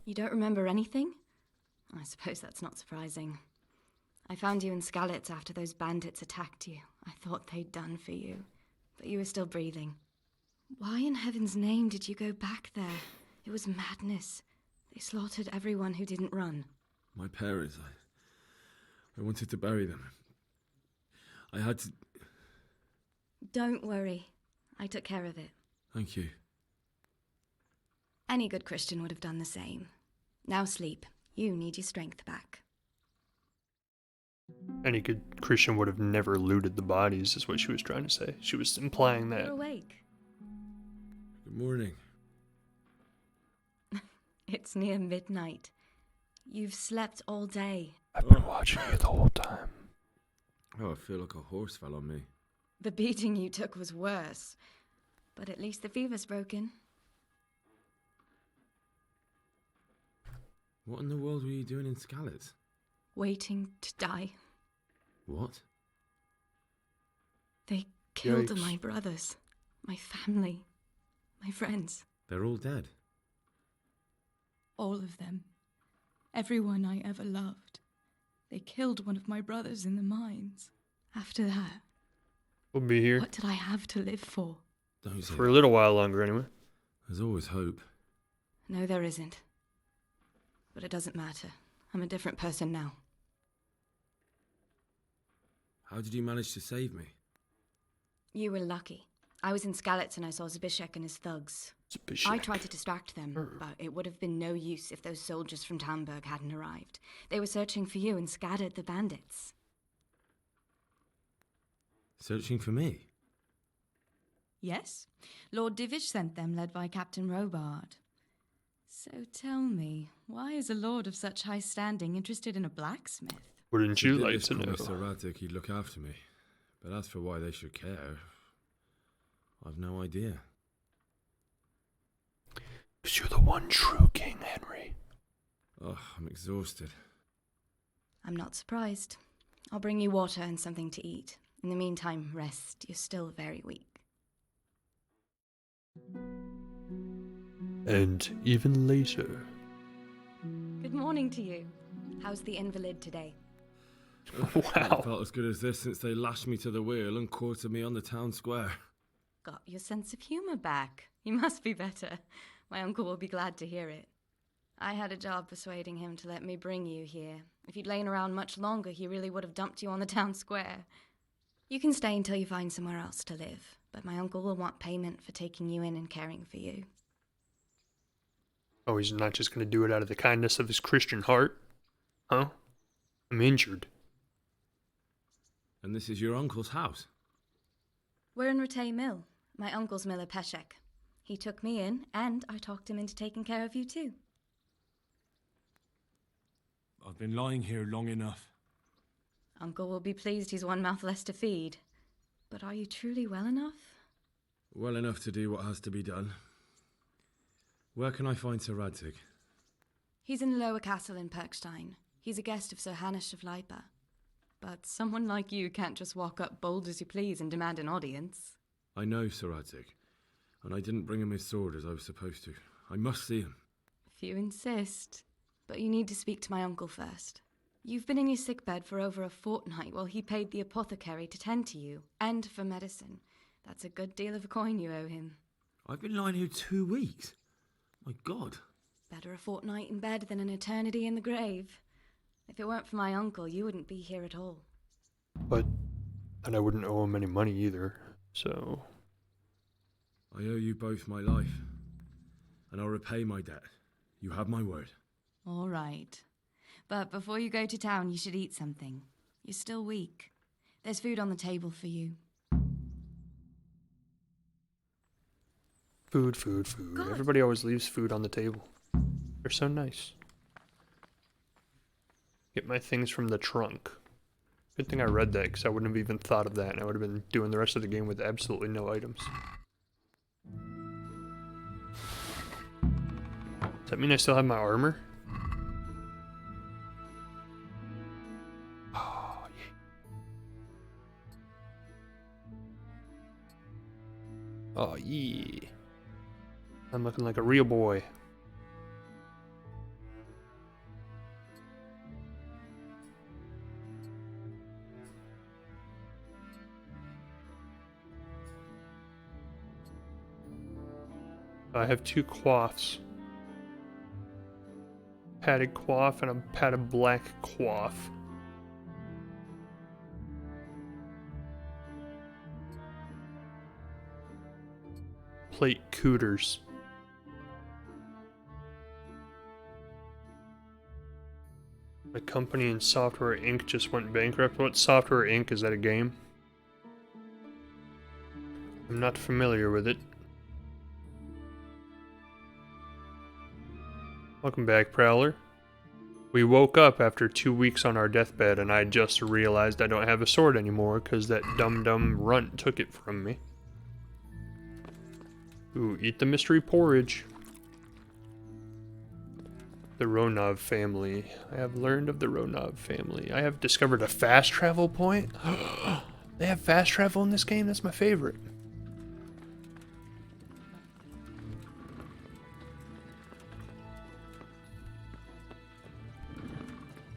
You don't remember anything? I suppose that's not surprising. I found you in Skalitz after those bandits attacked you. I thought they'd done for you, but you were still breathing. Why in heaven's name did you go back there? It was madness. They slaughtered everyone who didn't run. My parents, I wanted to bury them. I had to... Don't worry. I took care of it. Thank you. Any good Christian would have done the same. Now sleep. You need your strength back. Any good Christian would have never looted the bodies, is what she was trying to say. She was implying that. You're awake. Good morning. It's near midnight. You've slept all day. I've been watching you the whole time. Oh, I feel like a horse fell on me. The beating you took was worse. But at least the fever's broken. What in the world were you doing in Skalitz? waiting to die. What? They killed Yikes. my brothers, my family, my friends. They're all dead. All of them. Everyone I ever loved. They killed one of my brothers in the mines. After that, We'll be here. what did I have to live for? Don't say For a that. little while longer, anyway. There's always hope. No, there isn't. But it doesn't matter. I'm a different person now. How did you manage to save me? You were lucky. I was in Skalitz and I saw Zbyszek and his thugs. I tried to distract them, but it would have been no use if those soldiers from Tamburg hadn't arrived. They were searching for you and scattered the bandits. Searching for me? Yes. Lord Divish sent them, led by Captain Robard. So tell me, why is a lord of such high standing interested in a blacksmith? Wouldn't you like to know? Mr. Radzik, he'd look after me. But as for why they should care, I've no idea. Because you're the one true king, Henry. Oh, I'm exhausted. I'm not surprised. I'll bring you water and something to eat. In the meantime, rest. You're still very weak. And even later. Good morning to you. How's the invalid today? Wow. Felt as good as this since they lashed me to the wheel and quartered me on the town square. Got your sense of humour back. You must be better. My uncle will be glad to hear it. I had a job persuading him to let me bring you here. If you'd lain around much longer, he really would have dumped you on the town square. You can stay until you find somewhere else to live, but my uncle will want payment for taking you in and caring for you. Oh, he's not just going to do it out of the kindness of his Christian heart? Huh? I'm injured. And this is your uncle's house? We're in Ratay Mill, my uncle's miller Peshek. He took me in, and I talked him into taking care of you too. I've been lying here long enough. Uncle will be pleased he's one mouth less to feed. But are you truly well enough? Well enough to do what has to be done. Where can I find Sir Radzik? He's in the lower castle in Perkstein. He's a guest of Sir Hanush of Leipa. But someone like you can't just walk up bold as you please and demand an audience. I know Sir Radzik, and I didn't bring him his sword as I was supposed to. I must see him. If you insist. But you need to speak to my uncle first. You've been in your sickbed for over a fortnight while he paid the apothecary to tend to you, and for medicine. That's a good deal of a coin you owe him. I've been lying here 2 weeks. My God. Better a fortnight in bed than an eternity in the grave. If it weren't for my uncle, you wouldn't be here at all. But and I wouldn't owe him any money either, so... I owe you both my life, and I'll repay my debt. You have my word. All right. But before you go to town, you should eat something. You're still weak. There's food on the table for you. Food, food, food. God. Everybody always leaves food on the table. They're so nice. Get my things from the trunk. Good thing I read that, because I wouldn't have even thought of that, and I would have been doing the rest of the game with absolutely no items. Does that mean I still have my armor? Oh, yeah. Oh, yeah. I'm looking like a real boy. I have 2 coifs. Padded coif and a padded black coif. Plate cooters. My company in Software Inc. just went bankrupt. What Software Inc. is that, a game? I'm not familiar with it. Welcome back, Prowler. We woke up after 2 weeks on our deathbed, and I just realized I don't have a sword anymore because that dumb runt took it from me. Ooh, eat the mystery porridge. The Ronov family. I have learned of the Ronov family. I have discovered a fast travel point. They have fast travel in this game? That's my favorite.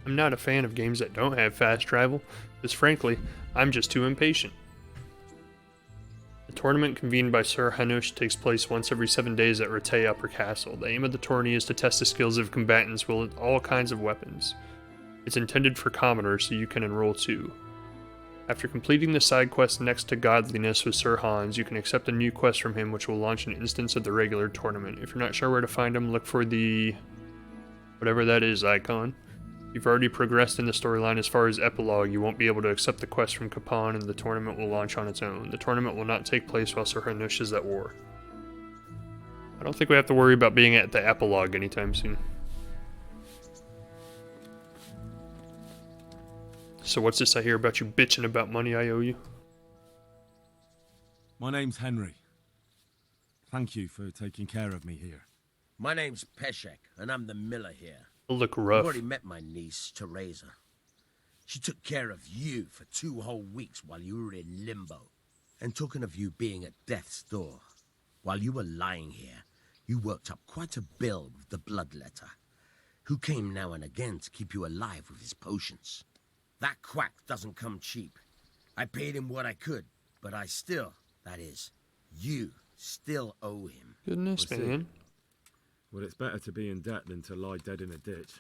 I'm not a fan of games that don't have fast travel, because frankly, I'm just too impatient. The tournament convened by Sir Hanush takes place once every 7 days at Ratay Upper Castle. The aim of the tourney is to test the skills of combatants with all kinds of weapons. It's intended for commoners, so you can enroll too. After completing the side quest Next to Godliness with Sir Hans, you can accept a new quest from him which will launch an instance of the regular tournament. If you're not sure where to find him, look for the whatever that is icon. If you've already progressed in the storyline as far as epilogue, you won't be able to accept the quest from Kapan and the tournament will launch on its own. The tournament will not take place while Sir Hanush is at war. I don't think we have to worry about being at the epilogue anytime soon. So what's this I hear about you bitching about money I owe you? My name's Henry. Thank you for taking care of me here. My name's Peshek, and I'm the miller here. You'll look I've rough. already met my niece, Teresa. She took care of you for 2 whole weeks while you were in limbo. And talking of you being at death's door, while you were lying here, you worked up quite a bill with the bloodletter, who came now and again to keep you alive with his potions. That quack doesn't come cheap. I paid him what I could, but I still, that is, you still owe him. Goodness, man. Well, it's better to be in debt than to lie dead in a ditch.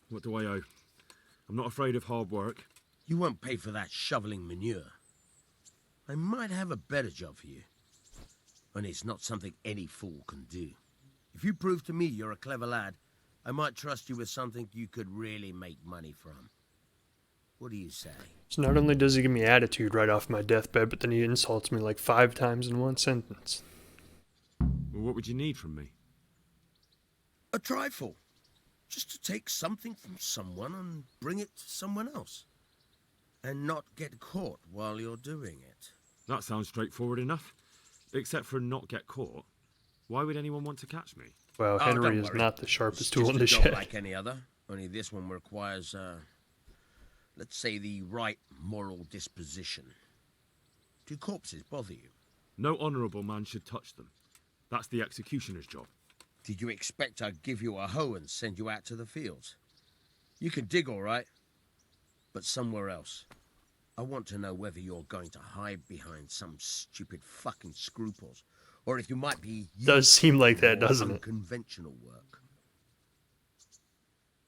What do I owe? I'm not afraid of hard work. You won't pay for that shoveling manure. I might have a better job for you. And it's not something any fool can do. If you prove to me you're a clever lad, I might trust you with something you could really make money from. What do you say? So not only does he give me attitude right off my deathbed, but then he insults me like 5 times in one sentence. Well, what would you need from me? A trifle. Just to take something from someone and bring it to someone else. And not get caught while you're doing it. That sounds straightforward enough. Except for not get caught. Why would anyone want to catch me? Well, Henry is not the sharpest tool in the shed. Like any other, only this one requires, let's say, the right moral disposition. Do corpses bother you? No honourable man should touch them. That's the executioner's job. Did you expect I'd give you a hoe and send you out to the fields? You can dig all right, but somewhere else. I want to know whether you're going to hide behind some stupid fucking scruples, or if you might be... Does seem like that, doesn't it? Unconventional work.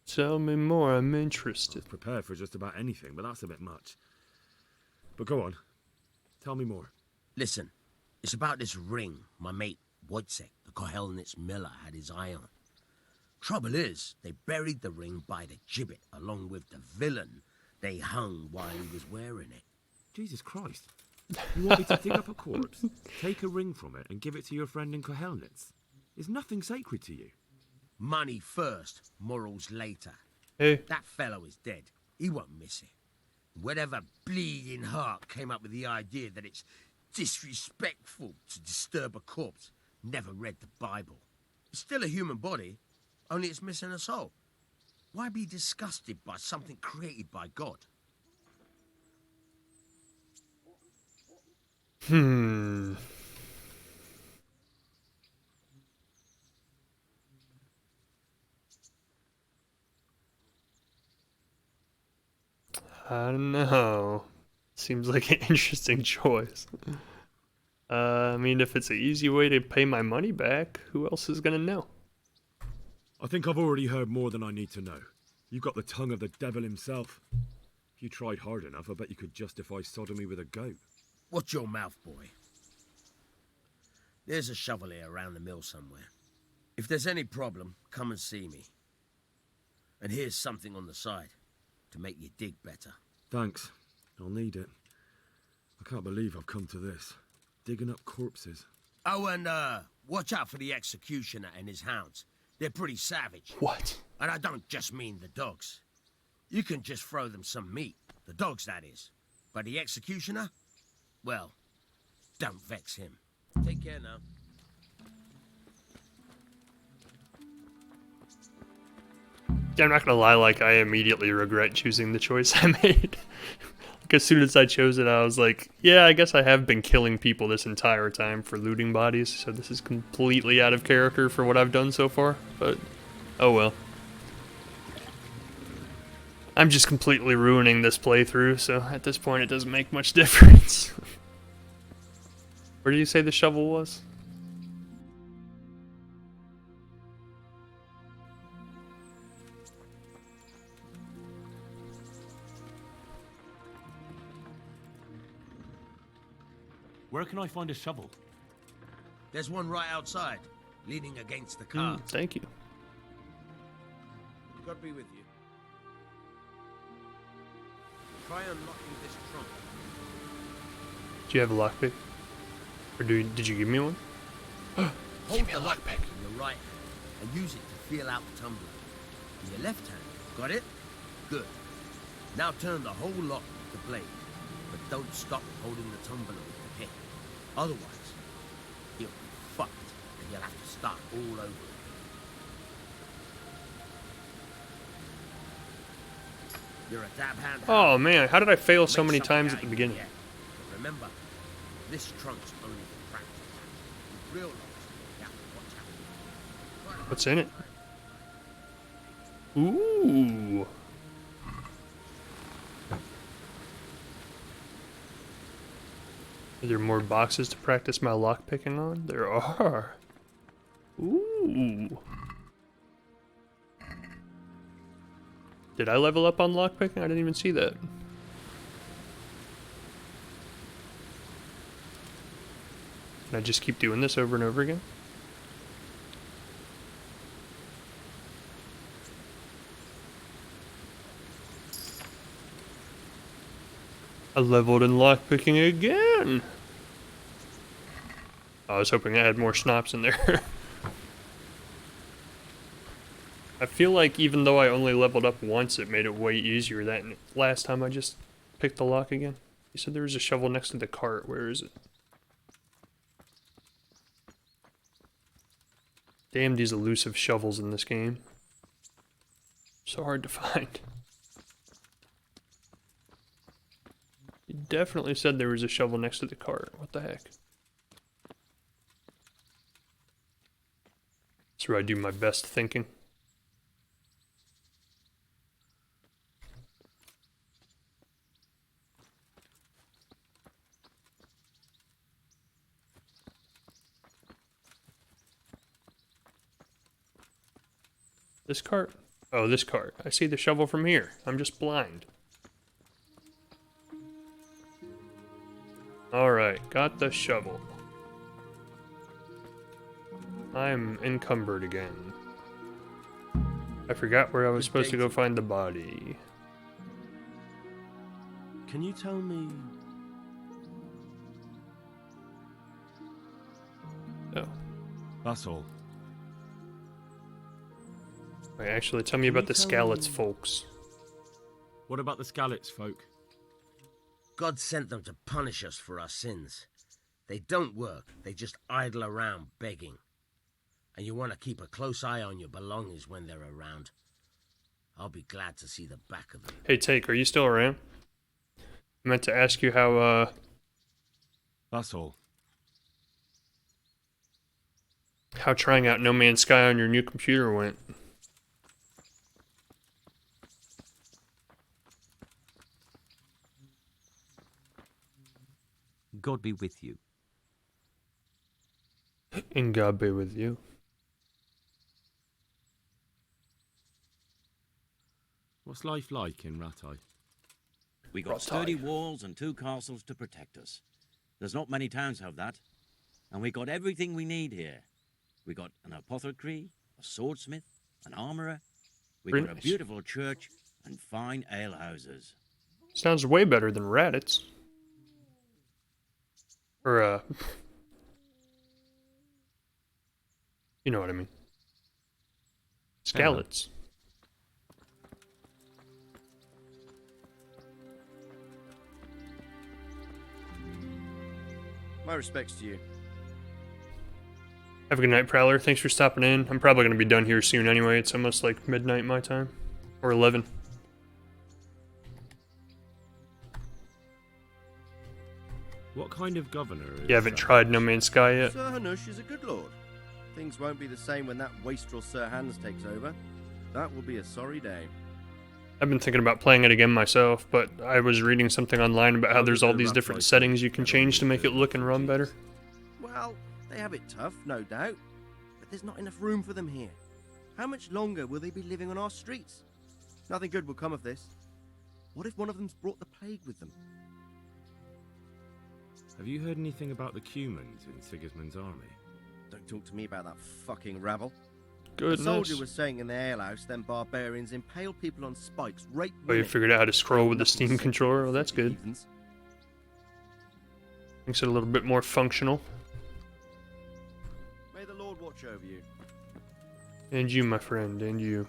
Tell me more, I'm interested. I'm prepared for just about anything, but that's a bit much. But go on. Tell me more. Listen, it's about this ring my mate Wojciech, the Kohelnitz miller, had his eye on. Trouble is, they buried the ring by the gibbet, along with the villain they hung while he was wearing it. Jesus Christ. You want me to dig up a corpse, take a ring from it, and give it to your friend in Kohelnitz? Is nothing sacred to you? Money first, morals later. Hey. That fellow is dead. He won't miss it. Whatever bleeding heart came up with the idea that it's disrespectful to disturb a corpse never read the Bible. It's still a human body, only it's missing a soul. Why be disgusted by something created by God? I don't know. Seems like an interesting choice. I mean, if it's an easy way to pay my money back, who else is gonna know? I think I've already heard more than I need to know. You've got the tongue of the devil himself. If you tried hard enough, I bet you could justify sodomy with a goat. Watch your mouth, boy. There's a shovel here around the mill somewhere. If there's any problem, come and see me. And here's something on the side to make you dig better. Thanks. I'll need it. I can't believe I've come to this. Digging up corpses. Oh, and watch out for the executioner and his hounds. They're pretty savage. What? And I don't just mean the dogs. You can just throw them some meat. The dogs, that is. But the executioner? Well, don't vex him. Take care now. Yeah, I'm not gonna lie, like, I immediately regret choosing the choice I made. Like, as soon as I chose it, I was like, yeah, I guess I have been killing people this entire time for looting bodies, so this is completely out of character for what I've done so far, but oh well. I'm just completely ruining this playthrough, so at this point it doesn't make much difference. Where did you say the shovel was? Where can I find a shovel? There's one right outside, leaning against the car. Thank you. God be with you. Try unlocking this trunk. Do you have a lockpick? Or did you give me one? Hold the lockpick in your right hand and use it to feel out the tumbler. In your left hand, got it? Good. Now turn the whole lock with the blade, but don't stop holding the tumbler with the pick. Otherwise, you'll be fucked and you'll have to start all over again. You're a dab hand. Oh man, how did I fail so many times at the beginning? But remember, this trunk's only for practice. With real locks, you have to watch out. What's in it? Ooh. Are there more boxes to practice my lockpicking on? There are. Ooh. Did I level up on lockpicking? I didn't even see that. Can I just keep doing this over and over again? I leveled in lockpicking again! I was hoping I had more schnapps in there. I feel like even though I only leveled up once, it made it way easier that last time I just picked the lock again. You said there was a shovel next to the cart. Where is it? Damn these elusive shovels in this game. So hard to find. You definitely said there was a shovel next to the cart. What the heck? That's where I do my best thinking. This cart? Oh, this cart. I see the shovel from here. I'm just blind. Alright, got the shovel. I'm encumbered again. I forgot where I was supposed to go find the body. Can you tell me... Oh. That's all. Wait, actually, tell me about the Scalets, folks. What about the Scalets, folk? God sent them to punish us for our sins. They don't work, they just idle around begging. And you want to keep a close eye on your belongings when they're around. I'll be glad to see the back of them. Hey, Take, are you still around? I meant to ask you how, That's all. how trying out No Man's Sky on your new computer went. God be with you. And God be with you. What's life like in Rattay? We got sturdy walls and 2 castles to protect us. There's not many towns have that. And we got everything we need here. We got an apothecary, a swordsmith, an armorer. We got a beautiful church and fine alehouses. Sounds way better than Raditz. Or, you know what I mean. Scalets. My respects to you. Have a good night, Prowler. Thanks for stopping in. I'm probably going to be done here soon anyway. It's almost like midnight my time. Or 11. What kind of governor is You haven't tried No Man's Sky yet? Sir Hanush is a good lord. Things won't be the same when that wastrel Sir Hans takes over. That will be a sorry day. I've been thinking about playing it again myself, but I was reading something online about how there's all these different settings you can change to make it look and run better. Well, they have it tough, no doubt. But there's not enough room for them here. How much longer will they be living on our streets? Nothing good will come of this. What if one of them's brought the plague with them? Have you heard anything about the Cumans in Sigismund's army? Don't talk to me about that fucking rabble. Goodness. The soldier was saying in the alehouse, them barbarians impale people on spikes, rape Oh, you women. figured out how to scroll with the Steam controller? Oh, that's good. Makes it a little bit more functional. May the Lord watch over you. And you, my friend, and you.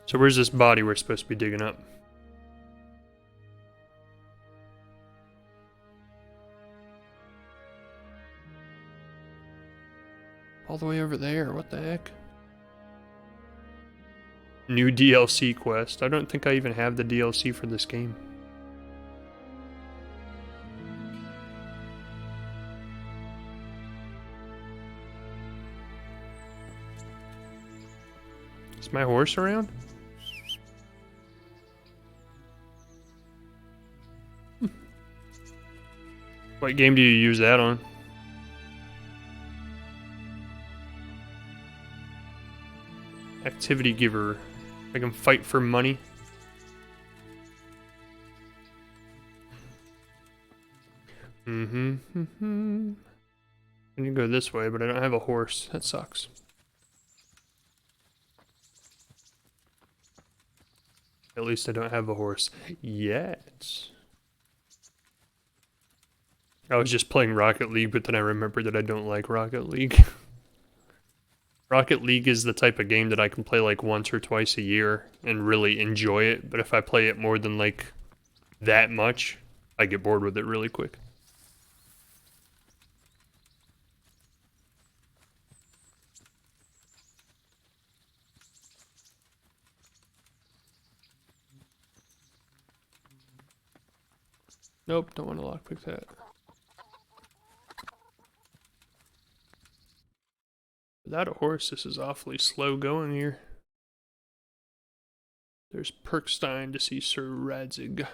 So where's this body we're supposed to be digging up? All the way over there, what the heck? New DLC quest. I don't think I even have the DLC for this game. Is my horse around? What game do you use that on? Activity giver. I can fight for money. I can go this way, but I don't have a horse. That sucks. At least I don't have a horse yet. I was just playing Rocket League, but then I remembered that I don't like Rocket League. Rocket League is the type of game that I can play like once or twice a year and really enjoy it, but if I play it more than like that much, I get bored with it really quick. Nope, don't want to lockpick that. Without a horse, this is awfully slow going here. There's Perkstein to see Sir Radzig.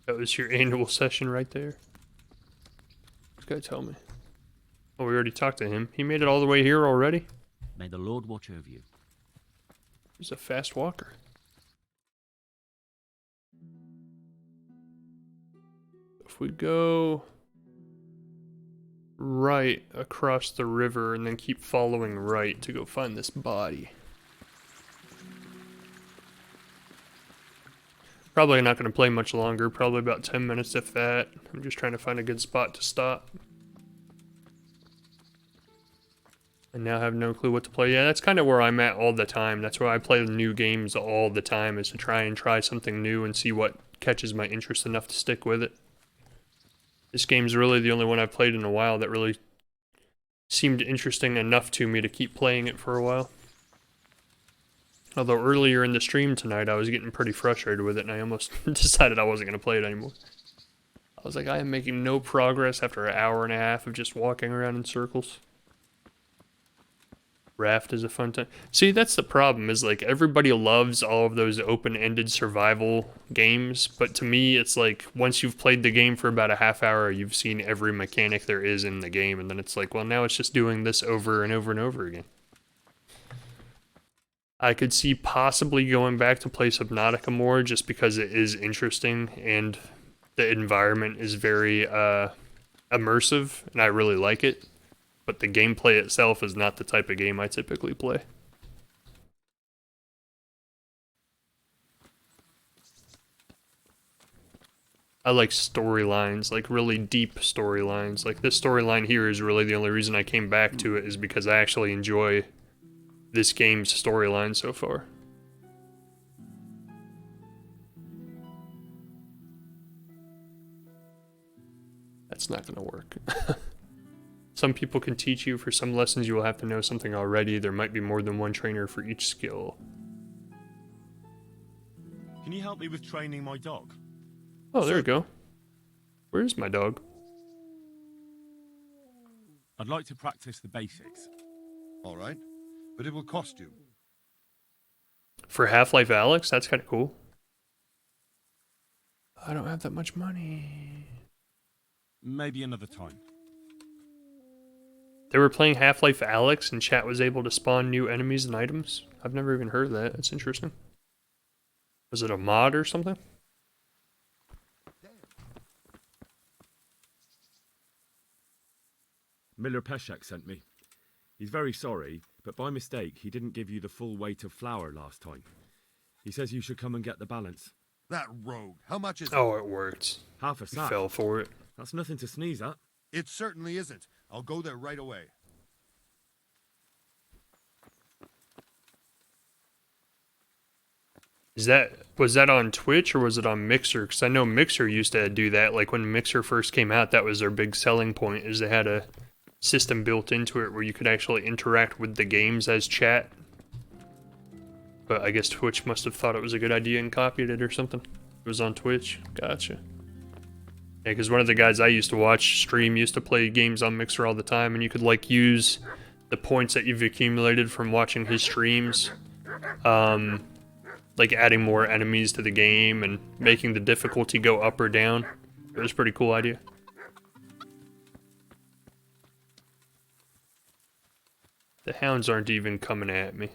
That was your annual session right there. This guy tell me. Oh, we already talked to him. He made it all the way here already? May the Lord watch over you. He's a fast walker. If we go right across the river and then keep following right to go find this body. Probably not going to play much longer, probably about 10 minutes if that. I'm just trying to find a good spot to stop. I now have no clue what to play. Yeah, that's kind of where I'm at all the time. That's why I play the new games all the time, is to try something new and see what catches my interest enough to stick with it. This game's really the only one I've played in a while that really seemed interesting enough to me to keep playing it for a while. Although earlier in the stream tonight, I was getting pretty frustrated with it, and I almost decided I wasn't going to play it anymore. I was like, I am making no progress after an hour and a half of just walking around in circles. Raft is a fun time. See, that's the problem, is like everybody loves all of those open-ended survival games, but to me it's like once you've played the game for about a half hour, you've seen every mechanic there is in the game, and then it's like, well, now it's just doing this over and over and over again. I could see possibly going back to play Subnautica more just because it is interesting and the environment is very immersive and I really like it. But the gameplay itself is not the type of game I typically play. I like storylines, like really deep storylines. Like this storyline here is really the only reason I came back to it, is because I actually enjoy this game's storyline so far. That's not gonna work. Some people can teach you. For some lessons, you will have to know something already. There might be more than one trainer for each skill. Can you help me with training my dog? Oh, there we go. Where's my dog? I'd like to practice the basics. All right, but it will cost you. For Half-Life Alyx? That's kind of cool. I don't have that much money. Maybe another time. They were playing Half-Life Alyx and chat was able to spawn new enemies and items? I've never even heard of that. That's interesting. Was it a mod or something? Miller Peshek sent me. He's very sorry, but by mistake he didn't give you the full weight of flour last time. He says you should come and get the balance. That rogue, how much is it? Oh, it worked. Half a He sack. fell for it. That's nothing to sneeze at. It certainly isn't. I'll go there right away. Was that on Twitch or was it on Mixer? Because I know Mixer used to do that. Like when Mixer first came out, that was their big selling point, is they had a system built into it where you could actually interact with the games as chat. But I guess Twitch must have thought it was a good idea and copied it or something. It was on Twitch. Gotcha. Yeah, because one of the guys I used to watch stream used to play games on Mixer all the time, and you could like use the points that you've accumulated from watching his streams, like adding more enemies to the game and making the difficulty go up or down. It was a pretty cool idea. The hounds aren't even coming at me.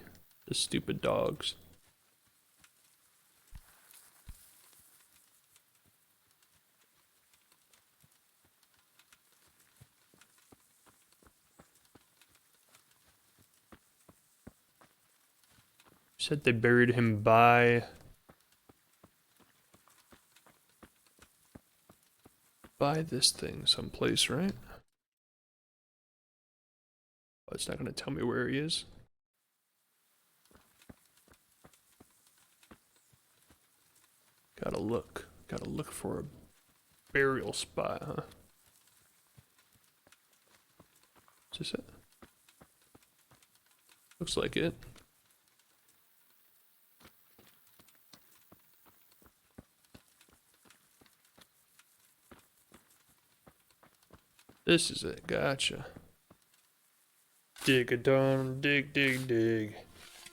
The stupid dogs. Said they buried him by this thing someplace, right? Oh, it's not going to tell me where he is. Gotta look for a burial spot, huh? Is this it? Looks like it. This is it, gotcha. Dig a dun, dig, dig, dig.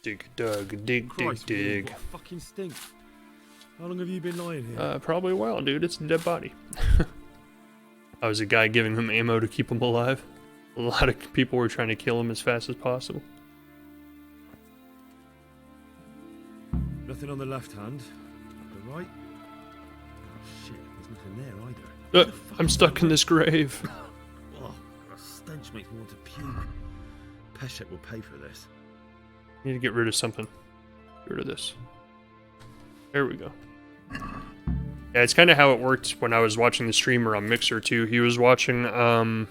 Dig a dug, dig, Christ, dig, dig. What a fucking stink. How long have you been lying here? Probably a while, dude. It's a dead body. I was a guy giving him ammo to keep him alive. A lot of people were trying to kill him as fast as possible. Nothing on the left hand. The right? Oh shit, there's nothing there either. I'm stuck in this grave. Oh, the stench makes me want to puke. Peshek will pay for this. Need to get rid of something. Get rid of this. There we go. Yeah, it's kind of how it worked when I was watching the streamer on Mixer too. He was watching, can't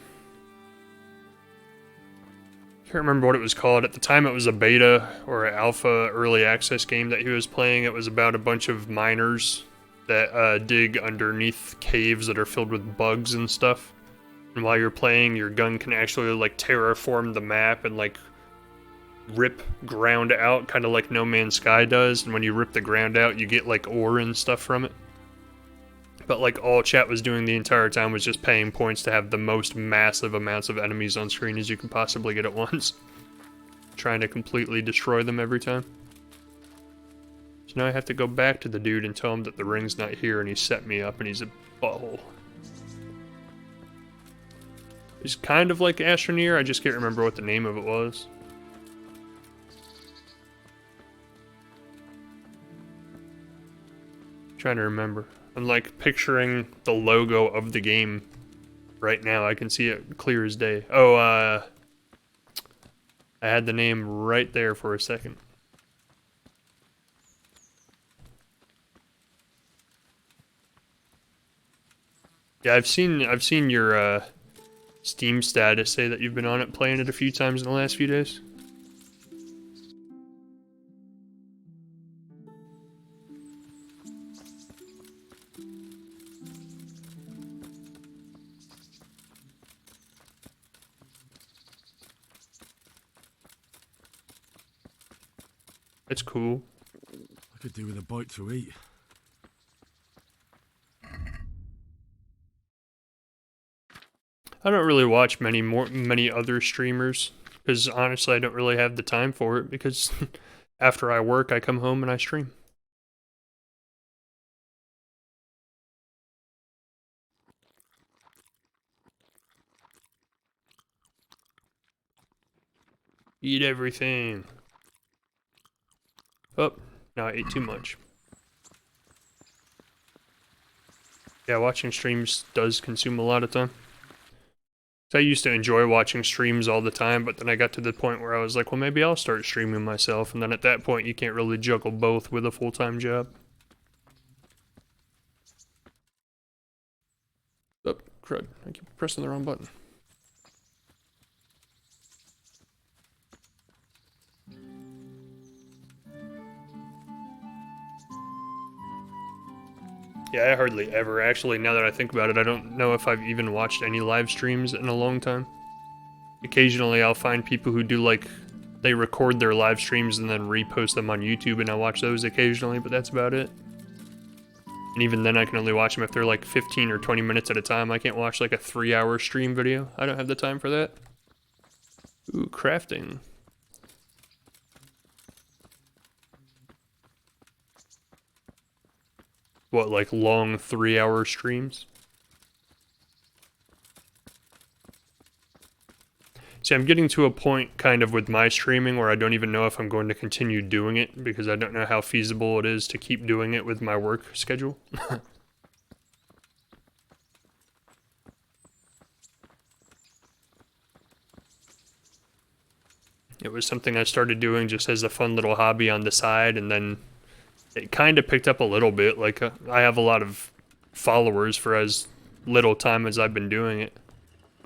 remember what it was called. At the time it was a beta or an alpha early access game that he was playing. It was about a bunch of miners that dig underneath caves that are filled with bugs and stuff. And while you're playing, your gun can actually like terraform the map and like rip ground out, kind of like No Man's Sky does. And when you rip the ground out, you get like ore and stuff from it. But like all chat was doing the entire time was just paying points to have the most massive amounts of enemies on screen as you can possibly get at once. Trying to completely destroy them every time. So now I have to go back to the dude and tell him that the ring's not here and he set me up and he's a butthole. It's kind of like Astroneer, I just can't remember what the name of it was. Trying to remember. I'm like picturing the logo of the game right now. I can see it clear as day. Oh, I had the name right there for a second. Yeah, I've seen your Steam status say that you've been on it playing it a few times in the last few days. It's cool. I could do with a bite to eat. I don't really watch many other streamers because honestly I don't really have the time for it because after I work I come home and I stream. Eat everything. Oh, no, I ate too much. Yeah, watching streams does consume a lot of time. So I used to enjoy watching streams all the time, but then I got to the point where I was like, well, maybe I'll start streaming myself. And then at that point, you can't really juggle both with a full-time job. Oh, crud. I keep pressing the wrong button. Yeah, I hardly ever. Actually, now that I think about it, I don't know if I've even watched any live streams in a long time. Occasionally, I'll find people who do, like, they record their live streams and then repost them on YouTube, and I watch those occasionally, but that's about it. And even then, I can only watch them if they're, like, 15 or 20 minutes at a time. I can't watch, like, a 3-hour stream video. I don't have the time for that. Ooh, crafting. What, like long 3-hour streams? See, I'm getting to a point kind of with my streaming where I don't even know if I'm going to continue doing it because I don't know how feasible it is to keep doing it with my work schedule. It was something I started doing just as a fun little hobby on the side, and then it kind of picked up a little bit. Like, I have a lot of followers for as little time as I've been doing it.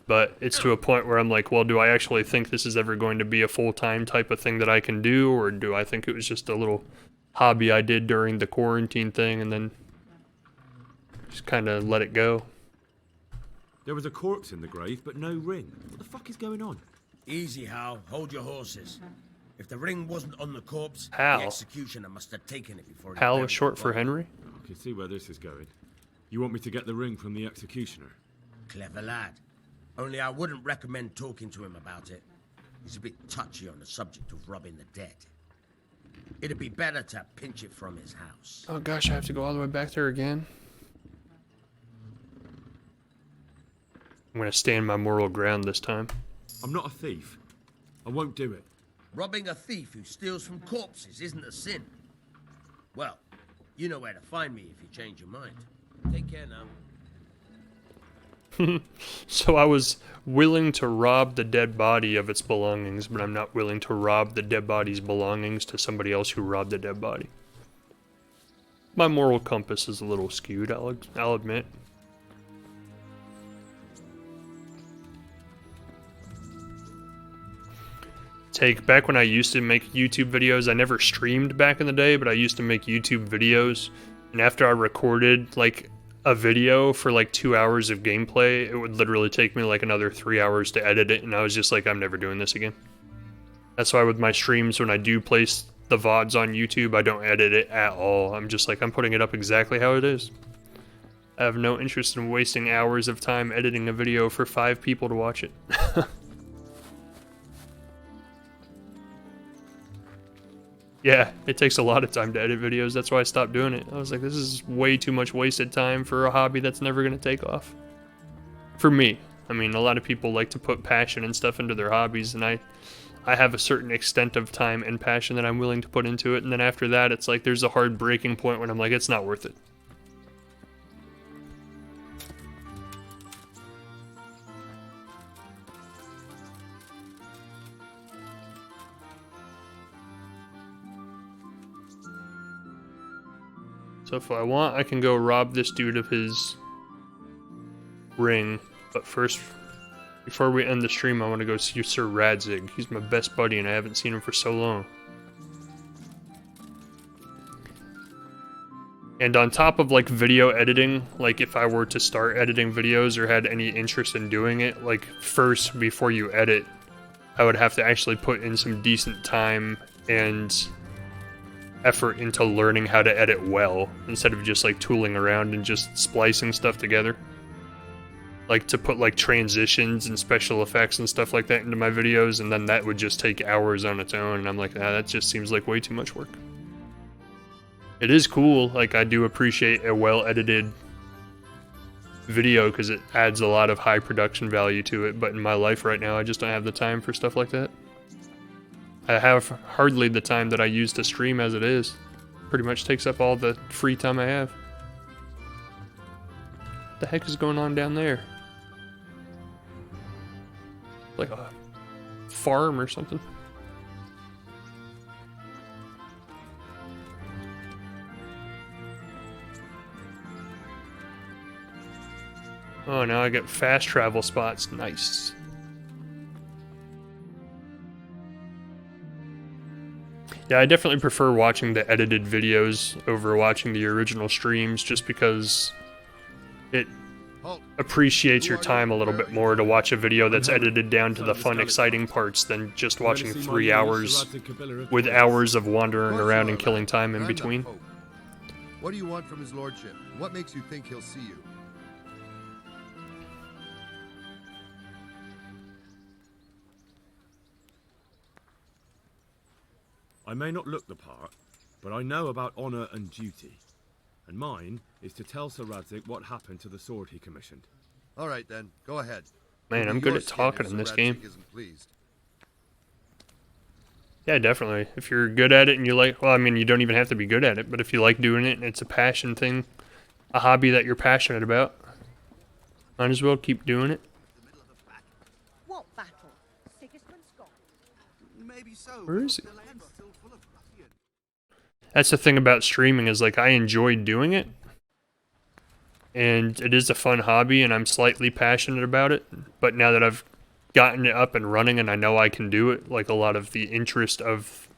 But it's to a point where I'm like, well, do I actually think this is ever going to be a full-time type of thing that I can do? Or do I think it was just a little hobby I did during the quarantine thing and then just kind of let it go? There was a corpse in the grave, but no ring. What the fuck is going on? Easy, Hal. Hold your horses. If the ring wasn't on the corpse, Hal. the executioner must have taken it before he Hal buried is short the for body. Henry? I can see where this is going. You want me to get the ring from the executioner? Clever lad. Only I wouldn't recommend talking to him about it. He's a bit touchy on the subject of robbing the dead. It'd be better to pinch it from his house. Oh gosh, I have to go all the way back there again. I'm gonna stand my moral ground this time. I'm not a thief. I won't do it. Robbing a thief who steals from corpses isn't a sin. Well, you know where to find me if you change your mind. Take care now. So I was willing to rob the dead body of its belongings, but I'm not willing to rob the dead body's belongings to somebody else who robbed the dead body. My moral compass is a little skewed, I'll admit. Back when I used to make YouTube videos, I never streamed back in the day, but I used to make YouTube videos, and after I recorded, like, a video for like 2 hours of gameplay, it would literally take me like another 3 hours to edit it, and I was just like, I'm never doing this again. That's why with my streams, when I do place the VODs on YouTube, I don't edit it at all. I'm just like, I'm putting it up exactly how it is. I have no interest in wasting hours of time editing a video for 5 people to watch it. Yeah, it takes a lot of time to edit videos. That's why I stopped doing it. I was like, this is way too much wasted time for a hobby that's never going to take off. For me. I mean, a lot of people like to put passion and stuff into their hobbies, and I have a certain extent of time and passion that I'm willing to put into it, and then after that, it's like there's a hard breaking point when I'm like, it's not worth it. So if I want, I can go rob this dude of his ring. But first, before we end the stream, I want to go see Sir Radzig. He's my best buddy, and I haven't seen him for so long. And on top of, like, video editing, like, if I were to start editing videos or had any interest in doing it, like, first, before you edit, I would have to actually put in some decent time and effort into learning how to edit well, instead of just like tooling around and just splicing stuff together. Like to put like transitions and special effects and stuff like that into my videos, and then that would just take hours on its own, and I'm like, ah, that just seems like way too much work. It is cool, like I do appreciate a well-edited video because it adds a lot of high production value to it, but in my life right now I just don't have the time for stuff like that. I have hardly the time that I use to stream as it is. Pretty much takes up all the free time I have. What the heck is going on down there? Like a farm or something. Oh, now I get fast travel spots. Nice. Yeah, I definitely prefer watching the edited videos over watching the original streams, just because it appreciates your time a little bit more to watch a video that's edited down to the fun, exciting parts than just watching 3 hours with hours of wandering around and killing time in between. What do you want from his lordship? What makes you think he'll see you? I may not look the part, but I know about honor and duty. And mine is to tell Sir Radzig what happened to the sword he commissioned. All right, then. Go ahead. Man, I'm good at talking in this game. Yeah, definitely. If you're good at it and you like, well, I mean, you don't even have to be good at it, but if you like doing it and it's a passion thing, a hobby that you're passionate about, might as well keep doing it. What battle? Sigismund's gone. Maybe so. Where is he? That's the thing about streaming, is like I enjoy doing it, and it is a fun hobby, and I'm slightly passionate about it. But now that I've gotten it up and running, and I know I can do it, like a lot of the interest of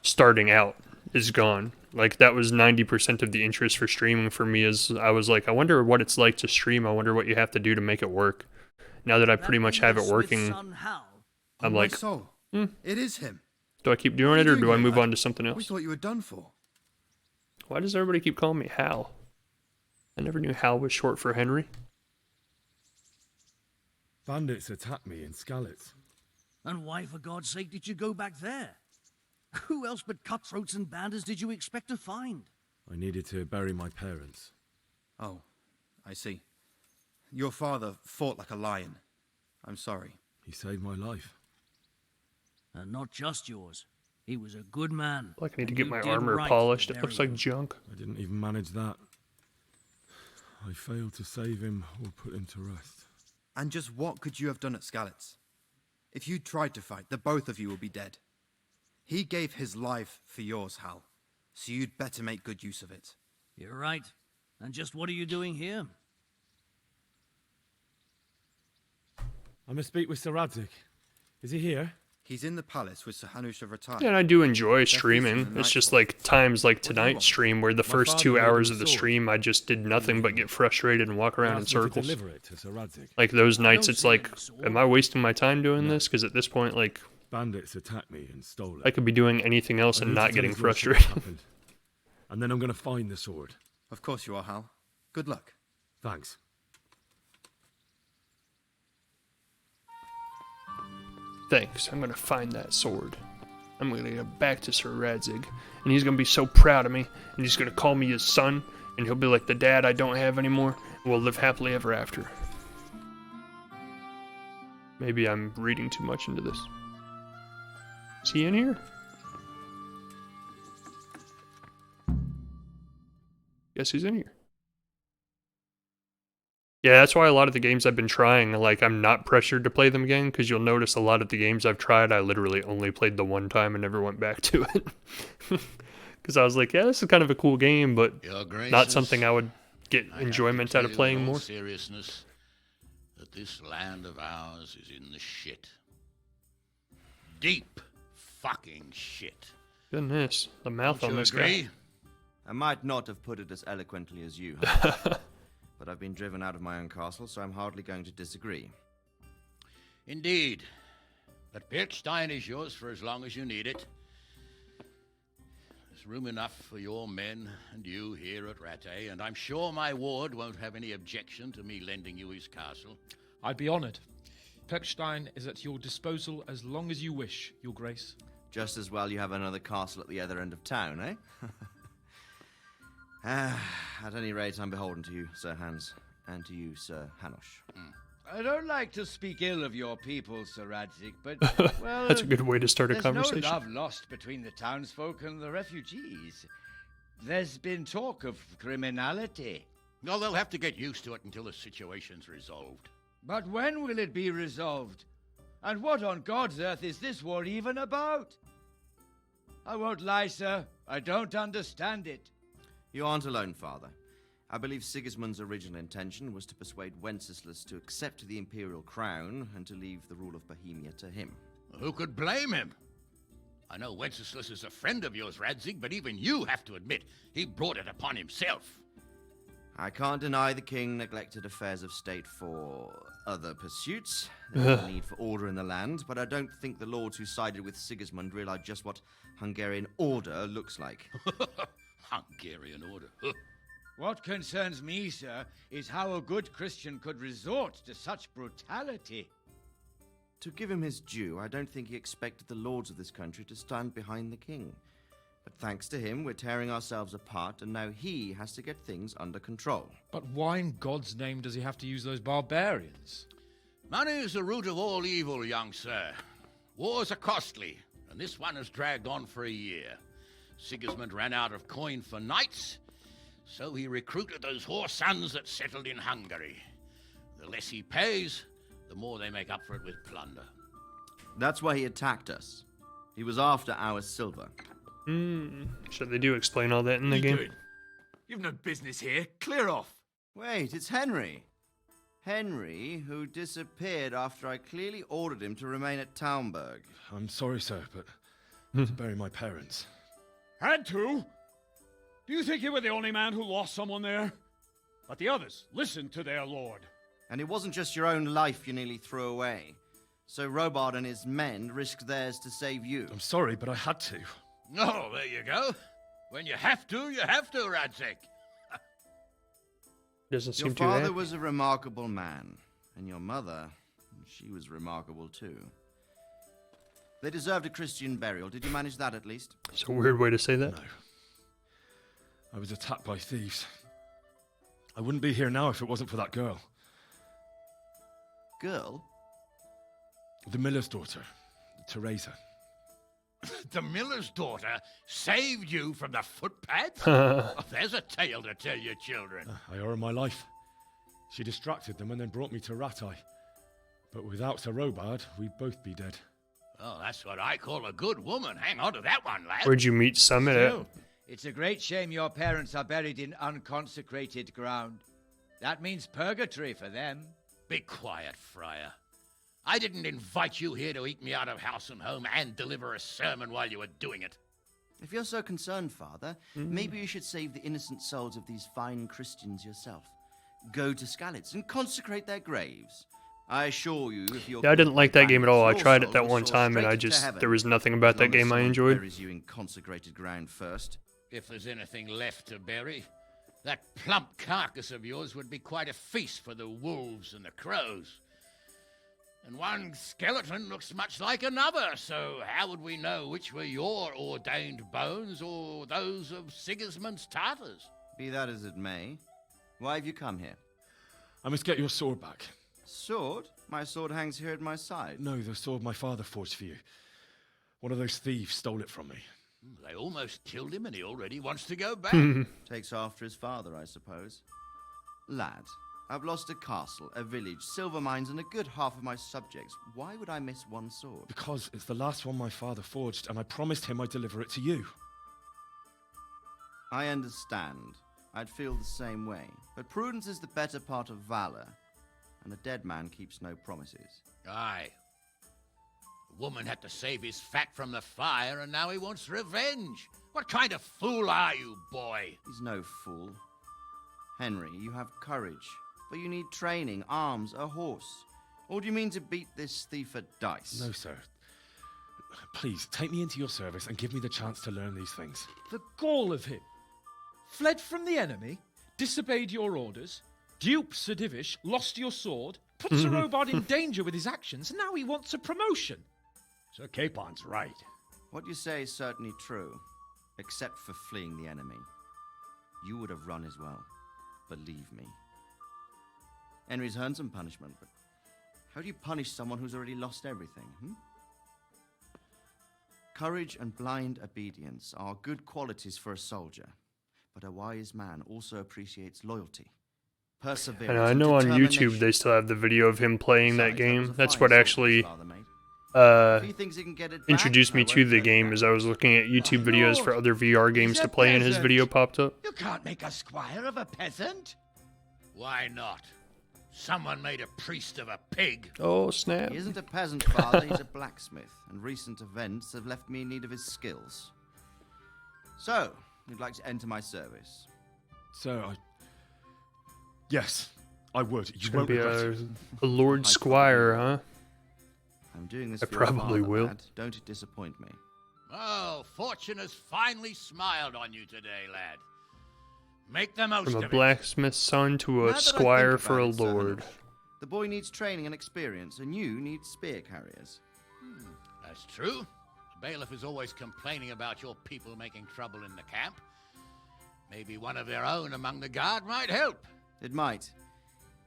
starting out is gone. Like that was 90% of the interest for streaming for me. Is I was like, I wonder what it's like to stream. I wonder what you have to do to make it work. Now that I pretty much have it working, I'm like, it is him. Do I keep doing it, or do I move on to something else? We thought you were done for. Why does everybody keep calling me Hal? I never knew Hal was short for Henry. Bandits attacked me in Skalitz. And why, for God's sake, did you go back there? Who else but cutthroats and bandits did you expect to find? I needed to bury my parents. Oh, I see. Your father fought like a lion. I'm sorry. He saved my life. And not just yours. He was a good man. Like I need to get my armor polished. It looks like junk. I didn't even manage that. I failed to save him or put him to rest. And just what could you have done at Skalitz? If you tried to fight, the both of you will be dead. He gave his life for yours, Hal. So you'd better make good use of it. You're right. And just what are you doing here? I must speak with Sir Radzig. Is he here? He's in the palace with Sir Hanush of Rattay. Yeah, and I do enjoy streaming. It's just like times like tonight's stream where the first 2 hours of the stream I just did nothing but get frustrated and walk around in circles. Like those nights it's like, am I wasting my time doing this? Because at this point, like, bandits attacked me and stole it. I could be doing anything else and not getting frustrated. And then I'm going to find the sword. Of course you are, Hal. Good luck. Thanks. Thanks, I'm gonna find that sword. I'm gonna get back to Sir Radzig, and he's gonna be so proud of me, and he's gonna call me his son, and he'll be like the dad I don't have anymore, and we'll live happily ever after. Maybe I'm reading too much into this. Is he in here? Guess he's in here. Yeah, that's why a lot of the games I've been trying, like, I'm not pressured to play them again, because you'll notice a lot of the games I've tried, I literally only played the one time and never went back to it. Because I was like, yeah, this is kind of a cool game, but not something I would get enjoyment out of playing more. Seriousness, that this land of ours is in the shit. Deep fucking shit. Goodness, the mouth on this guy. I might not have put it as eloquently as you, but I've been driven out of my own castle, so I'm hardly going to disagree. Indeed. But Pirkstein is yours for as long as you need it. As There's room enough for your men and you here at Rattay, and I'm sure my ward won't have any objection to me lending you his castle. I'd be honoured. Pechstein is at your disposal as long as you wish, Your Grace. Just as well you have another castle at the other end of town, eh? At any rate, I'm beholden to you, Sir Hans, and to you, Sir Hanush. I don't like to speak ill of your people, Sir Radzik, but, well... That's a good way to start a there's conversation. no love lost between the townsfolk and the refugees. There's been talk of criminality. No, they'll have to get used to it until the situation's resolved. But when will it be resolved? And what on God's earth is this war even about? I won't lie, sir. I don't understand it. You aren't alone, Father. I believe Sigismund's original intention was to persuade Wenceslas to accept the imperial crown and to leave the rule of Bohemia to him. Who could blame him? I know Wenceslas is a friend of yours, Radzig, but even you have to admit he brought it upon himself. I can't deny the king neglected affairs of state for other pursuits. There was a need for order in the land, but I don't think the lords who sided with Sigismund realized just what Hungarian order looks like. Hungarian order? What concerns me, sir, is how a good Christian could resort to such brutality. To give him his due, I don't think he expected the lords of this country to stand behind the king. But thanks to him, we're tearing ourselves apart, and now he has to get things under control. But why in God's name does he have to use those barbarians? Money is the root of all evil, young sir. Wars are costly, and this one has dragged on for a year. Sigismund ran out of coin for knights, so he recruited those whore sons that settled in Hungary. The less he pays, the more they make up for it with plunder. That's why he attacked us. He was after our silver. So they do explain all that in the game. You've no business here. Clear off. Wait, it's Henry. Henry, who disappeared after I clearly ordered him to remain at Taumberg. I'm sorry, sir, but to bury my parents. Had to? Do you think you were the only man who lost someone there? But the others listened to their lord. And it wasn't just your own life you nearly threw away. So Robard and his men risked theirs to save you. I'm sorry, but I had to. Oh, there you go. When you have to, Radzig. Doesn't seem your too father happy. was a remarkable man, and your mother, she was remarkable too. They deserved a Christian burial. Did you manage that at least? It's a weird way to say that. No. I was attacked by thieves. I wouldn't be here now if it wasn't for that girl. Girl? The miller's daughter, Teresa. The miller's daughter saved you from the footpads? There's a tale to tell your children. I owe her my life. She distracted them and then brought me to Rattay. But without Sir Robard, we'd both be dead. Oh, that's what I call a good woman. Hang on to that one, lad. Where'd you meet Summit at? Still, it's a great shame your parents are buried in unconsecrated ground. That means purgatory for them. Be quiet, Friar. I didn't invite you here to eat me out of house and home and deliver a sermon while you were doing it. If you're so concerned, Father, maybe you should save the innocent souls of these fine Christians yourself. Go to Skalitz and consecrate their graves. I assure you, if you're... Yeah, I didn't like that game at all. I tried it that one time, and there was nothing about that game I enjoyed. Buries you in consecrated ground first. If there's anything left to bury, that plump carcass of yours would be quite a feast for the wolves and the crows. And one skeleton looks much like another, so how would we know which were your ordained bones or those of Sigismund's Tartars? Be that as it may, why have you come here? I must get your sword back. Sword? My sword hangs here at my side. No, the sword my father forged for you. One of those thieves stole it from me. They almost killed him and he already wants to go back. Takes after his father, I suppose. Lad, I've lost a castle, a village, silver mines, and a good half of my subjects. Why would I miss one sword? Because it's the last one my father forged, and I promised him I'd deliver it to you. I understand. I'd feel the same way. But prudence is the better part of valor, and a dead man keeps no promises. Aye. The woman had to save his fat from the fire, and now he wants revenge. What kind of fool are you, boy? He's no fool. Henry, you have courage, but you need training, arms, a horse. Or do you mean to beat this thief at dice? No, sir. Please, take me into your service and give me the chance to learn these things. The gall of him. Fled from the enemy, disobeyed your orders, duped Sir Divish, lost your sword, put Sir Robard in danger with his actions, and now he wants a promotion. Sir Capon's right. What you say is certainly true, except for fleeing the enemy. You would have run as well, believe me. Henry's earned some punishment, but how do you punish someone who's already lost everything, Courage and blind obedience are good qualities for a soldier, but a wise man also appreciates loyalty, perseverance. I know on YouTube they still have the video of him playing that game. That's what actually introduced me to the game, as I was looking at YouTube videos for other VR games to play, and his video popped up. You can't make a squire of a peasant. Why not? Someone made a priest of a pig. Oh, snap. He isn't a peasant, father, he's a blacksmith, and recent events have left me in need of his skills. So, you'd like to enter my service? Sir, yes, I would. You Gonna won't be regret it. a Lord Squire, huh? I'm doing this I for your probably father, will. lad. Don't disappoint me. Oh, fortune has finally smiled on you today, lad. Make the most From of a it. blacksmith's son to Now a that I squire think for a about it, Sir lord. Henry, the boy needs training and experience, and you need spear carriers. That's true. The bailiff is always complaining about your people making trouble in the camp. Maybe one of their own among the guard might help. It might.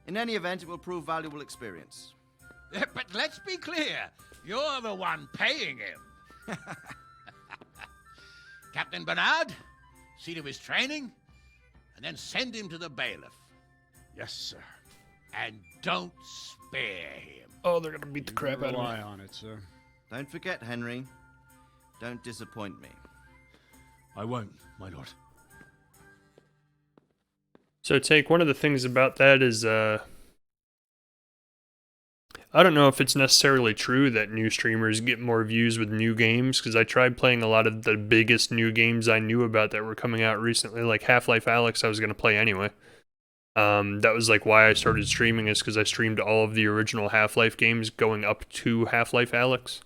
In any event, it will prove valuable experience. But let's be clear. You're the one paying him. Captain Bernard, see to his training, and then send him to the bailiff. Yes, sir. And don't spare him. Oh, they're gonna beat the You crap can out of me. rely on it, sir. Don't forget, Henry. Don't disappoint me. I won't, my lord. So, Take, one of the things about that is, I don't know if it's necessarily true that new streamers get more views with new games, because I tried playing a lot of the biggest new games I knew about that were coming out recently, like Half-Life Alyx I was going to play anyway. That was like why I started streaming, is because I streamed all of the original Half-Life games going up to Half-Life Alyx.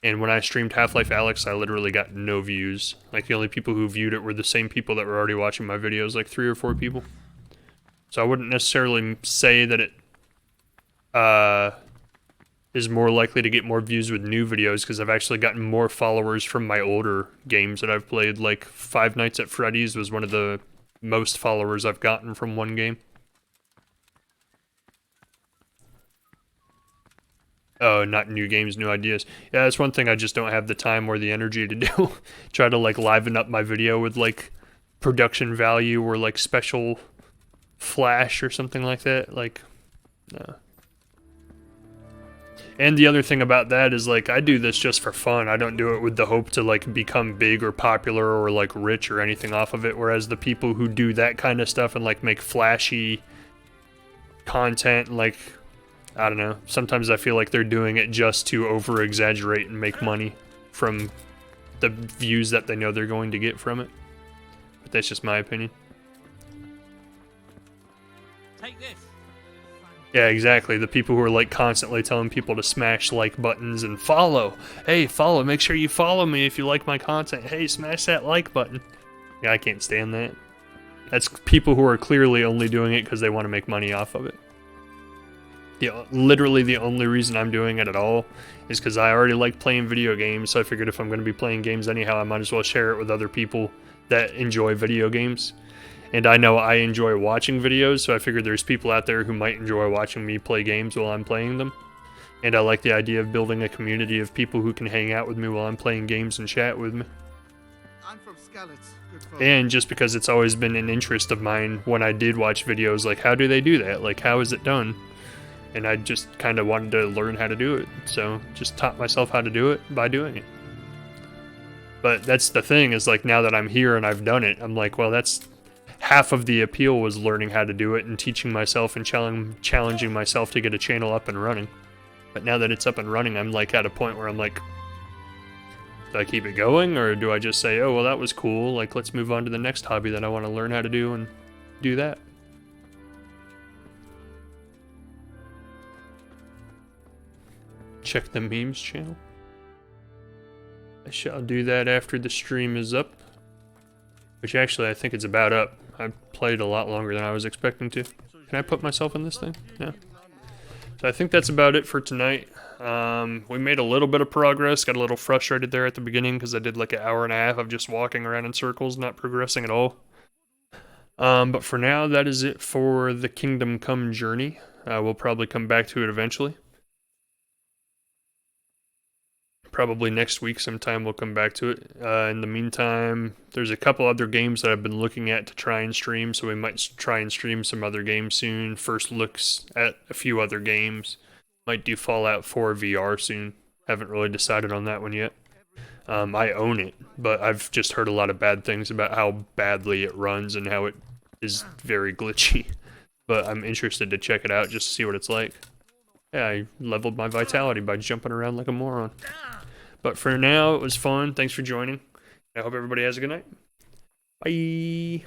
And when I streamed Half-Life Alyx, I literally got no views. Like, the only people who viewed it were the same people that were already watching my videos, like 3 or 4 people. So I wouldn't necessarily say that it is more likely to get more views with new videos, because I've actually gotten more followers from my older games that I've played. Like Five Nights at Freddy's was one of the most followers I've gotten from one game. Oh, not new games, new ideas. Yeah, that's one thing I just don't have the time or the energy to do. Try to like liven up my video with like production value or like special flash or something like that. Like, no. And the other thing about that is, like, I do this just for fun. I don't do it with the hope to, like, become big or popular or, like, rich or anything off of it. Whereas the people who do that kind of stuff and, like, make flashy content, like, I don't know. Sometimes I feel like they're doing it just to over-exaggerate and make money from the views that they know they're going to get from it. But that's just my opinion. Take this. Yeah, exactly. The people who are like constantly telling people to smash like buttons and follow. Hey, follow. Make sure you follow me if you like my content. Hey, smash that like button. Yeah, I can't stand that. That's people who are clearly only doing it because they want to make money off of it. Literally the only reason I'm doing it at all is because I already like playing video games, so I figured if I'm going to be playing games anyhow, I might as well share it with other people that enjoy video games. And I know I enjoy watching videos, so I figured there's people out there who might enjoy watching me play games while I'm playing them. And I like the idea of building a community of people who can hang out with me while I'm playing games and chat with me. I'm from Skalitz. Good folk. And just because it's always been an interest of mine when I did watch videos, like, how do they do that? Like, how is it done? And I just kind of wanted to learn how to do it, so just taught myself how to do it by doing it. But that's the thing, is like, now that I'm here and I've done it, I'm like, well, that's half of the appeal, was learning how to do it and teaching myself and challenging myself to get a channel up and running. But now that it's up and running, I'm like at a point where I'm like, do I keep it going, or do I just say, oh, well, that was cool, like, let's move on to the next hobby that I want to learn how to do and do that. Check the memes channel. I shall do that after the stream is up. Which actually, I think it's about up. I played a lot longer than I was expecting to. Can I put myself in this thing? Yeah. So I think that's about it for tonight. We made a little bit of progress. Got a little frustrated there at the beginning because I did like an hour and a half of just walking around in circles, not progressing at all. But for now, that is it for the Kingdom Come journey. We'll probably come back to it eventually. Probably next week sometime we'll come back to it. In the meantime, there's a couple other games that I've been looking at to try and stream, so we might try and stream some other games soon. First looks at a few other games. Might do Fallout 4 VR soon. Haven't really decided on that one yet. I own it, but I've just heard a lot of bad things about how badly it runs and how it is very glitchy. But I'm interested to check it out just to see what it's like. Yeah, I leveled my vitality by jumping around like a moron. But for now, it was fun. Thanks for joining. I hope everybody has a good night. Bye.